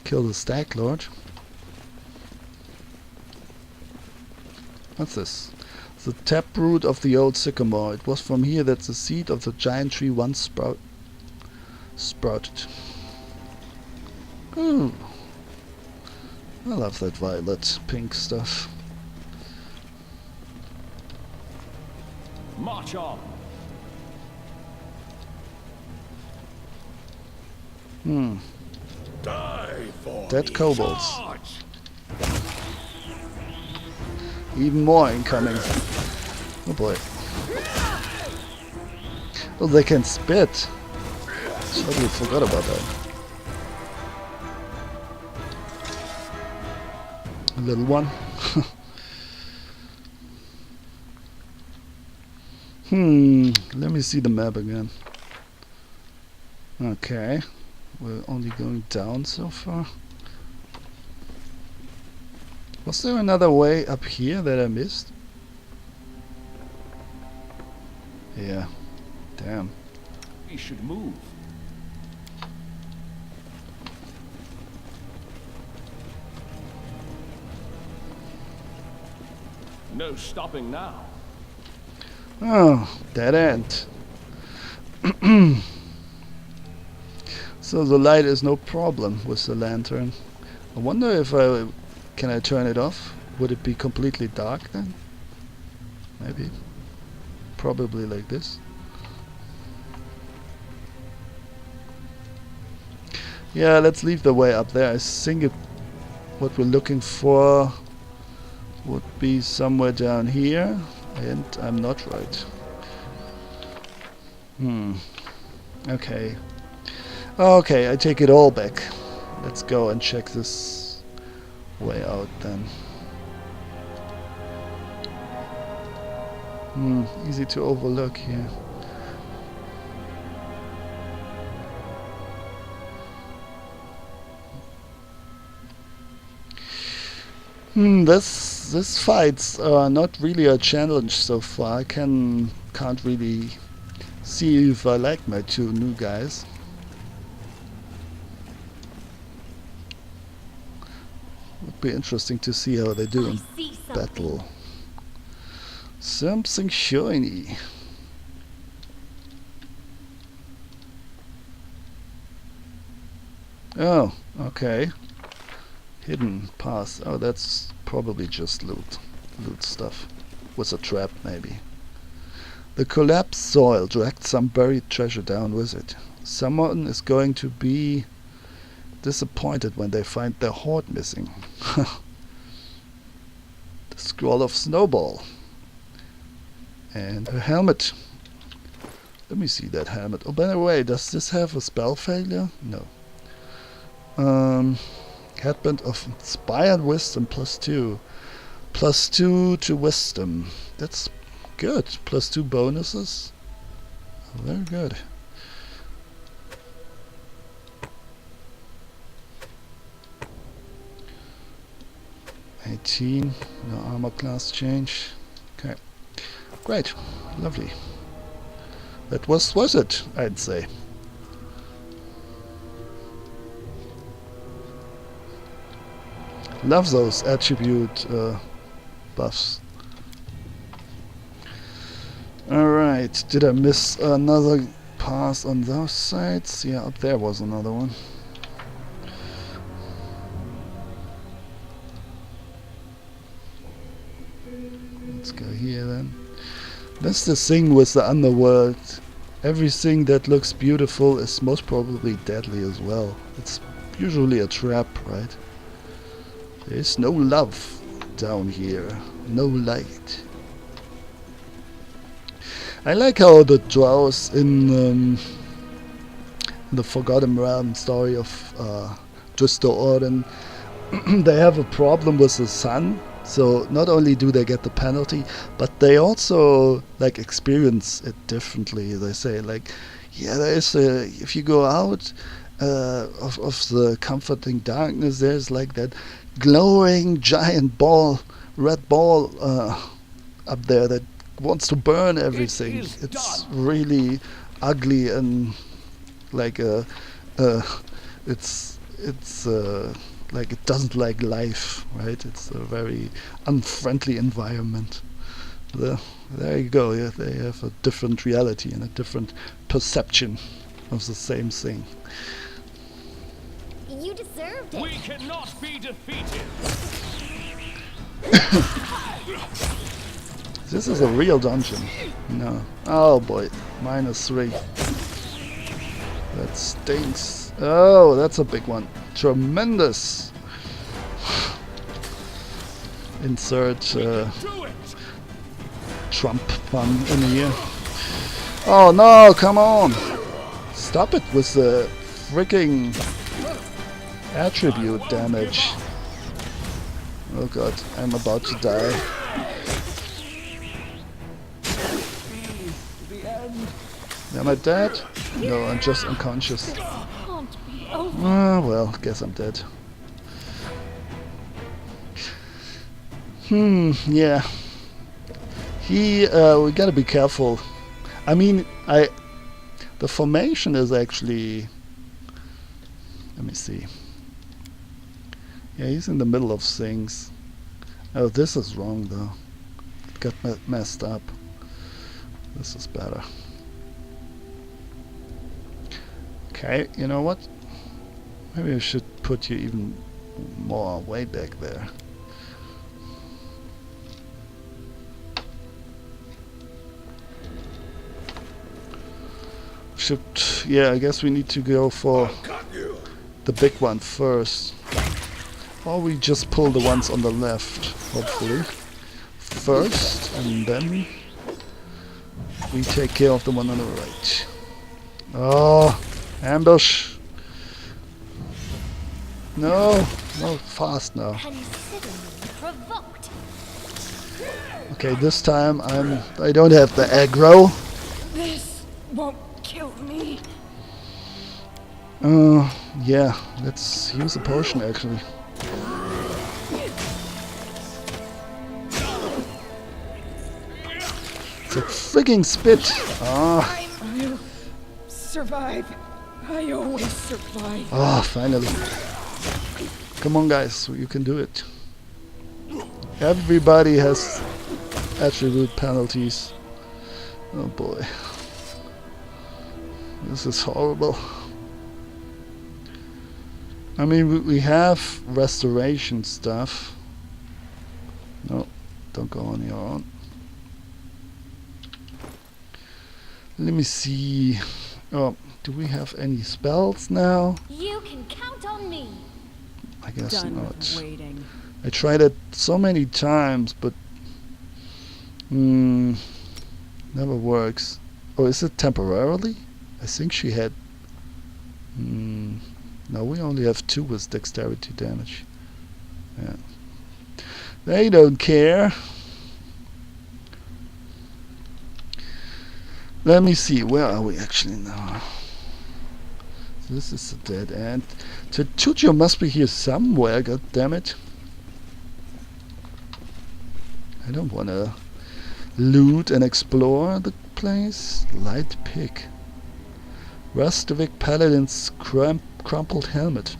kill the Stag Lord. What's this? The taproot of the old sycamore. It was from here that the seed of the giant tree once sprouted. Ooh. I love that violet pink stuff. March on. Die for Dead me. kobolds. March. Even more incoming. Oh boy. Oh, they can spit. Totally forgot about that. A little one. Let me see the map again. Okay. We're only going down so far. Was there another way up here that I missed? Yeah. Damn. We should move. No stopping now. Oh, dead end. So the light is no problem with the lantern. I wonder if can I turn it off? Would it be completely dark then? Maybe. Probably like this. Yeah, let's leave the way up there. I think what we're looking for would be somewhere down here, and I'm not right. Okay. Okay, I take it all back. Let's go and check this way out then. Easy to overlook here. This fight's not really a challenge so far. I can't really see if I like my 2 new guys. Would be interesting to see how they do in See something. battle. Something shiny. Oh, okay. Hidden path. Oh, that's probably just loot stuff. With a trap, maybe. The collapsed soil dragged some buried treasure down with it. Someone is going to be disappointed when they find their hoard missing. The scroll of Snowball. And a helmet. Let me see that helmet. Oh, by the way, does this have a spell failure? No. Headband of Inspired Wisdom +2. +2 to Wisdom. That's good. +2 bonuses. Very good. $18. No armor class change. Okay. Great. Lovely. That was worth it, I'd say. Love those attribute buffs. Alright, did I miss another pass on those sides? Yeah, up there was another one. Let's go here then. That's the thing with the underworld. Everything that looks beautiful is most probably deadly as well. It's usually a trap, right? There is no love down here. No light. I like how the Drows in the Forgotten Realm story of Justo Orden, they have a problem with the sun. So not only do they get the penalty, but they also like experience it differently. They say like, yeah, there is a, if you go out of the comforting darkness, there's like that glowing giant ball, red ball up there that wants to burn everything. It's really ugly and like it's like it doesn't like life, right? It's a very unfriendly environment. There you go. Yeah, they have a different reality and a different perception of the same thing. You deserved it. We cannot be defeated. This is a real dungeon. No. Oh boy. -3. That stinks. Oh, that's a big one. Tremendous. Insert Trump pun in here. Oh no, come on. Stop it with the freaking attribute damage. Oh god, I'm about to die. Am I dead? No, I'm just unconscious. Ah, well, guess I'm dead. Yeah. We gotta be careful. I mean, the formation is actually... Let me see. Yeah, he's in the middle of things. Oh, this is wrong though. It got messed up. This is better. Okay, you know what? Maybe I should put you even more way back there. Yeah, I guess we need to go for the big one first. Or we just pull the ones on the left, hopefully. First, and then we take care of the one on the right. Oh, ambush! No, no, fast now. Consider me provoked. Okay, this time I don't have the aggro. This won't kill me. Yeah, let's use a potion actually. It's a frigging spit. Ah. I'll survive. I always survive. Ah, finally. Come on guys, you can do it. Everybody has attribute penalties. Oh boy. This is horrible. I mean, we have restoration stuff. No, don't go on your own. Let me see. Oh, do we have any spells now? You can count on me. I guess Done not. with waiting. I tried it so many times, but Never works. Oh, is it temporarily? I think she had... no, we only have 2 with dexterity damage. Yeah. They don't care. Let me see, where are we actually now? This is a dead end. Tutujo must be here somewhere, god damn it. I don't wanna loot and explore the place. Light pick. Rustovic Paladin's crumpled helmet.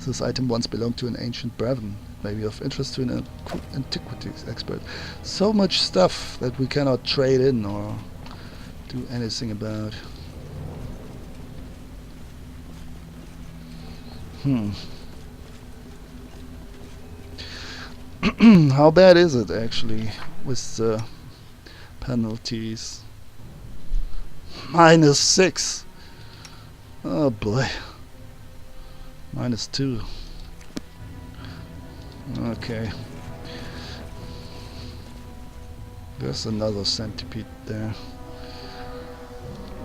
This item once belonged to an ancient Brevan. May be of interest to an antiquities expert. So much stuff that we cannot trade in or do anything about. How bad is it actually with the penalties? -6. Oh boy. -2. Okay. There's another centipede there.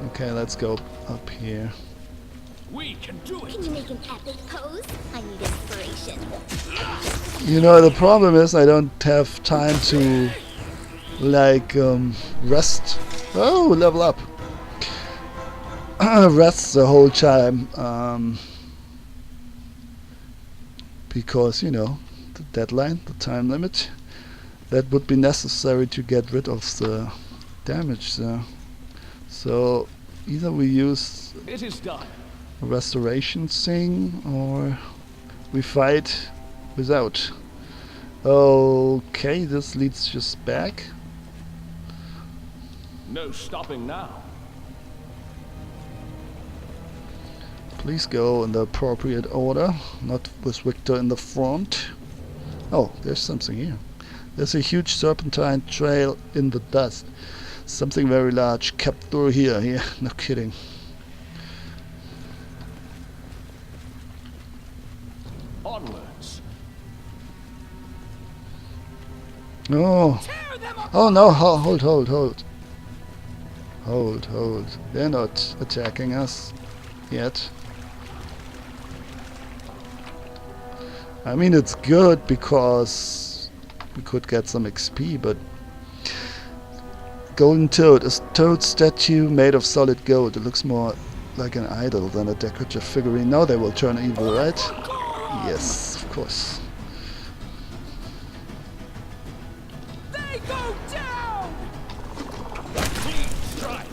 Okay, let's go up here. We can do Can it. you make an epic pose? I need inspiration. You know, the problem is I don't have time to like rest. Oh, level up. Rest the whole time. Because, you know, the deadline, the time limit, that would be necessary to get rid of the damage there. So either we use It is done. a restoration thing or we fight without. Okay, this leads just back. No stopping now. Please go in the appropriate order, not with Victor in the front. Oh, there's something here. There's a huge serpentine trail in the dust. Something very large kept through here. Yeah, no kidding. Onwards. Oh, oh no, hold. Hold. They're not attacking us yet. I mean, it's good because we could get some XP, but golden toad, a toad statue made of solid gold. It looks more like an idol than a decorative figurine. Now they will turn evil, right? Yes, of course. They go down. Clean strike.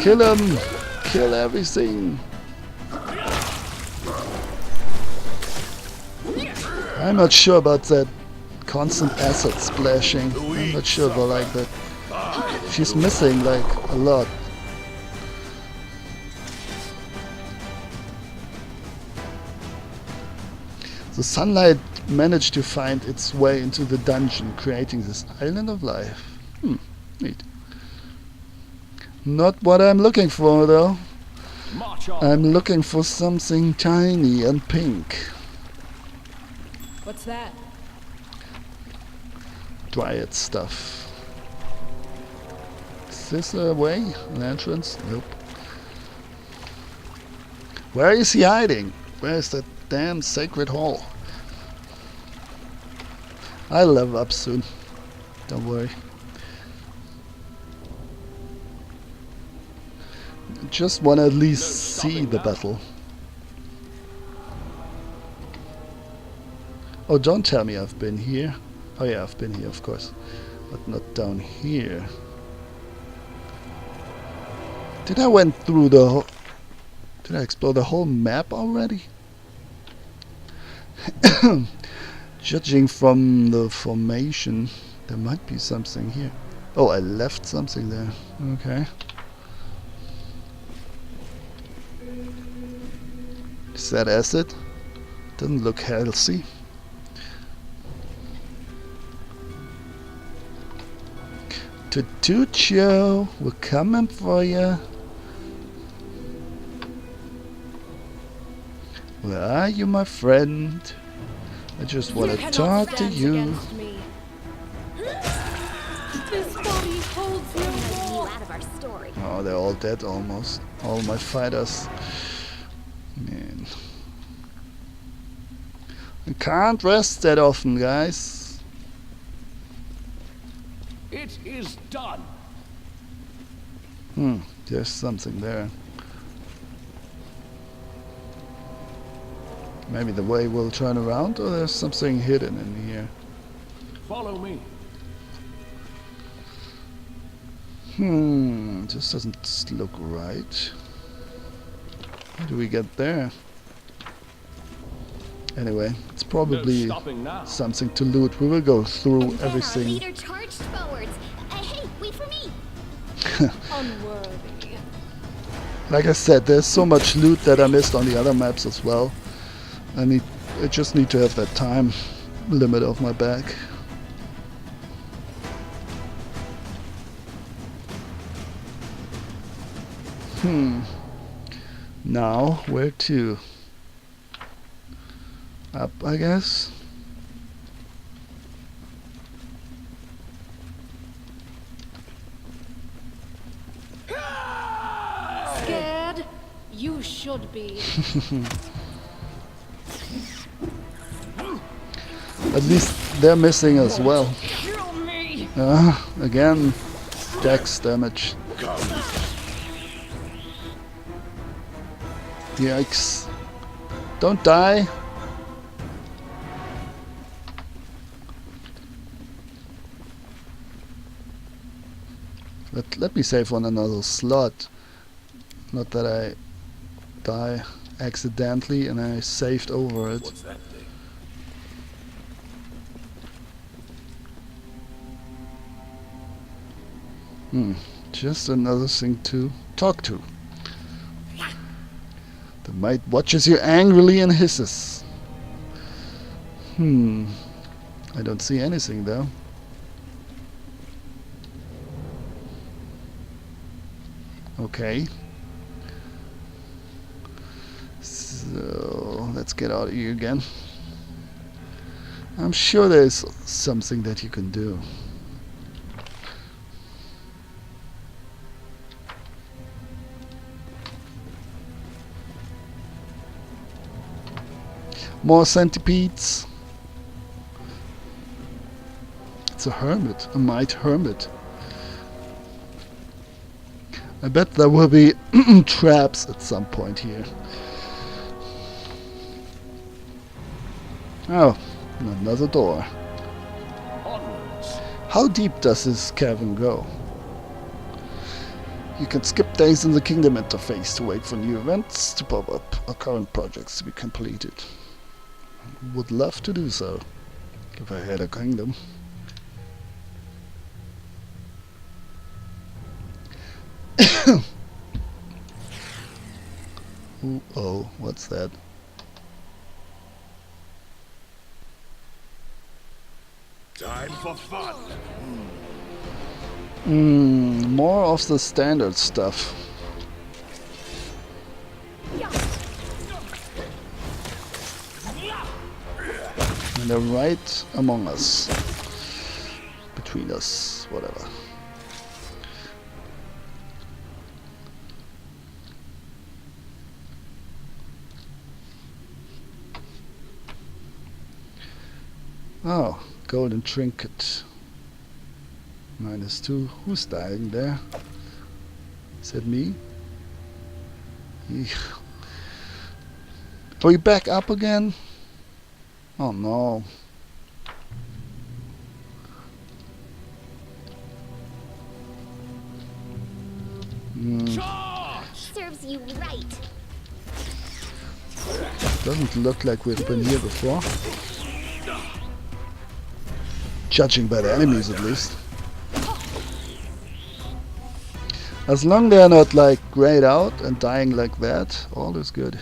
Kill him! Kill everything! I'm not sure about that constant acid splashing. I'm not sure if I like that. She's missing like a lot. The sunlight managed to find its way into the dungeon, creating this island of life. Neat. Not what I'm looking for though. March on. I'm looking for something tiny and pink. What's that? Dryad stuff. Is this a way? An entrance? Nope. Where is he hiding? Where is that damn sacred hall? I'll level up soon. Don't worry. Just wanna at least see the battle. Oh, don't tell me I've been here. Oh yeah, I've been here, of course. But not down here. Did I went through the whole... Did I explore the whole map already? Judging from the formation, there might be something here. Oh, I left something there. Okay. Is that acid? Doesn't look healthy. Tutucho, we're coming for you. Where are you, my friend? I just want to talk to you. This our story. Oh, they're all dead almost. All my fighters. Man. I can't rest that often, guys. It is done. There's something there. Maybe the way will turn around, or there's something hidden in here. Follow me. This doesn't look right. How do we get there? Anyway, it's probably No stopping now. something to loot. We will go through And then our everything. leader charged forwards. Hey, wait for me! Unworthy. Like I said, there's so much loot that I missed on the other maps as well. I just need to have that time limit off my back. Now, where to? Up, I guess. Scared? You should be. At least they're missing as well. Kill me! Again, dex damage. Yikes. Don't die. Let me save on another slot. Not that I die accidentally and I saved over it. What's that thing? Just another thing to talk to. The mite watches you angrily and hisses. I don't see anything though. Okay. So let's get out of here again. I'm sure there's something that you can do. More centipedes. It's a hermit, a mite hermit. I bet there will be traps at some point here. Oh, another door. Onwards. How deep does this cavern go? You can skip days in the kingdom interface to wait for new events to pop up or current projects to be completed. Would love to do so, if I had a kingdom. Ooh, oh, what's that? Time for fun. More of the standard stuff. And they're right among us. Between us, whatever. Oh, golden trinket. -2. Who's dying there? Is it me? Eek. Are we back up again? Oh no. Serves you right. Doesn't look like we've been here before. Judging by the enemies at least. As long they're not like grayed out and dying like that, all is good.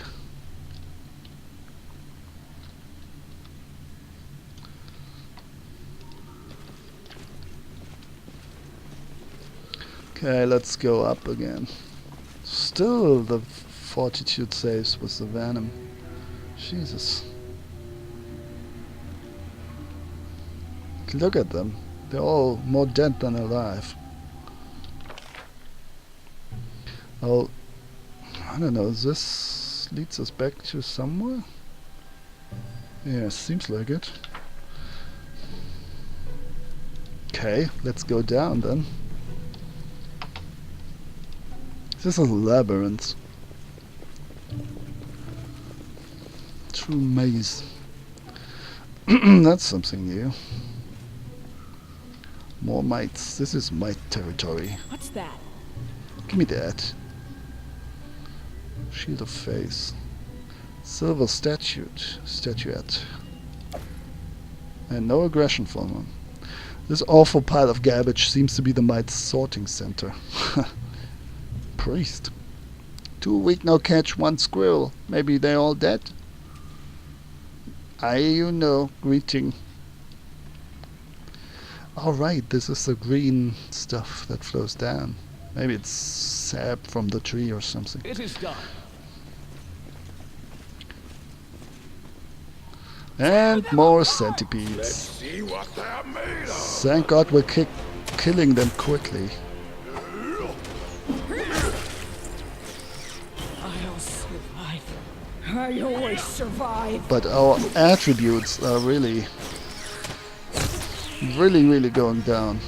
Okay, let's go up again. Still the fortitude saves with the venom. Jesus. Look at them. They're all more dead than alive. Oh, I don't know, this leads us back to somewhere? Yeah, seems like it. Okay, let's go down then. This is a labyrinth. True maze. That's something new. More mites. This is mite territory. What's that? Give me that. Shield of Face. Silver statuette. And no aggression from him. This awful pile of garbage seems to be the mite's sorting center. Priest. 2 weak, no catch, 1 squirrel. Maybe they're all dead? Greeting. Alright, this is the green stuff that flows down. Maybe it's sap from the tree or something. It is done. And more Let's centipedes. see what they're made of. Thank God we're killing them quickly. I'll survive. I always survive. But our attributes are really going down.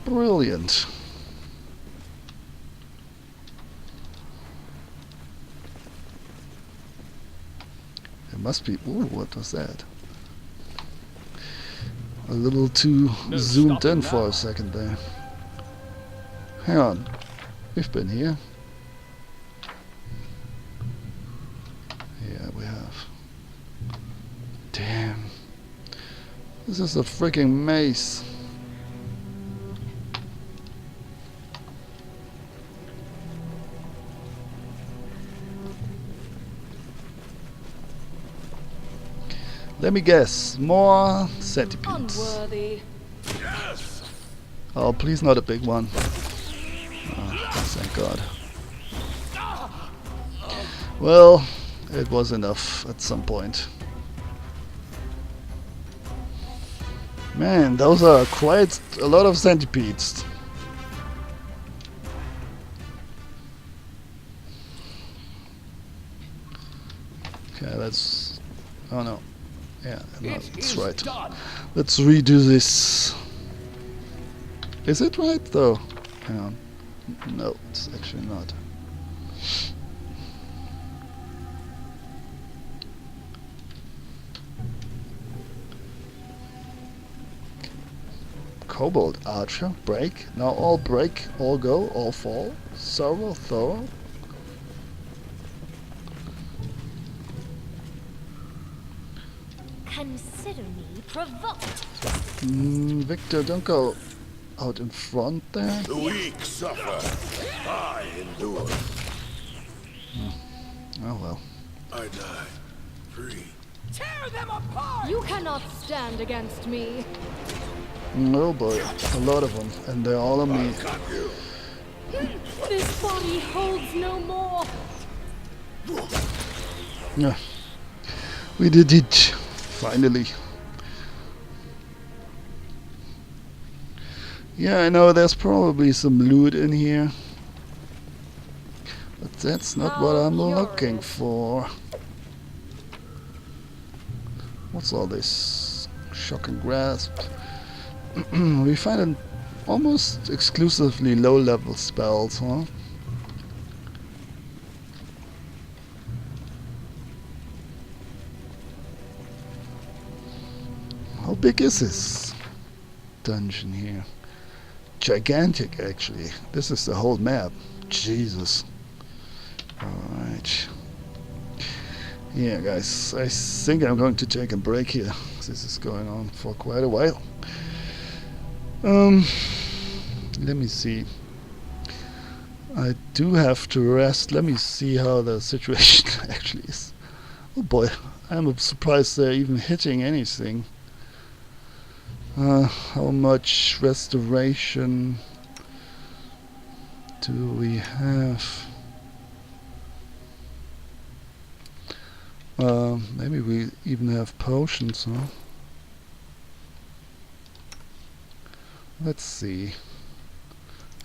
Brilliant. It must be... Ooh, what was that? A little too No zoomed in stopping for now. a second there. Hang on. We've been here. Yeah, we have. Damn. This is a freaking maze. Let me guess. More centipedes. Unworthy. Oh, please not a big one. Oh, thank God. Well, it was enough at some point. Man, those are quite a lot of centipedes. Okay, let's... Oh no. Yeah, no, It that's is right. done. Let's redo this. Is it right though? Hang on. No, it's actually not. Kobold Archer, break. Now all break, all go, all fall. Sorrow, thorough. Consider me provoked. Victor, don't go out in front there. The weak suffer. I endure. Oh well. I die. Free. Tear them apart! You cannot stand against me. Oh boy, a lot of them, and they're all on me. Got you. This body holds no more. Yeah, we did it finally. Yeah, I know there's probably some loot in here, but that's not what I'm looking for. What's all this? Shocking grasp. We find an almost exclusively low-level spells, huh? How big is this dungeon here? Gigantic, actually. This is the whole map. Jesus. Alright. Yeah, guys, I think I'm going to take a break here. This is going on for quite a while. Let me see. I do have to rest. Let me see how the situation actually is. Oh boy, I'm surprised they're even hitting anything. How much restoration do we have? Maybe we even have potions, huh? Let's see.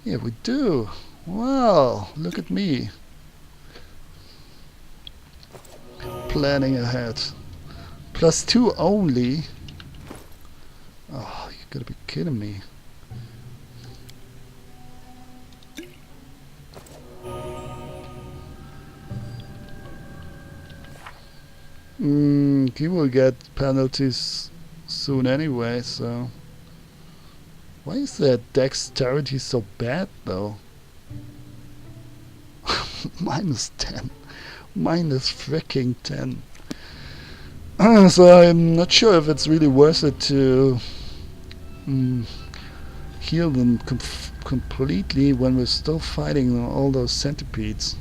Yeah, we do. Wow, look at me. Planning ahead. +2 only? Oh, you gotta be kidding me. He will get penalties soon anyway, so... Why is their dexterity so bad, though? -10. Minus freaking 10. So I'm not sure if it's really worth it to heal them completely when we're still fighting all those centipedes.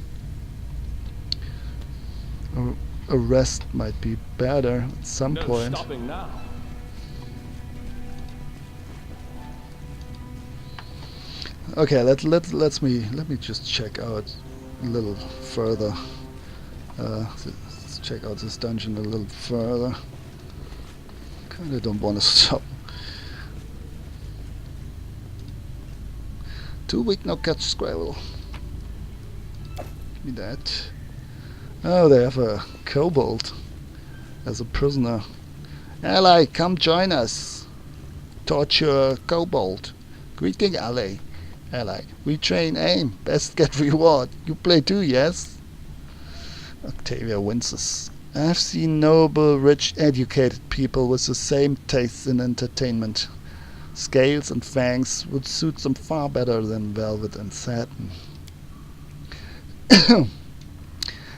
A rest might be better at some No point. stopping now. Okay, let me just check out a little further. Let's check out this dungeon a little further. Kinda don't want to stop. Too weak, no catch Squirrel. Give me that. Oh, they have a kobold as a prisoner. Ally, come join us. Torture kobold. Greeting, ally. Ally, we train aim. Best get reward. You play too, yes? Octavia winces. I've seen noble, rich, educated people with the same tastes in entertainment. Scales and fangs would suit them far better than velvet and satin.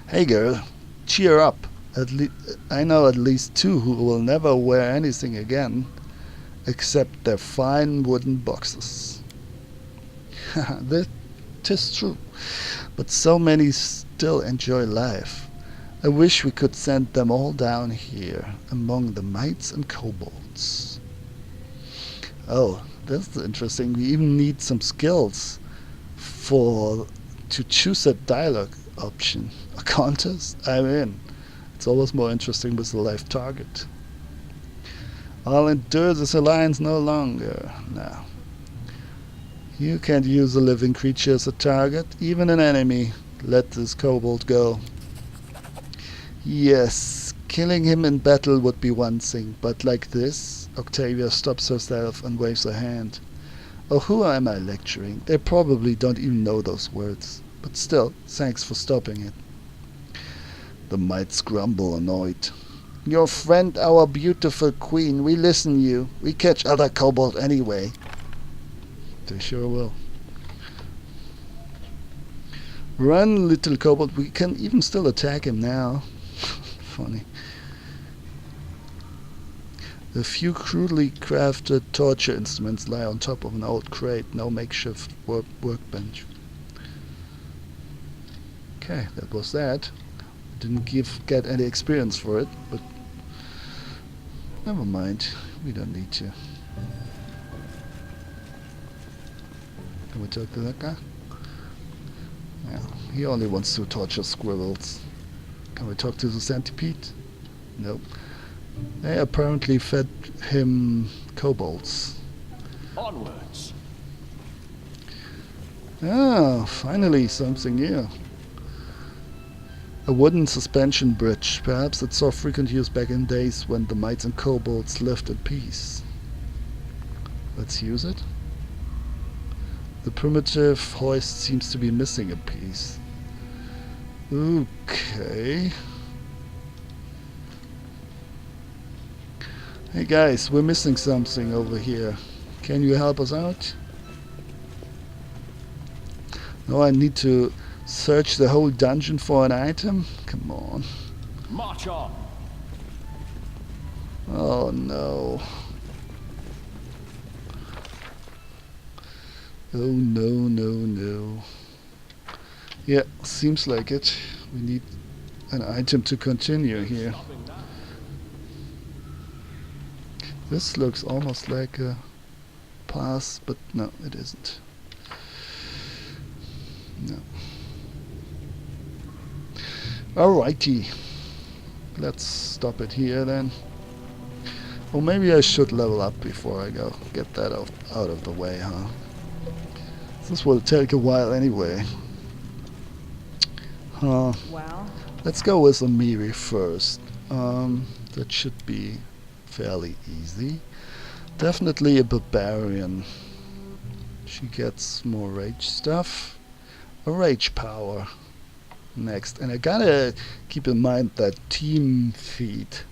Hey girl, cheer up. I know at least 2 who will never wear anything again, except their fine wooden boxes. That is true, but so many still enjoy life. I wish we could send them all down here, among the mites and kobolds. Oh, that's interesting. We even need some skills to choose a dialogue option. A contest? I'm in. It's always more interesting with a live target. I'll endure this alliance no longer. Now, you can't use a living creature as a target, even an enemy. Let this kobold go. Yes, killing him in battle would be one thing, but like this... Octavia stops herself and waves a hand. Oh, who am I lecturing? They probably don't even know those words. But still, thanks for stopping it. The mites grumble, annoyed. Your friend, our beautiful queen, we listen you. We catch other kobold anyway. They sure will. Run, little kobold. We can even still attack him now. Funny. A few crudely crafted torture instruments lie on top of an old crate. No makeshift workbench. Okay, that was that. Didn't get any experience for it, but never mind. We don't need to. Can we talk to that guy? Yeah, he only wants to torture squirrels. Can we talk to the centipede? Nope. They apparently fed him kobolds. Onwards. Ah, finally something new. A wooden suspension bridge. Perhaps it saw frequent use back in days when the mites and kobolds lived in peace. Let's use it. The primitive hoist seems to be missing a piece. Okay. Hey guys, we're missing something over here. Can you help us out? No, I need to search the whole dungeon for an item? Come on. March on. Oh no. Oh no, no, no. Yeah, seems like it. We need an item to continue here. This looks almost like a pass, but no, it isn't. No. Alrighty. Let's stop it here then. Or maybe I should level up before I go get that out of the way, huh? This will take a while anyway. Huh. Well, Let's go with Amiri first. That should be fairly easy. Definitely a barbarian. She gets more rage stuff. A rage power next. And I gotta keep in mind that team feat.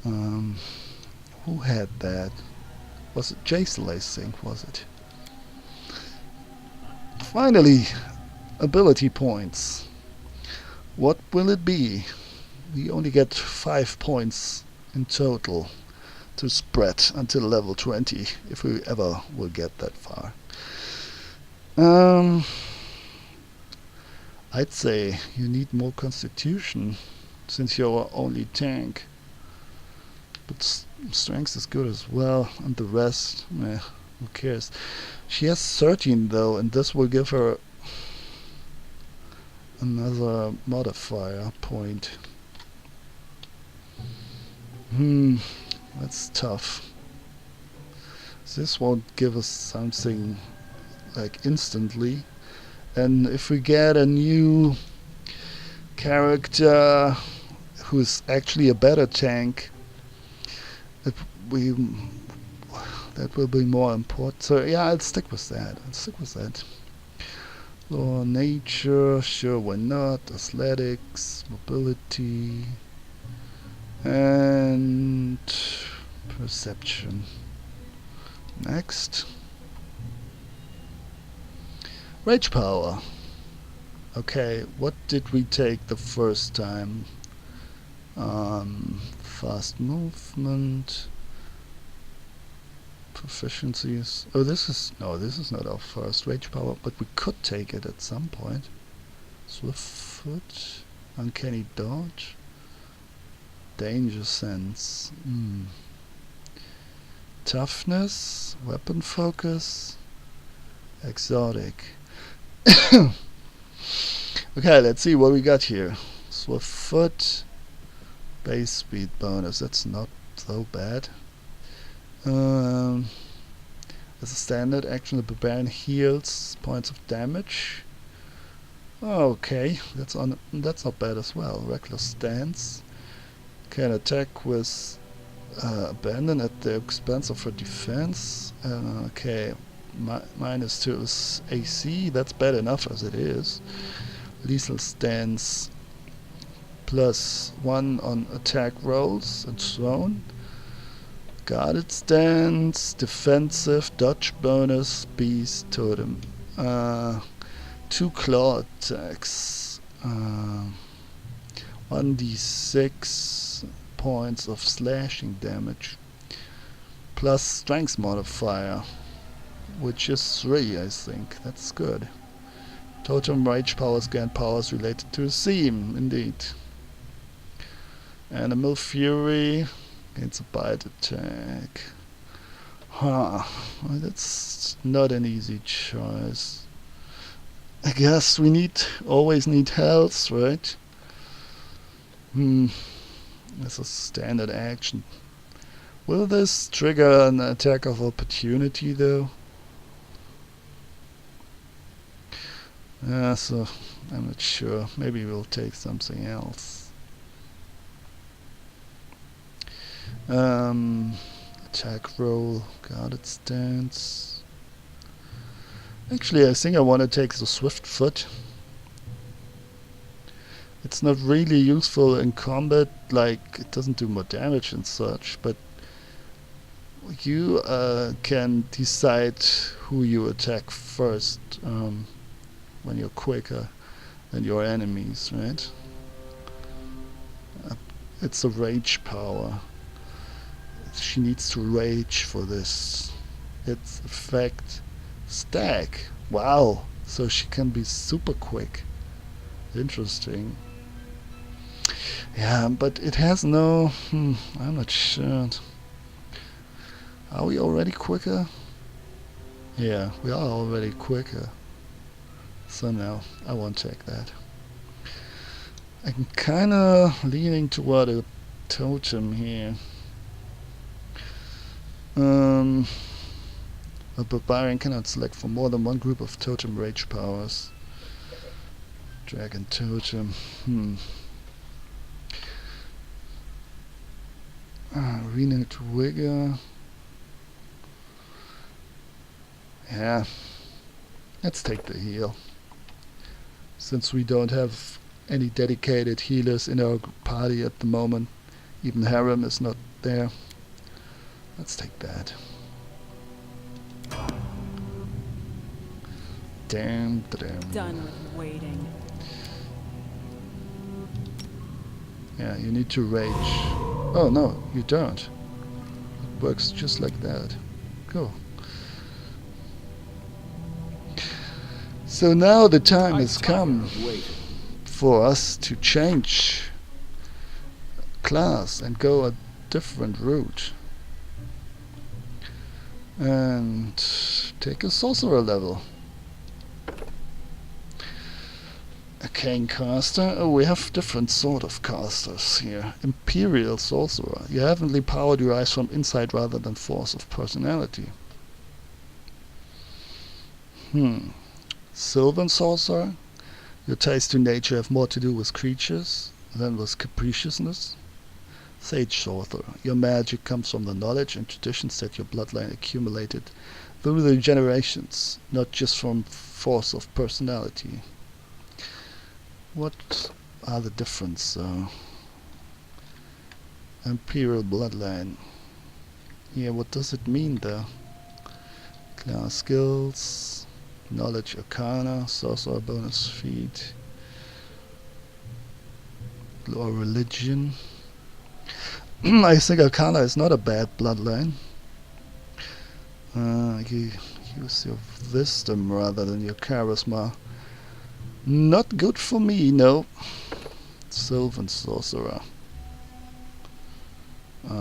Who had that? Was it Jason, I think, was it? Finally, ability points. What will it be? We only get 5 points in total to spread until level 20, if we ever will get that far. I'd say you need more constitution, since you're only tank. But strength is good as well, and the rest, meh, who cares? She has 13 though, and this will give her another modifier point. That's tough. This won't give us something like instantly. And if we get a new character who's actually a better tank, that will be more important. So yeah, I'll stick with that. Law, nature, sure, why not? Athletics, mobility, and perception. Next. Rage power. Okay, what did we take the first time? Fast movement, proficiencies. Oh, this is not our first rage power, but we could take it at some point. Swift foot, uncanny dodge, danger sense, toughness, weapon focus, exotic. Okay, let's see what we got here. Swift foot, base speed bonus. That's not so bad. As a standard action, the barbarian heals points of damage. Okay, that's not bad as well. Reckless stance. Can attack with abandon at the expense of her defense. Okay, -2 is AC. That's bad enough as it is. Lethal stance +1 on attack rolls and thrown. Guarded stance, defensive, dodge bonus, beast, totem. 2 claw attacks. 1d6 points of slashing damage. Plus strength modifier, which is 3, I think. That's good. Totem rage powers gain powers related to a theme, indeed. Animal fury gains a bite attack. Well, that's not an easy choice. I guess we always need health, right? That's a standard action. Will this trigger an attack of opportunity though? So I'm not sure. Maybe we'll take something else. Attack roll, guarded stance. Actually, I think I want to take the swift foot. It's not really useful in combat, like it doesn't do more damage and such, but you can decide who you attack first when you're quicker than your enemies, right? It's a rage power. She needs to rage for this. Its effect, stack. Wow, so she can be super quick. Interesting. Yeah, but it has no... I'm not sure. Are we already quicker? Yeah, we are already quicker. So no, I won't take that. I'm kinda leaning toward a totem here. Um, a barbarian cannot select for more than one group of totem rage powers. Dragon totem. Renewed vigor. Yeah. Let's take the heal. Since we don't have any dedicated healers in our party at the moment, even Harem is not there. Let's take that. Damn. Done with waiting. Yeah, you need to rage. Oh no, you don't. It works just like that. Cool. So now the time has come for us to change class and go a different route. And take a sorcerer level. Arcane caster. Oh, we have different sort of casters here. Imperial sorcerer. Your heavenly power derives from insight rather than force of personality. Sylvan sorcerer. Your ties to nature have more to do with creatures than with capriciousness. Sage sorcerer. Your magic comes from the knowledge and traditions that your bloodline accumulated through the generations, not just from force of personality. What are the difference? Imperial bloodline. Yeah, what does it mean there? Class skills, knowledge arcana, sorcerer bonus feat, or religion. I think arcana is not a bad bloodline. You use your wisdom rather than your charisma. Not good for me, no. Sylvan sorcerer. I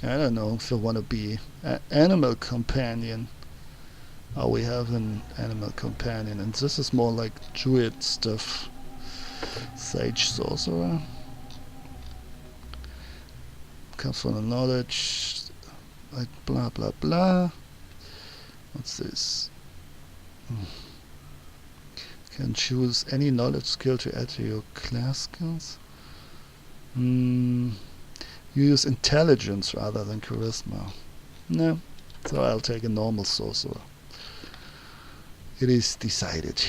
don't know if I want to be an animal companion. Oh, we have an animal companion, and this is more like druid stuff. Sage sorcerer. Comes from the knowledge, like blah blah blah. What's this? Can choose any knowledge skill to add to your class skills. You use intelligence rather than charisma. No, so I'll take a normal sorcerer. It is decided.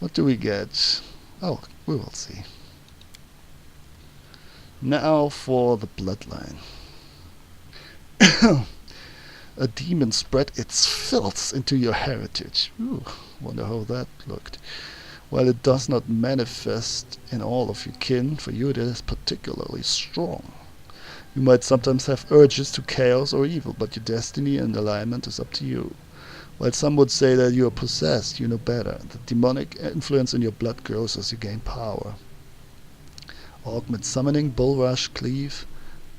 What do we get? Oh, we will see. Now for the bloodline. A demon spread its filth into your heritage. Ooh, wonder how that looked. While it does not manifest in all of your kin, for you it is particularly strong. You might sometimes have urges to chaos or evil, but your destiny and alignment is up to you. While some would say that you are possessed, you know better. The demonic influence in your blood grows as you gain power. Augment summoning, bull rush, cleave.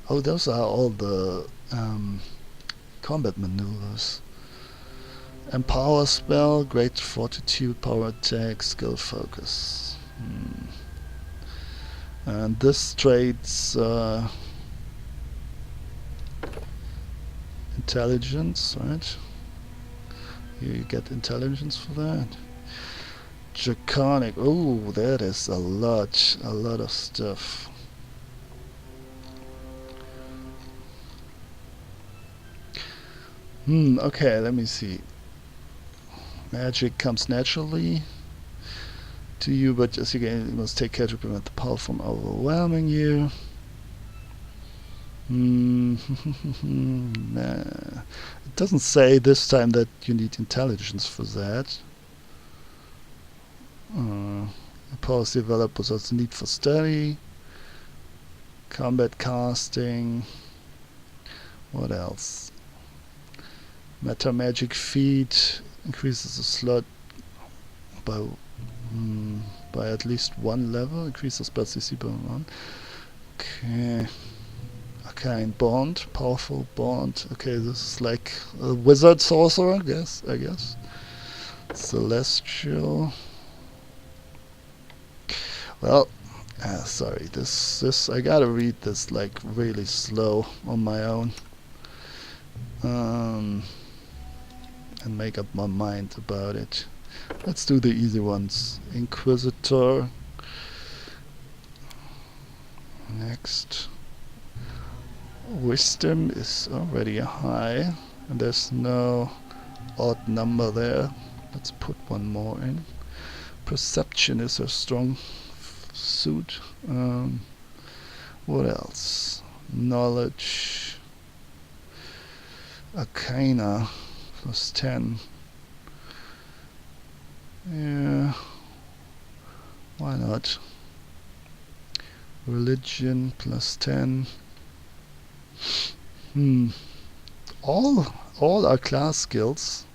Oh, those are all the combat maneuvers. Empower spell, great fortitude, power attack, skill focus. And this traits intelligence, right? You get intelligence for that. Draconic. Oh, that is a lot of stuff. Okay, let me see. Magic comes naturally to you, but as you gain, you must take care to prevent the power from overwhelming you. Nah. It doesn't say this time that you need intelligence for that. Powers developed without the need for study. Combat casting. What else? Meta magic feat increases the slot by at least one level. Increases spell CC by 1. Okay. Arcane bond, powerful bond. Okay, this is like a wizard sorcerer, I guess. Celestial. Well, Sorry, this I gotta read this like really slow on my own, and make up my mind about it. Let's do the easy ones. Inquisitor. Next. Wisdom is already high, and there's no odd number there. Let's put one more in. Perception is a strong suit. What else? Knowledge. Arcana plus 10. Yeah, why not? Religion plus 10. All are class skills.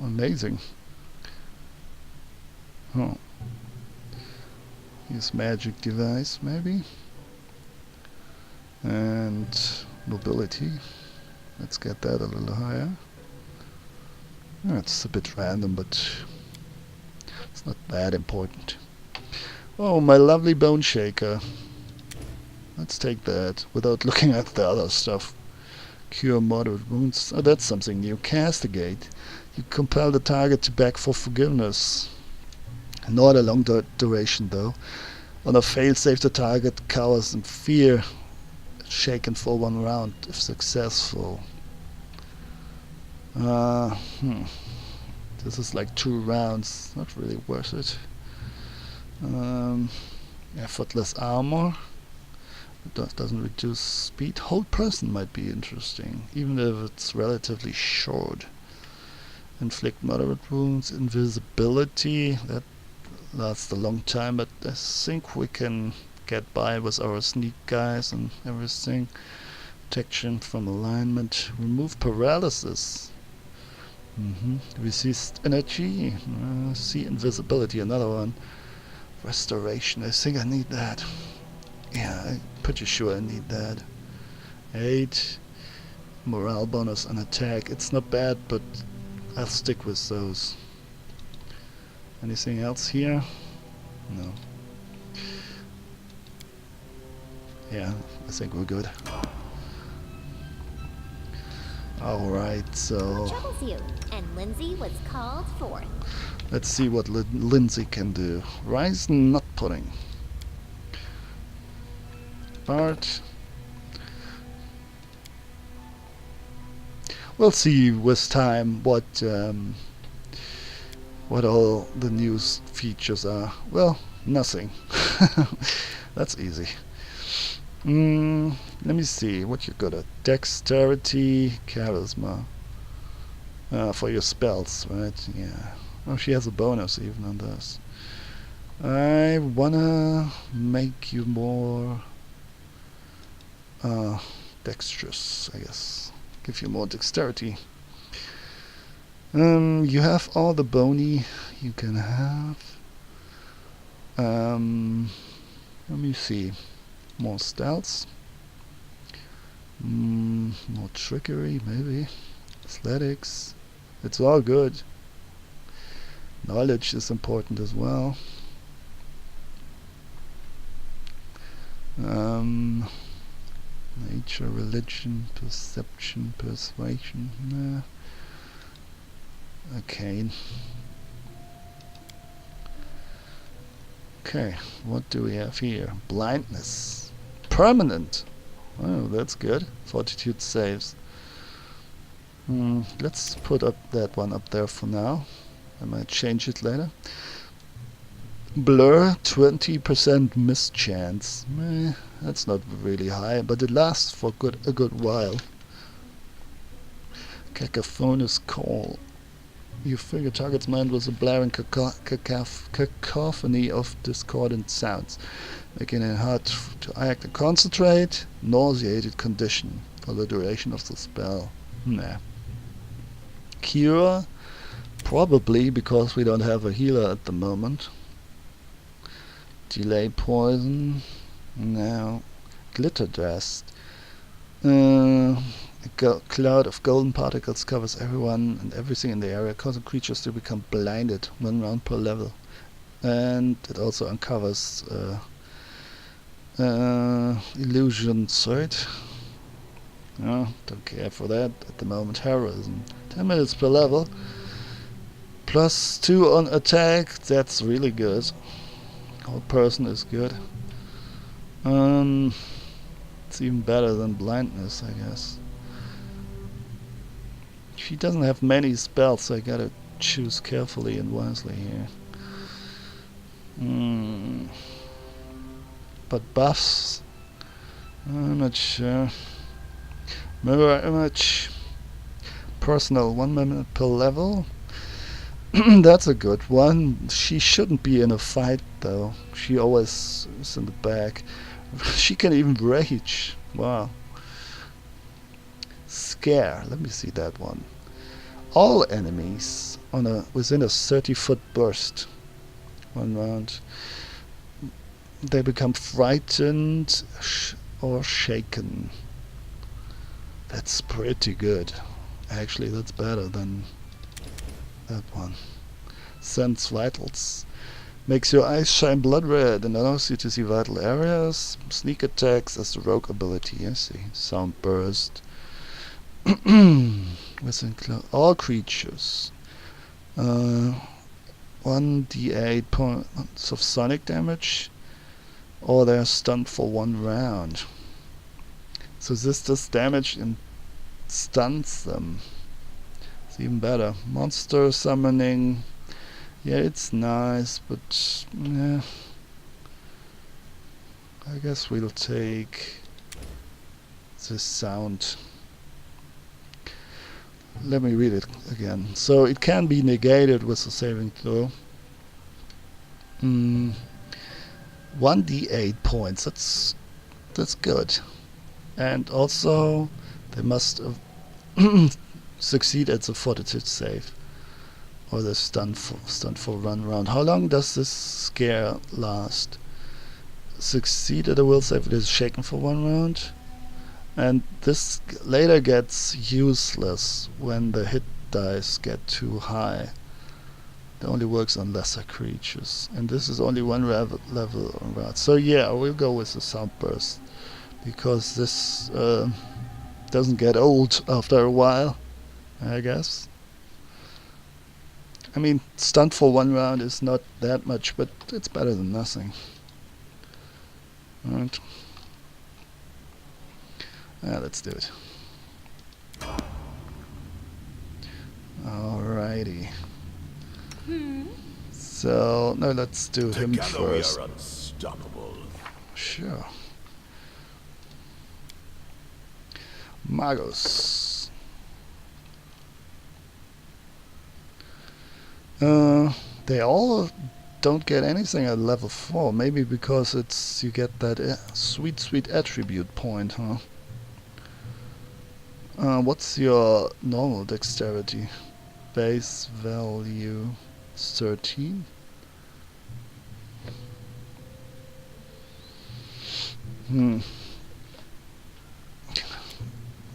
Amazing. Oh. Use magic device maybe. And mobility. Let's get that a little higher. It's a bit random, but it's not that important. Oh, my lovely bone shaker. Let's take that without looking at the other stuff. Cure moderate wounds. Oh, that's something new. Castigate. You compel the target to beg for forgiveness. Not a long duration though. On a fail save, the target cowers in fear. Shaken for 1 round if successful. This is like 2 rounds. Not really worth it. Effortless armor. It doesn't reduce speed. Hold person might be interesting, even if it's relatively short. Inflict moderate wounds. Invisibility. That lasts a long time, but I think we can get by with our sneak guys and everything. Protection from alignment. Remove paralysis. Resist energy. See invisibility. Another one. Restoration. I think I need that. Yeah, I'm pretty sure I need that. 8. Morale bonus and attack. It's not bad, but I'll stick with those. Anything else here? No. Yeah, I think we're good. Alright, so What troubles you? And Lindsay was called forth. let's see what Lindsay can do. Rice nut pudding. Bart. We'll see with time what all the new features are. Well, nothing. That's easy. Let me see what you're good at. Dexterity, charisma. For your spells, right? Yeah. Oh, she has a bonus even on this. I wanna make you more dexterous, I guess. Give you more dexterity. You have all the bony you can have. Let me see. More stealth. More trickery, maybe. Athletics. It's all good. Knowledge is important as well. Nature, religion, perception, persuasion. Nah. Okay. Okay, what do we have here? Blindness. Permanent. Oh, that's good. Fortitude saves. Let's put up that one up there for now. I might change it later. Blur, 20% mischance. That's not really high, but it lasts for a good while. Cacophonous call. You fill your target's mind with a blaring cacophony of discordant sounds, making it hard to act and concentrate. Nauseated condition for the duration of the spell. Nah. Cure, probably because we don't have a healer at the moment. Delay poison. No. Glitter dust. A cloud of golden particles covers everyone and everything in the area, causing creatures to become blinded 1 round per level. and it also uncovers illusions, right? No, don't care for that at the moment. Heroism. 10 minutes per level. +2 on attack. That's really good. Whole person is good. It's even better than blindness, I guess. She doesn't have many spells, so I gotta choose carefully and wisely here. But buffs, I'm not sure. Mirror image, personal, 1 minute per level. That's a good one. She shouldn't be in a fight though. She always is in the back. She can even rage. Wow. Scare. Let me see that one. All enemies within a 30-foot burst. 1 round. They become frightened or shaken. That's pretty good. Actually, that's better than that one. Sense vitals. Makes your eyes shine blood red and allows you to see vital areas. Sneak attacks as the rogue ability. I see. Sound burst. All creatures. 1d8 points of sonic damage, or they're stunned for 1 round. So this does damage and stuns them. It's even better. Monster summoning. Yeah, it's nice, but yeah. I guess we'll take this sound. Let me read it again. So it can be negated with a saving throw. 1d8 points. That's good. And also they must succeed at the fortitude save, or they're stunned for 1 round. How long does this scare last? Succeed at a will save. It is shaken for 1 round. And this later gets useless when the hit dice get too high. It only works on lesser creatures. And this is only 1 level around. So yeah, we'll go with the sound burst, because this doesn't get old after a while, I guess. I mean, stunned for 1 round is not that much, but it's better than nothing. Alright. Let's do it. Alrighty. So, no, let's do him first. We are unstoppable. Sure. Magos. They all don't get anything at level 4. Maybe because you get that sweet attribute point, huh? What's your normal dexterity? Base value 13.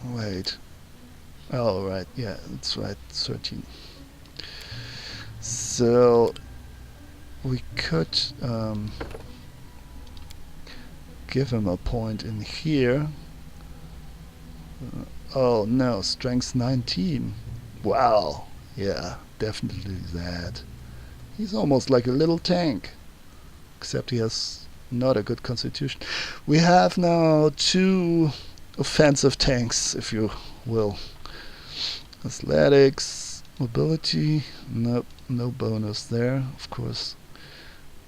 Wait. Oh, right. Yeah, that's right. 13. So we could give him a point in here. Oh no, strength 19. Wow. Yeah, definitely that. He's almost like a little tank, except he has not a good constitution. We have now 2 offensive tanks, if you will. Athletics, mobility. Nope, no bonus there, of course.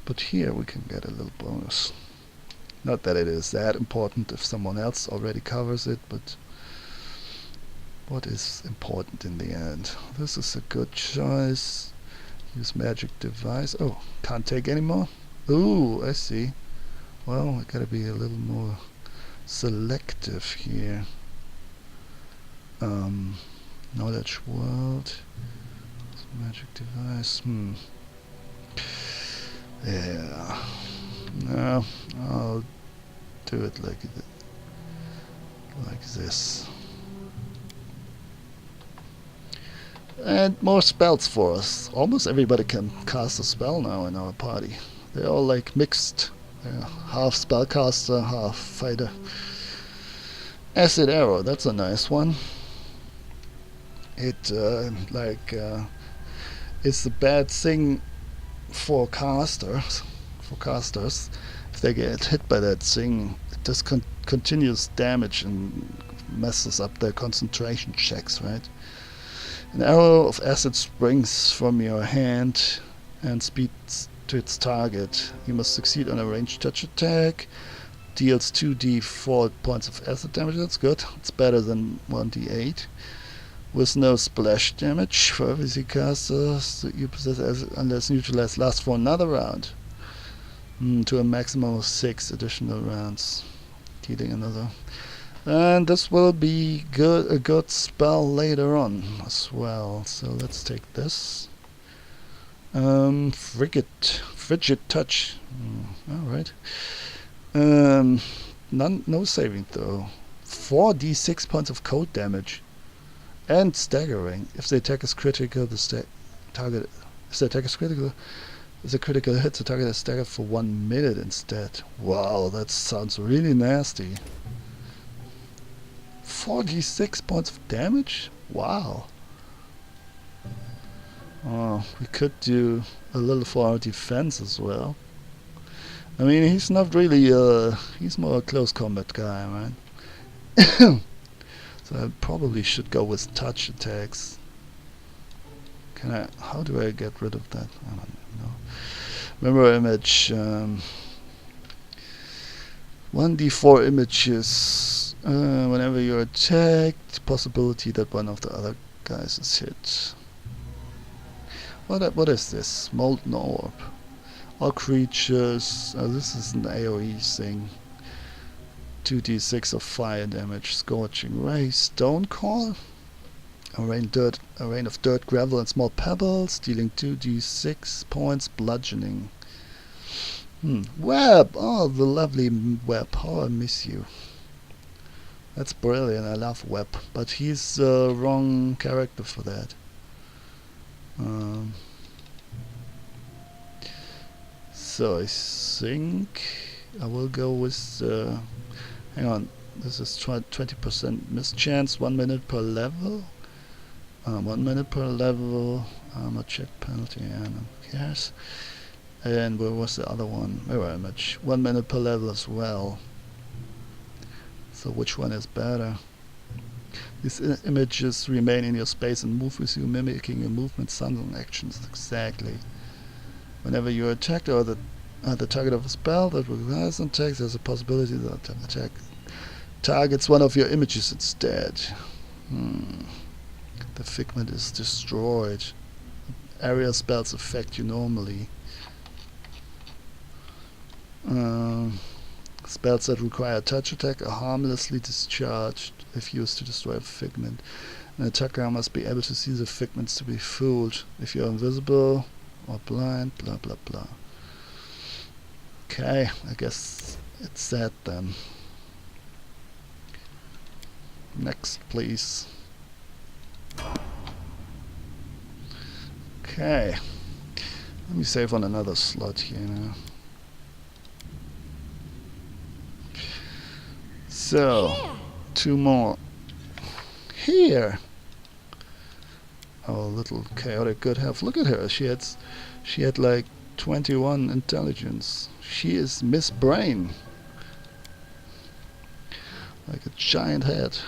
But here we can get a little bonus. Not that it is that important if someone else already covers it, but what is important in the end? This is a good choice. Use magic device. Oh, can't take any more? Ooh, I see. Well, I gotta be a little more selective here. Knowledge world. Magic device. Yeah. No, I'll do it like this. And more spells for us. Almost everybody can cast a spell now in our party. They're all like mixed. Half spellcaster, half fighter. Acid arrow, that's a nice one. It it's a bad thing for casters. If they get hit by that thing, it does continuous damage and messes up their concentration checks, right? An arrow of acid springs from your hand and speeds to its target. You must succeed on a ranged touch attack. Deals 2d4 points of acid damage. That's good. It's better than 1d8. With no splash damage for every casters that you possess unless neutralized lasts for another round. To a maximum of 6 additional rounds. Dealing another. And this will be a good spell later on as well. So let's take this. Frigid touch. Alright. No saving throw. 4d6 points of cold damage. And staggering. If the attack is critical, the target. If the attack is critical, if the critical hits, the target is staggered for 1 minute instead. Wow, that sounds really nasty. 4d6 points of damage? Wow. Oh, we could do a little for our defense as well. I mean, he's not really he's more a close combat guy, man. So I probably should go with touch attacks. How do I get rid of that? I don't know. Remember image. 1d4 images. Whenever you're attacked, possibility that one of the other guys is hit. What is this? Molten orb. All creatures. This is an AoE thing. 2d6 of fire damage. Scorching ray. Stone call. A rain of dirt, gravel, and small pebbles, dealing 2d6 points. Bludgeoning. Web. Oh, the lovely Web. How I miss you. That's brilliant. I love Web, but he's the wrong character for that. So I think I will go with. Hang on. This is 20% mischance. 1 minute per level. 1 minute per level. Armor check penalty. Yeah, no cares. And where was the other one? Mirror image. 1 minute per level as well. So which one is better? These images remain in your space and move with you, mimicking your movements, sounds, and actions. Exactly. Whenever you're attacked or the target of a spell that requires an attack, there's a possibility that the attack targets one of your images instead. The figment is destroyed. Area spells affect you normally. Spells that require a touch attack are harmlessly discharged if used to destroy a figment. An attacker must be able to see the figments to be fooled. If you're invisible or blind, blah blah blah. Okay, I guess it's that then. Next, please. Okay. Let me save on another slot here now. So, Here. 2 more. Here! Our little chaotic good health. Look at her. She had like 21 intelligence. She is Miss Brain. Like a giant head.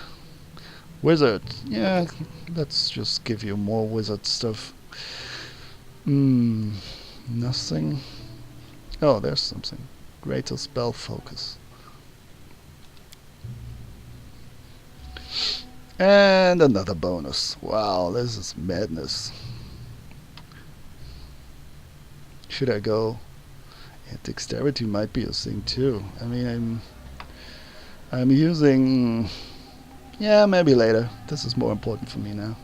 Wizard. Yeah, let's just give you more wizard stuff. Nothing. Oh, there's something. Greater spell focus. And another bonus. Wow, this is madness. Should I go? Yeah, dexterity might be a thing too. I mean, I'm using. Yeah, maybe later. This is more important for me now.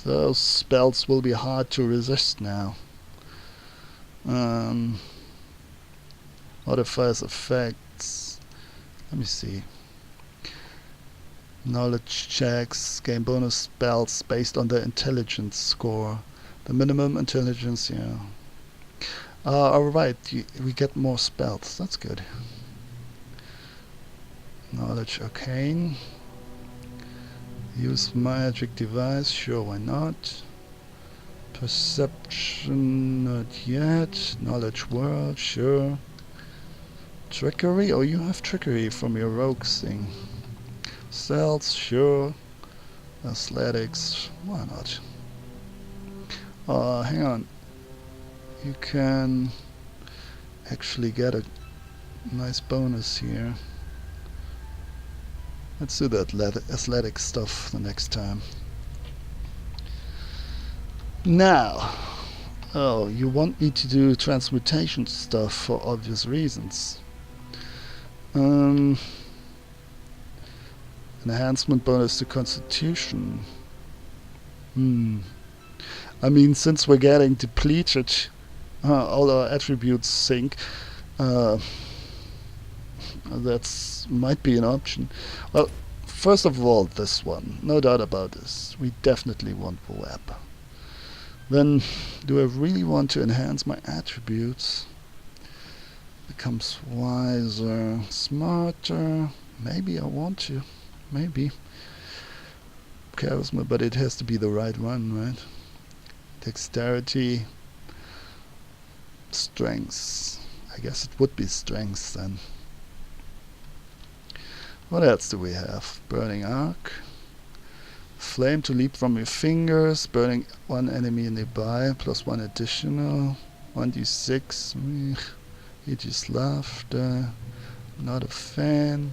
Those spells will be hard to resist now. Modifiers effects. Let me see. Knowledge checks gain bonus spells based on the intelligence score. The minimum intelligence, yeah. Alright, we get more spells. That's good. Knowledge arcane. Use magic device. Sure, why not? Perception, not yet. Knowledge world, sure. Trickery? Oh, you have trickery from your rogue thing. Stealth, sure. Athletics, why not? Hang on. You can actually get a nice bonus here. Let's do the athletic stuff the next time. Now, oh, you want me to do transmutation stuff for obvious reasons. Enhancement bonus to Constitution. I mean, since we're getting depleted, all our attributes sink. That's might be an option. Well, first of all, this one, no doubt about this. We definitely want the web. Then, do I really want to enhance my attributes? Becomes wiser, smarter. Maybe I want to. Maybe. Charisma, but it has to be the right one, right? Dexterity. Strength. I guess it would be strength then. What else do we have? Burning Arc. Flame to leap from your fingers. Burning one enemy nearby. Plus one additional. 1d6. He just laughed. Not a fan.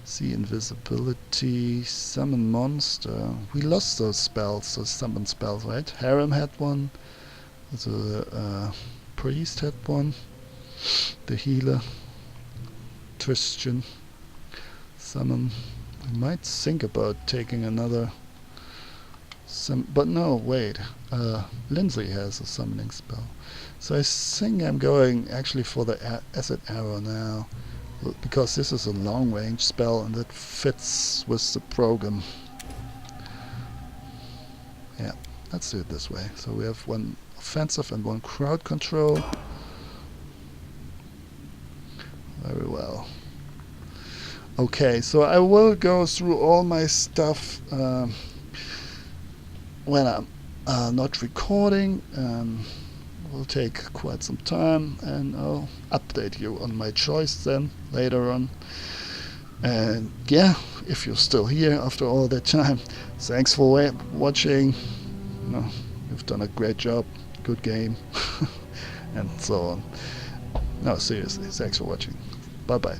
See invisibility. Summon monster. We lost those spells, those summon spells, right? Harem had one. The priest had one. The healer. Christian. Summon. We might think about taking another. But no, wait. Lindsay has a summoning spell. So I think I'm going actually for the acid arrow now. Because this is a long range spell and it fits with the program. Yeah, let's do it this way. So we have one offensive and one crowd control. Very well. Okay, so I will go through all my stuff when I'm not recording. Will take quite some time, and I'll update you on my choice then later on. And yeah, if you're still here after all that time, thanks for watching. You've done a great job, good game, and so on. No, seriously, thanks for watching. Bye bye.